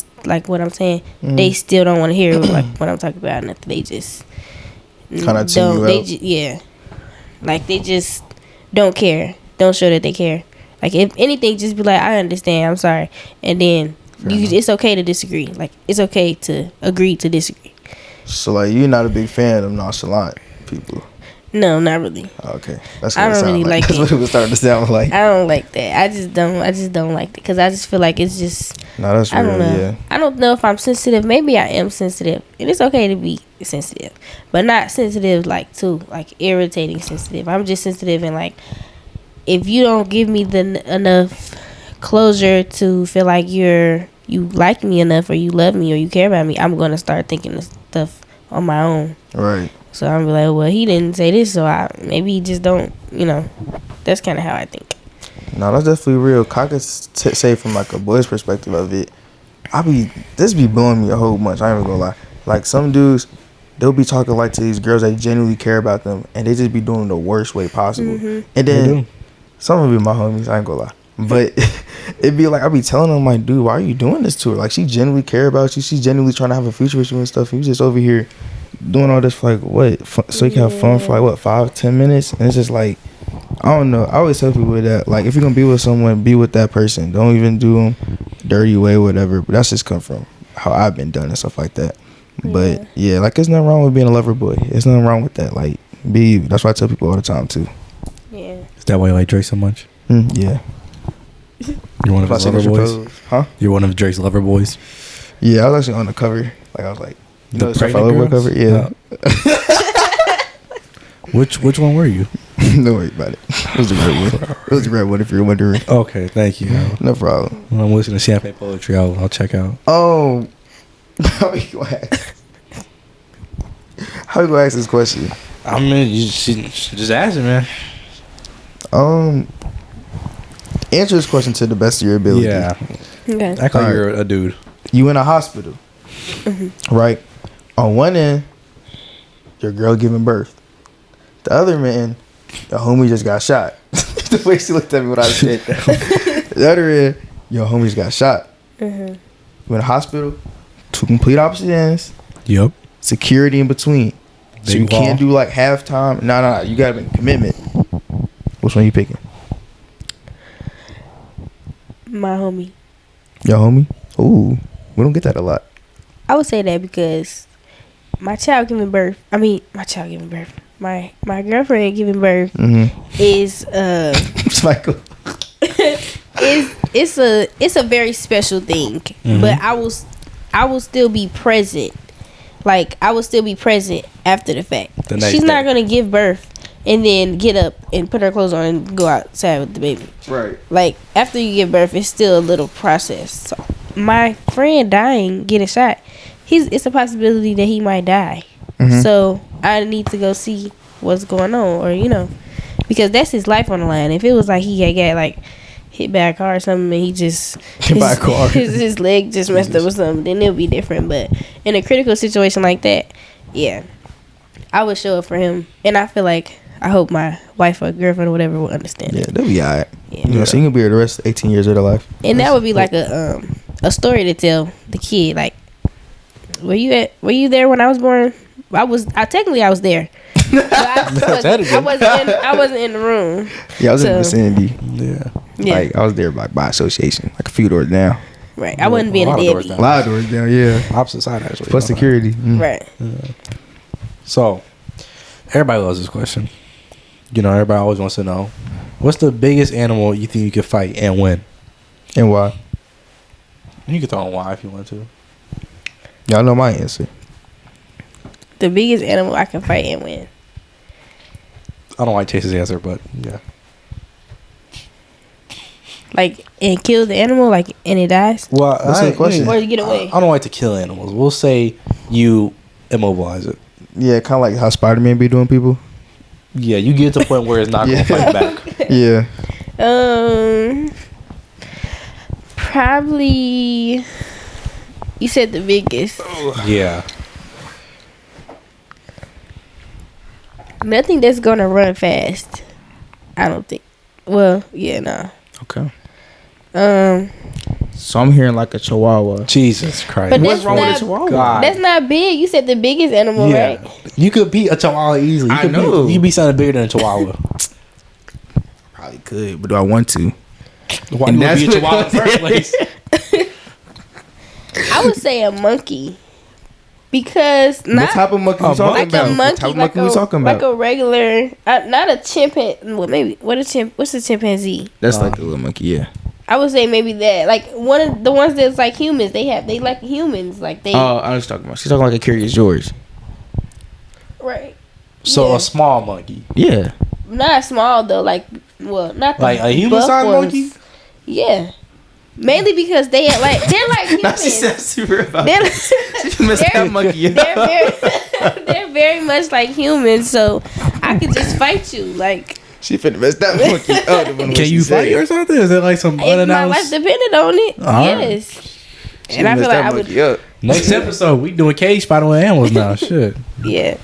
Speaker 3: saying, they still don't want to hear like what I'm talking about. Nothing. They just
Speaker 1: Kind of tune you out.
Speaker 3: yeah, like they just don't care. Don't show that they care. Like if anything, just be like, I understand. I'm sorry, and then It's okay to disagree. Like, it's okay to agree to disagree.
Speaker 5: So like, you're not a big fan of nonchalant people.
Speaker 3: No, not really.
Speaker 5: Okay, that's
Speaker 3: I
Speaker 5: what it
Speaker 3: don't
Speaker 5: sound
Speaker 3: really like
Speaker 5: That's
Speaker 3: it.
Speaker 5: what it was starting to sound like.
Speaker 3: I don't like that. I just don't like it because I just feel like it's just.
Speaker 5: No, that's
Speaker 3: I
Speaker 5: real.
Speaker 3: don't know.
Speaker 5: Yeah.
Speaker 3: I don't know if I'm sensitive. Maybe I am sensitive, and it's okay to be sensitive, but not sensitive like too like irritating sensitive. I'm just sensitive and like if you don't give me enough closure to feel like you like me enough or you love me or you care about me, I'm gonna start thinking of stuff on my own.
Speaker 5: Right.
Speaker 3: So I'm like, well, he didn't say this, so maybe he just don't. That's kind of how I think.
Speaker 5: No, that's definitely real. I could say from like a boy's perspective of it, this be blowing me a whole bunch. I ain't even gonna lie. Like some dudes, they'll be talking like to these girls that genuinely care about them, and they just be doing the worst way possible.
Speaker 3: Mm-hmm.
Speaker 5: And then some of them be my homies. I ain't gonna lie, but it'd be like I be telling them like, dude, why are you doing this to her? Like she genuinely care about you. She's genuinely trying to have a future with you and stuff. And you just over here doing all this for like what? So you can have fun for like what 5-10 minutes, and it's just like. I don't know. I always tell people that, like, if you're going to be with someone, be with that person. Don't even do them dirty way, whatever. But that's just come from how I've been done and stuff like that. Yeah. But, yeah, like, there's nothing wrong with being a lover boy. There's nothing wrong with that. Like, be you. That's what I tell people all the time, too.
Speaker 3: Yeah.
Speaker 2: Is that why you like Drake so much?
Speaker 5: Yeah.
Speaker 2: You're one of his lover boys?
Speaker 5: Pose. Huh?
Speaker 2: You're one of Drake's lover boys?
Speaker 5: Yeah, I was actually on the cover. Like, I was like, you know the stuff I
Speaker 2: pregnant
Speaker 5: love cover? Yeah.
Speaker 2: Which one were you?
Speaker 5: Don't worry about it. It was the red one. It was the red one if you're wondering.
Speaker 2: Okay, thank you.
Speaker 5: No problem.
Speaker 2: When I'm listening to Champagne Poetry, I'll check out.
Speaker 5: Oh. How you gonna ask? How you gonna ask this question?
Speaker 2: I mean, you just ask it, man.
Speaker 5: Answer this question to the best of your ability.
Speaker 2: Yeah.
Speaker 3: Okay.
Speaker 2: Act like
Speaker 5: All
Speaker 2: you're a dude.
Speaker 5: You in a hospital, right? On one end, your girl giving birth. The other man, your homie just got shot. The way she looked at me when I said that. The other end, your homie just got shot. You in a hospital, two complete opposite ends.
Speaker 2: Yep.
Speaker 5: Security in between. So
Speaker 2: Big
Speaker 5: you can't do like halftime. No. You gotta make a commitment. Which one you picking?
Speaker 3: My homie.
Speaker 5: Your homie? Ooh, we don't get that a lot.
Speaker 3: I would say that because my girlfriend giving birth is
Speaker 5: Michael.
Speaker 3: it's a very special thing. But I will still be present. Like I will still be present after the fact. She's not gonna give birth and then get up and put her clothes on and go outside with the baby. Right. Like after you give birth, it's still a little process. So my friend dying, getting shot, it's a possibility that he might die. So I need to go see what's going on, or because that's his life on the line. If it was like he had got like hit by a car or something and he just his leg just messed up or something, then it'll be different. But in a critical situation like that, yeah, I would show up for him, and I hope my wife or girlfriend or whatever will understand.
Speaker 5: Yeah, they'll be alright.
Speaker 3: Yeah.
Speaker 5: So you can be here the rest of 18 years of their life.
Speaker 3: And that would be like a story to tell the kid. Like, were you there when I was born? I was there. I wasn't in the room.
Speaker 5: Yeah, I was in the vicinity.
Speaker 2: Yeah.
Speaker 5: Like I was there by association, like a few doors down.
Speaker 3: Right. I wasn't being a deadbeat.
Speaker 5: A lot of doors down, yeah.
Speaker 2: Opposite side actually.
Speaker 5: Plus security.
Speaker 3: Right.
Speaker 2: Yeah. So, everybody loves this question. Everybody always wants to know, what's the biggest animal you think you could fight and win?
Speaker 5: And why?
Speaker 2: You can throw in why if you want to.
Speaker 5: Y'all know my answer.
Speaker 3: The biggest animal I can fight and win.
Speaker 2: I don't like Chase's answer, but yeah.
Speaker 3: Like, and kill the animal, like, and it dies?
Speaker 2: Well,
Speaker 5: that's the question.
Speaker 3: Or get away?
Speaker 2: I don't like to kill animals. We'll say you immobilize it.
Speaker 5: Yeah, kind of like how Spider-Man be doing people.
Speaker 2: Yeah, you get to the point where it's not going to fight back.
Speaker 5: Yeah.
Speaker 3: Probably, you said the biggest.
Speaker 2: Yeah.
Speaker 3: Nothing that's gonna run fast. I don't think. Well, yeah, nah.
Speaker 1: Okay. So I'm hearing like a chihuahua.
Speaker 2: Jesus Christ.
Speaker 3: But
Speaker 1: What's wrong with a chihuahua?
Speaker 2: God.
Speaker 3: That's not big. You said the biggest animal,
Speaker 2: Yeah.
Speaker 3: right?
Speaker 2: You could beat a chihuahua easily.
Speaker 1: I know.
Speaker 2: You could be something bigger than a chihuahua.
Speaker 1: Probably could, but do I want to?
Speaker 2: Why
Speaker 1: And
Speaker 2: you would
Speaker 1: that's
Speaker 2: be a chihuahua in the first place?
Speaker 3: I would say a monkey. Because
Speaker 5: What type of monkey we talking
Speaker 3: like
Speaker 5: about?
Speaker 3: a
Speaker 5: What
Speaker 3: monkey,
Speaker 5: type of
Speaker 3: like
Speaker 5: monkey we talking
Speaker 3: like
Speaker 5: about?
Speaker 3: a regular, not a chimpanzee. Well, maybe what's a chimpanzee?
Speaker 5: That's like the little monkey, yeah.
Speaker 3: I would say maybe that, like one of the ones that's like humans. They like humans, like they.
Speaker 5: Oh, I was talking about. She's talking like a Curious George.
Speaker 3: Right.
Speaker 2: So
Speaker 3: Yeah.
Speaker 2: a small monkey,
Speaker 5: Yeah.
Speaker 3: Not small though, like well, not the
Speaker 2: like a human-sized
Speaker 3: buff
Speaker 2: monkey.
Speaker 3: ones. Yeah. Mainly because they're like
Speaker 5: Now she
Speaker 3: humans.
Speaker 5: said super about
Speaker 3: They're,
Speaker 5: She messed that monkey up.
Speaker 3: they're very, they're very much like humans, so I could just fight you. Like
Speaker 5: She finna mess that monkey up. the one
Speaker 2: Can
Speaker 5: where she
Speaker 2: you
Speaker 5: said
Speaker 2: fight
Speaker 5: it.
Speaker 2: or something? Is it like some
Speaker 3: if my life
Speaker 2: unannounced?
Speaker 3: depended on it,
Speaker 2: Alright.
Speaker 3: yes.
Speaker 5: She
Speaker 3: And I
Speaker 5: messed
Speaker 3: feel like
Speaker 5: that
Speaker 3: I would,
Speaker 5: monkey up.
Speaker 2: Next episode, we doing cage fighting with animals now. Shit,
Speaker 3: yeah.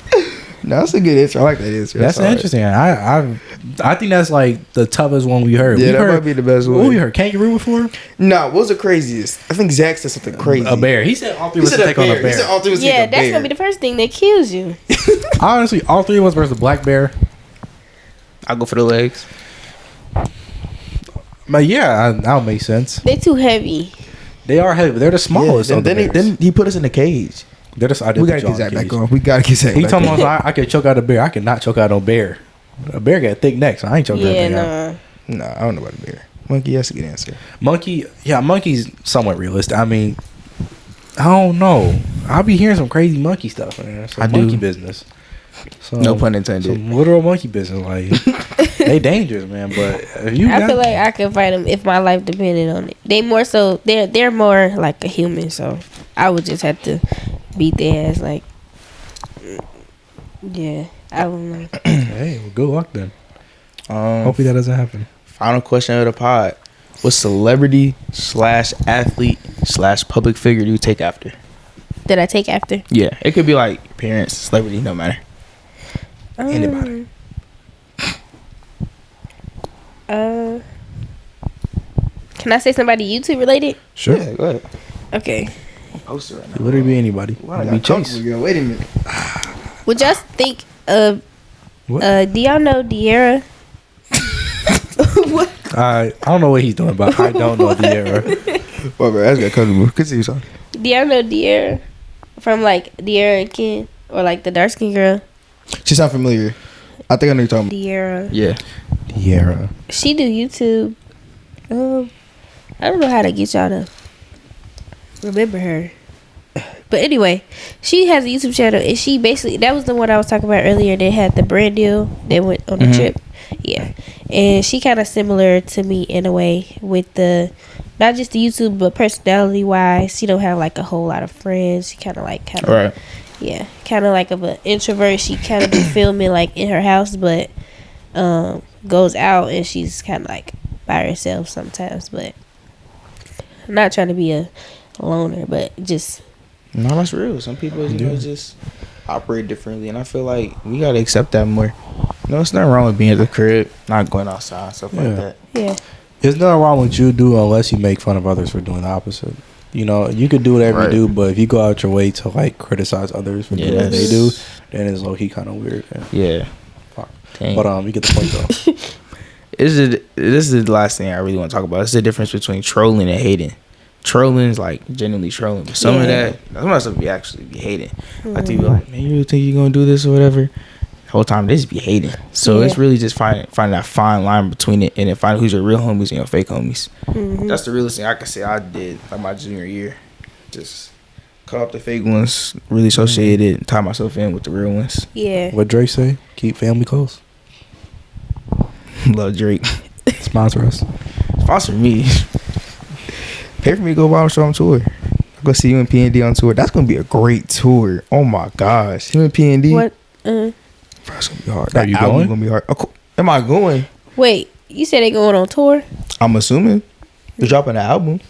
Speaker 5: No, that's a good answer. I like that answer.
Speaker 2: that's
Speaker 5: alright.
Speaker 2: interesting. I think that's like the toughest one we heard.
Speaker 5: Yeah,
Speaker 2: we
Speaker 5: that
Speaker 2: heard,
Speaker 5: might be the best
Speaker 2: What
Speaker 5: one.
Speaker 2: we heard? Kangaroo before?
Speaker 5: No, what was the craziest? I think Zach said something crazy.
Speaker 2: A bear. He said all three
Speaker 5: He
Speaker 2: of us
Speaker 5: said
Speaker 2: take
Speaker 5: a
Speaker 2: on a
Speaker 5: bear. He said
Speaker 2: bear.
Speaker 5: all three was
Speaker 3: Yeah,
Speaker 5: take a
Speaker 3: that's
Speaker 5: bear.
Speaker 3: gonna be the first thing that kills you.
Speaker 2: Honestly, all three of us versus the black bear.
Speaker 5: I'll go for the legs.
Speaker 2: But yeah, that'll make sense.
Speaker 3: They too heavy.
Speaker 2: They are heavy, but they're the smallest.
Speaker 5: Yeah,
Speaker 2: of the
Speaker 5: then
Speaker 2: bears.
Speaker 5: he put us in a cage.
Speaker 2: They're the, I did
Speaker 5: We
Speaker 2: put
Speaker 5: gotta
Speaker 2: y'all
Speaker 5: get
Speaker 2: in
Speaker 5: Zach
Speaker 2: a
Speaker 5: back
Speaker 2: cage.
Speaker 5: on. We gotta get Zach
Speaker 2: He
Speaker 5: back
Speaker 2: told me
Speaker 5: on.
Speaker 2: I could choke out a bear. I could not choke out no bear. A bear got thick neck, so I ain't choking that
Speaker 3: Yeah,
Speaker 2: thing out.
Speaker 3: no.
Speaker 5: No, I don't know about a bear. Monkey, that's a good answer.
Speaker 2: Monkey, yeah, monkey's somewhat realistic. I mean, I don't know. I'll be hearing some crazy monkey stuff, man. Some
Speaker 5: I do.
Speaker 2: monkey business. So,
Speaker 5: No pun intended.
Speaker 2: Some literal monkey business. Like, they dangerous, man. But if you
Speaker 3: I
Speaker 2: got,
Speaker 3: feel like I could fight them if my life depended on it. They more so they're more like a human, so I would just have to beat their ass. Like, yeah, I don't know.
Speaker 2: hey, well, good luck then. Hopefully that doesn't happen.
Speaker 5: Final question of the pod. What celebrity / athlete / public figure do you take after?
Speaker 3: Did I take after?
Speaker 5: Yeah, it could be like parents, celebrity, no matter. Anybody.
Speaker 3: Can I say somebody YouTube related?
Speaker 2: Sure.
Speaker 5: Yeah, go ahead.
Speaker 3: Okay.
Speaker 5: Post it right
Speaker 2: Could literally be anybody.
Speaker 5: now.
Speaker 2: Could be Chase.
Speaker 5: Wait a minute.
Speaker 3: Would y'all think of?
Speaker 2: What?
Speaker 3: Do y'all know De'Ara? What?
Speaker 2: I don't know what he's doing, but I don't know the era.
Speaker 5: Well, bro, that's got comfortable. Continue talking.
Speaker 3: Do y'all know De'Ara from like De'Ara and Ken or like the dark skin girl?
Speaker 5: She sound familiar. I think I know you're talking about.
Speaker 3: De'Ara.
Speaker 5: Yeah.
Speaker 2: The era.
Speaker 3: She do YouTube. I don't know how to get y'all to remember her. But anyway, she has a YouTube channel, and she basically, that was the one I was talking about earlier. They had the brand deal. They went on the trip. Yeah. And she kind of similar to me in a way with the, not just the YouTube, but personality wise. She don't have like a whole lot of friends. She kind of
Speaker 5: Right.
Speaker 3: yeah, kind of like of an introvert. She kind of be filming like in her house, but goes out and she's kind of like by herself sometimes. But I'm not trying to be a loner, but just
Speaker 5: No, that's real. Some people, you know, just operate differently, and I feel like we gotta accept that more. No, it's nothing wrong with being at the crib, not going outside, stuff
Speaker 2: Yeah.
Speaker 5: like that.
Speaker 3: yeah,
Speaker 2: There's nothing wrong with you do unless you make fun of others for doing the opposite. You know, you could do whatever
Speaker 5: Right.
Speaker 2: you do, but if you go out your way to like criticize others for doing what they
Speaker 5: Yes.
Speaker 2: do, then it's low key kind of weird.
Speaker 5: Yeah.
Speaker 2: Fuck.
Speaker 5: Dang.
Speaker 2: But you get the point though.
Speaker 5: This is the last thing I really want to talk about. It's the difference between trolling and hating. Trolling is like genuinely trolling, but some of that, some of that stuff be actually be hating. Like they be like, man, you really think you're gonna do this or whatever? The whole time they just be hating. So it's really just finding that fine line between it, and then finding who's your real homies and your fake homies. That's the realest thing I can say I did like my junior year. Just cut off the fake ones, really associate it, and tie myself in with the real ones.
Speaker 3: yeah.
Speaker 2: What Drake say? Keep family close.
Speaker 5: Love Drake.
Speaker 2: Sponsor us.
Speaker 5: Sponsor me. Pay for me to go by show on tour. I'll go see you and P&D on tour. That's gonna be a great tour. Oh my gosh. You and P&D.
Speaker 3: What?
Speaker 5: That's gonna be hard.
Speaker 2: Are
Speaker 5: That
Speaker 2: you
Speaker 5: album
Speaker 2: going?
Speaker 5: gonna be hard. Am I going?
Speaker 3: Wait, you said they going on tour?
Speaker 5: I'm assuming. They're dropping an album.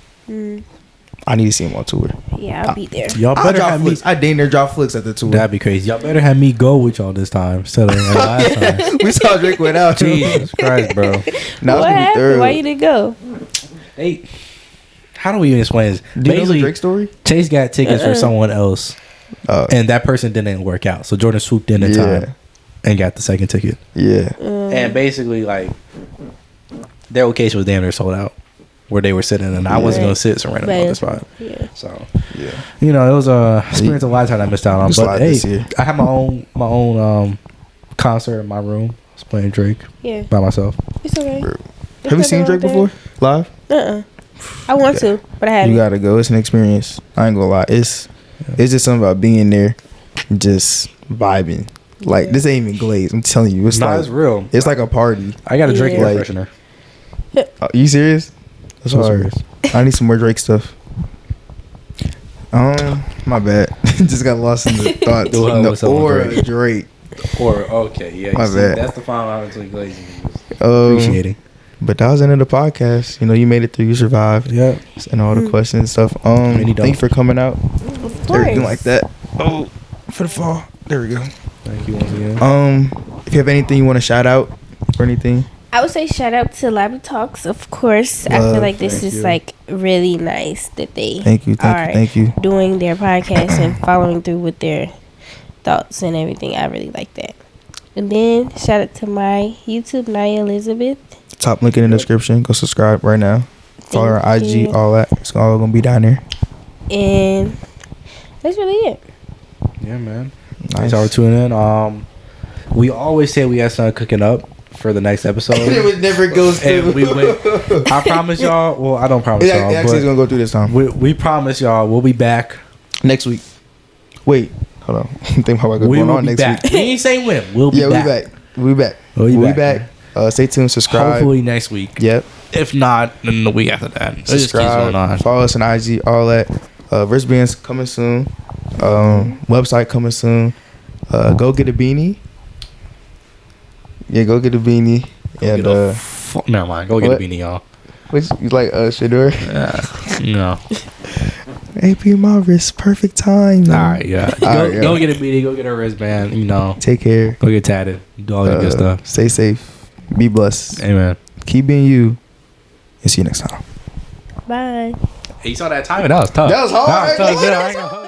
Speaker 5: I need to see him on tour.
Speaker 3: Yeah, I'll be there.
Speaker 2: Y'all
Speaker 5: I'll
Speaker 2: better
Speaker 5: drop
Speaker 2: have me.
Speaker 5: flicks. I dang near drop flicks at the tour.
Speaker 2: That'd be crazy. Y'all better have me go with y'all this time instead of like last time.
Speaker 5: We saw Drake without you.
Speaker 2: Jesus Christ, bro.
Speaker 5: Now it's
Speaker 3: What
Speaker 5: gonna be
Speaker 3: happened?
Speaker 5: thorough.
Speaker 3: Why you didn't go?
Speaker 2: Hey, how do we even explain this?
Speaker 5: Do you know the
Speaker 2: Basically,
Speaker 5: Drake story?
Speaker 2: Chase got tickets for someone else, and that person didn't work out. So Jordan swooped in time and got the second ticket.
Speaker 5: Yeah.
Speaker 2: And basically, like, their location was damn near sold out. where they were sitting, and I wasn't gonna sit some random other spot.
Speaker 3: Yeah.
Speaker 2: So
Speaker 5: Yeah.
Speaker 2: you know, it was a experience of a lifetime I missed out on.
Speaker 5: Just
Speaker 2: But
Speaker 5: like
Speaker 2: hey,
Speaker 5: this year.
Speaker 2: I had my own concert in my room. I was playing Drake
Speaker 3: Yeah.
Speaker 2: by myself.
Speaker 3: It's okay.
Speaker 5: Have you seen Drake before live?
Speaker 3: I want to, but I haven't.
Speaker 5: You gotta go. It's an experience. I ain't gonna lie. It's just something about being there, just vibing. Like this ain't even glazed. I'm telling you, it's like
Speaker 2: It's real.
Speaker 5: it's like a party.
Speaker 2: I got a Drake
Speaker 3: Yeah.
Speaker 2: air
Speaker 5: Like-
Speaker 2: freshener.
Speaker 5: You serious? That's
Speaker 2: So
Speaker 5: hard.
Speaker 2: serious.
Speaker 5: I need some more Drake stuff. My bad. Just got lost in the thoughts.
Speaker 2: Do
Speaker 5: The
Speaker 2: what's up with
Speaker 5: aura
Speaker 2: Drake?
Speaker 5: of Drake.
Speaker 2: Or okay, yeah.
Speaker 5: My bad.
Speaker 2: That's the final between glazing and appreciating.
Speaker 5: But that was the end of the podcast. You know, you made it through. You survived.
Speaker 2: Yeah.
Speaker 5: And all the questions and stuff.
Speaker 2: Many
Speaker 5: Thank you for coming out.
Speaker 3: Of
Speaker 5: Everything
Speaker 3: course.
Speaker 5: like that. Oh, for the fall. There we go.
Speaker 2: Thank you once again.
Speaker 5: If you have anything you want to shout out or anything,
Speaker 3: I would say shout out to Lobby Talks, of course. I
Speaker 5: Love,
Speaker 3: feel like this
Speaker 5: thank
Speaker 3: is
Speaker 5: you.
Speaker 3: like really nice that they
Speaker 5: thank you,
Speaker 3: are
Speaker 5: thank you.
Speaker 3: doing their podcast and following through with their thoughts and everything. I really like that. And then shout out to my YouTube, Naya Elizabeth.
Speaker 5: Top link in the description. Go subscribe right now. Follow our
Speaker 3: Thank
Speaker 5: IG,
Speaker 3: you.
Speaker 5: all that. It's all gonna be down there.
Speaker 3: And that's really it.
Speaker 2: Yeah, man.
Speaker 5: Nice.
Speaker 2: Thanks all for tuning in. We always say we have something cooking up for the next episode.
Speaker 5: It never goes
Speaker 2: And we went. I promise y'all. Well, I don't promise
Speaker 5: It
Speaker 2: y'all,
Speaker 5: actually is
Speaker 2: but
Speaker 5: gonna go through this time.
Speaker 2: we promise y'all we'll be back.
Speaker 5: Next week. Wait, hold on. Think about what's
Speaker 2: We
Speaker 5: going
Speaker 2: will
Speaker 5: on
Speaker 2: be
Speaker 5: next
Speaker 2: back.
Speaker 5: week.
Speaker 2: We ain't saying when. We'll be
Speaker 5: Yeah,
Speaker 2: back.
Speaker 5: we back. We back.
Speaker 2: We'll be
Speaker 5: We
Speaker 2: back,
Speaker 5: back. Stay tuned. Subscribe.
Speaker 2: Hopefully next week.
Speaker 5: Yep.
Speaker 2: If not, then the week after that. It just keeps
Speaker 5: Subscribe.
Speaker 2: going on.
Speaker 5: Follow us on IG. All that. Wristbands coming soon. Website coming soon. Go get a beanie. Yeah, go get a beanie. And
Speaker 2: Never mind. Go get
Speaker 5: what?
Speaker 2: a beanie, y'all.
Speaker 5: which you like Shador?
Speaker 2: No.
Speaker 5: AP my wrist, perfect time.
Speaker 2: All right, yeah.
Speaker 5: All right,
Speaker 2: Go get a beanie. Go get a wristband. You know.
Speaker 5: Take care.
Speaker 2: Go get tatted. Do all that good stuff.
Speaker 5: Stay safe. Be blessed.
Speaker 2: Amen.
Speaker 5: Keep being you. And see you next time.
Speaker 3: Bye.
Speaker 2: Hey, you saw that timing? That was tough.
Speaker 5: That was hard.
Speaker 2: That was tough.
Speaker 5: That
Speaker 2: Yeah, I
Speaker 5: was
Speaker 2: ain't gonna-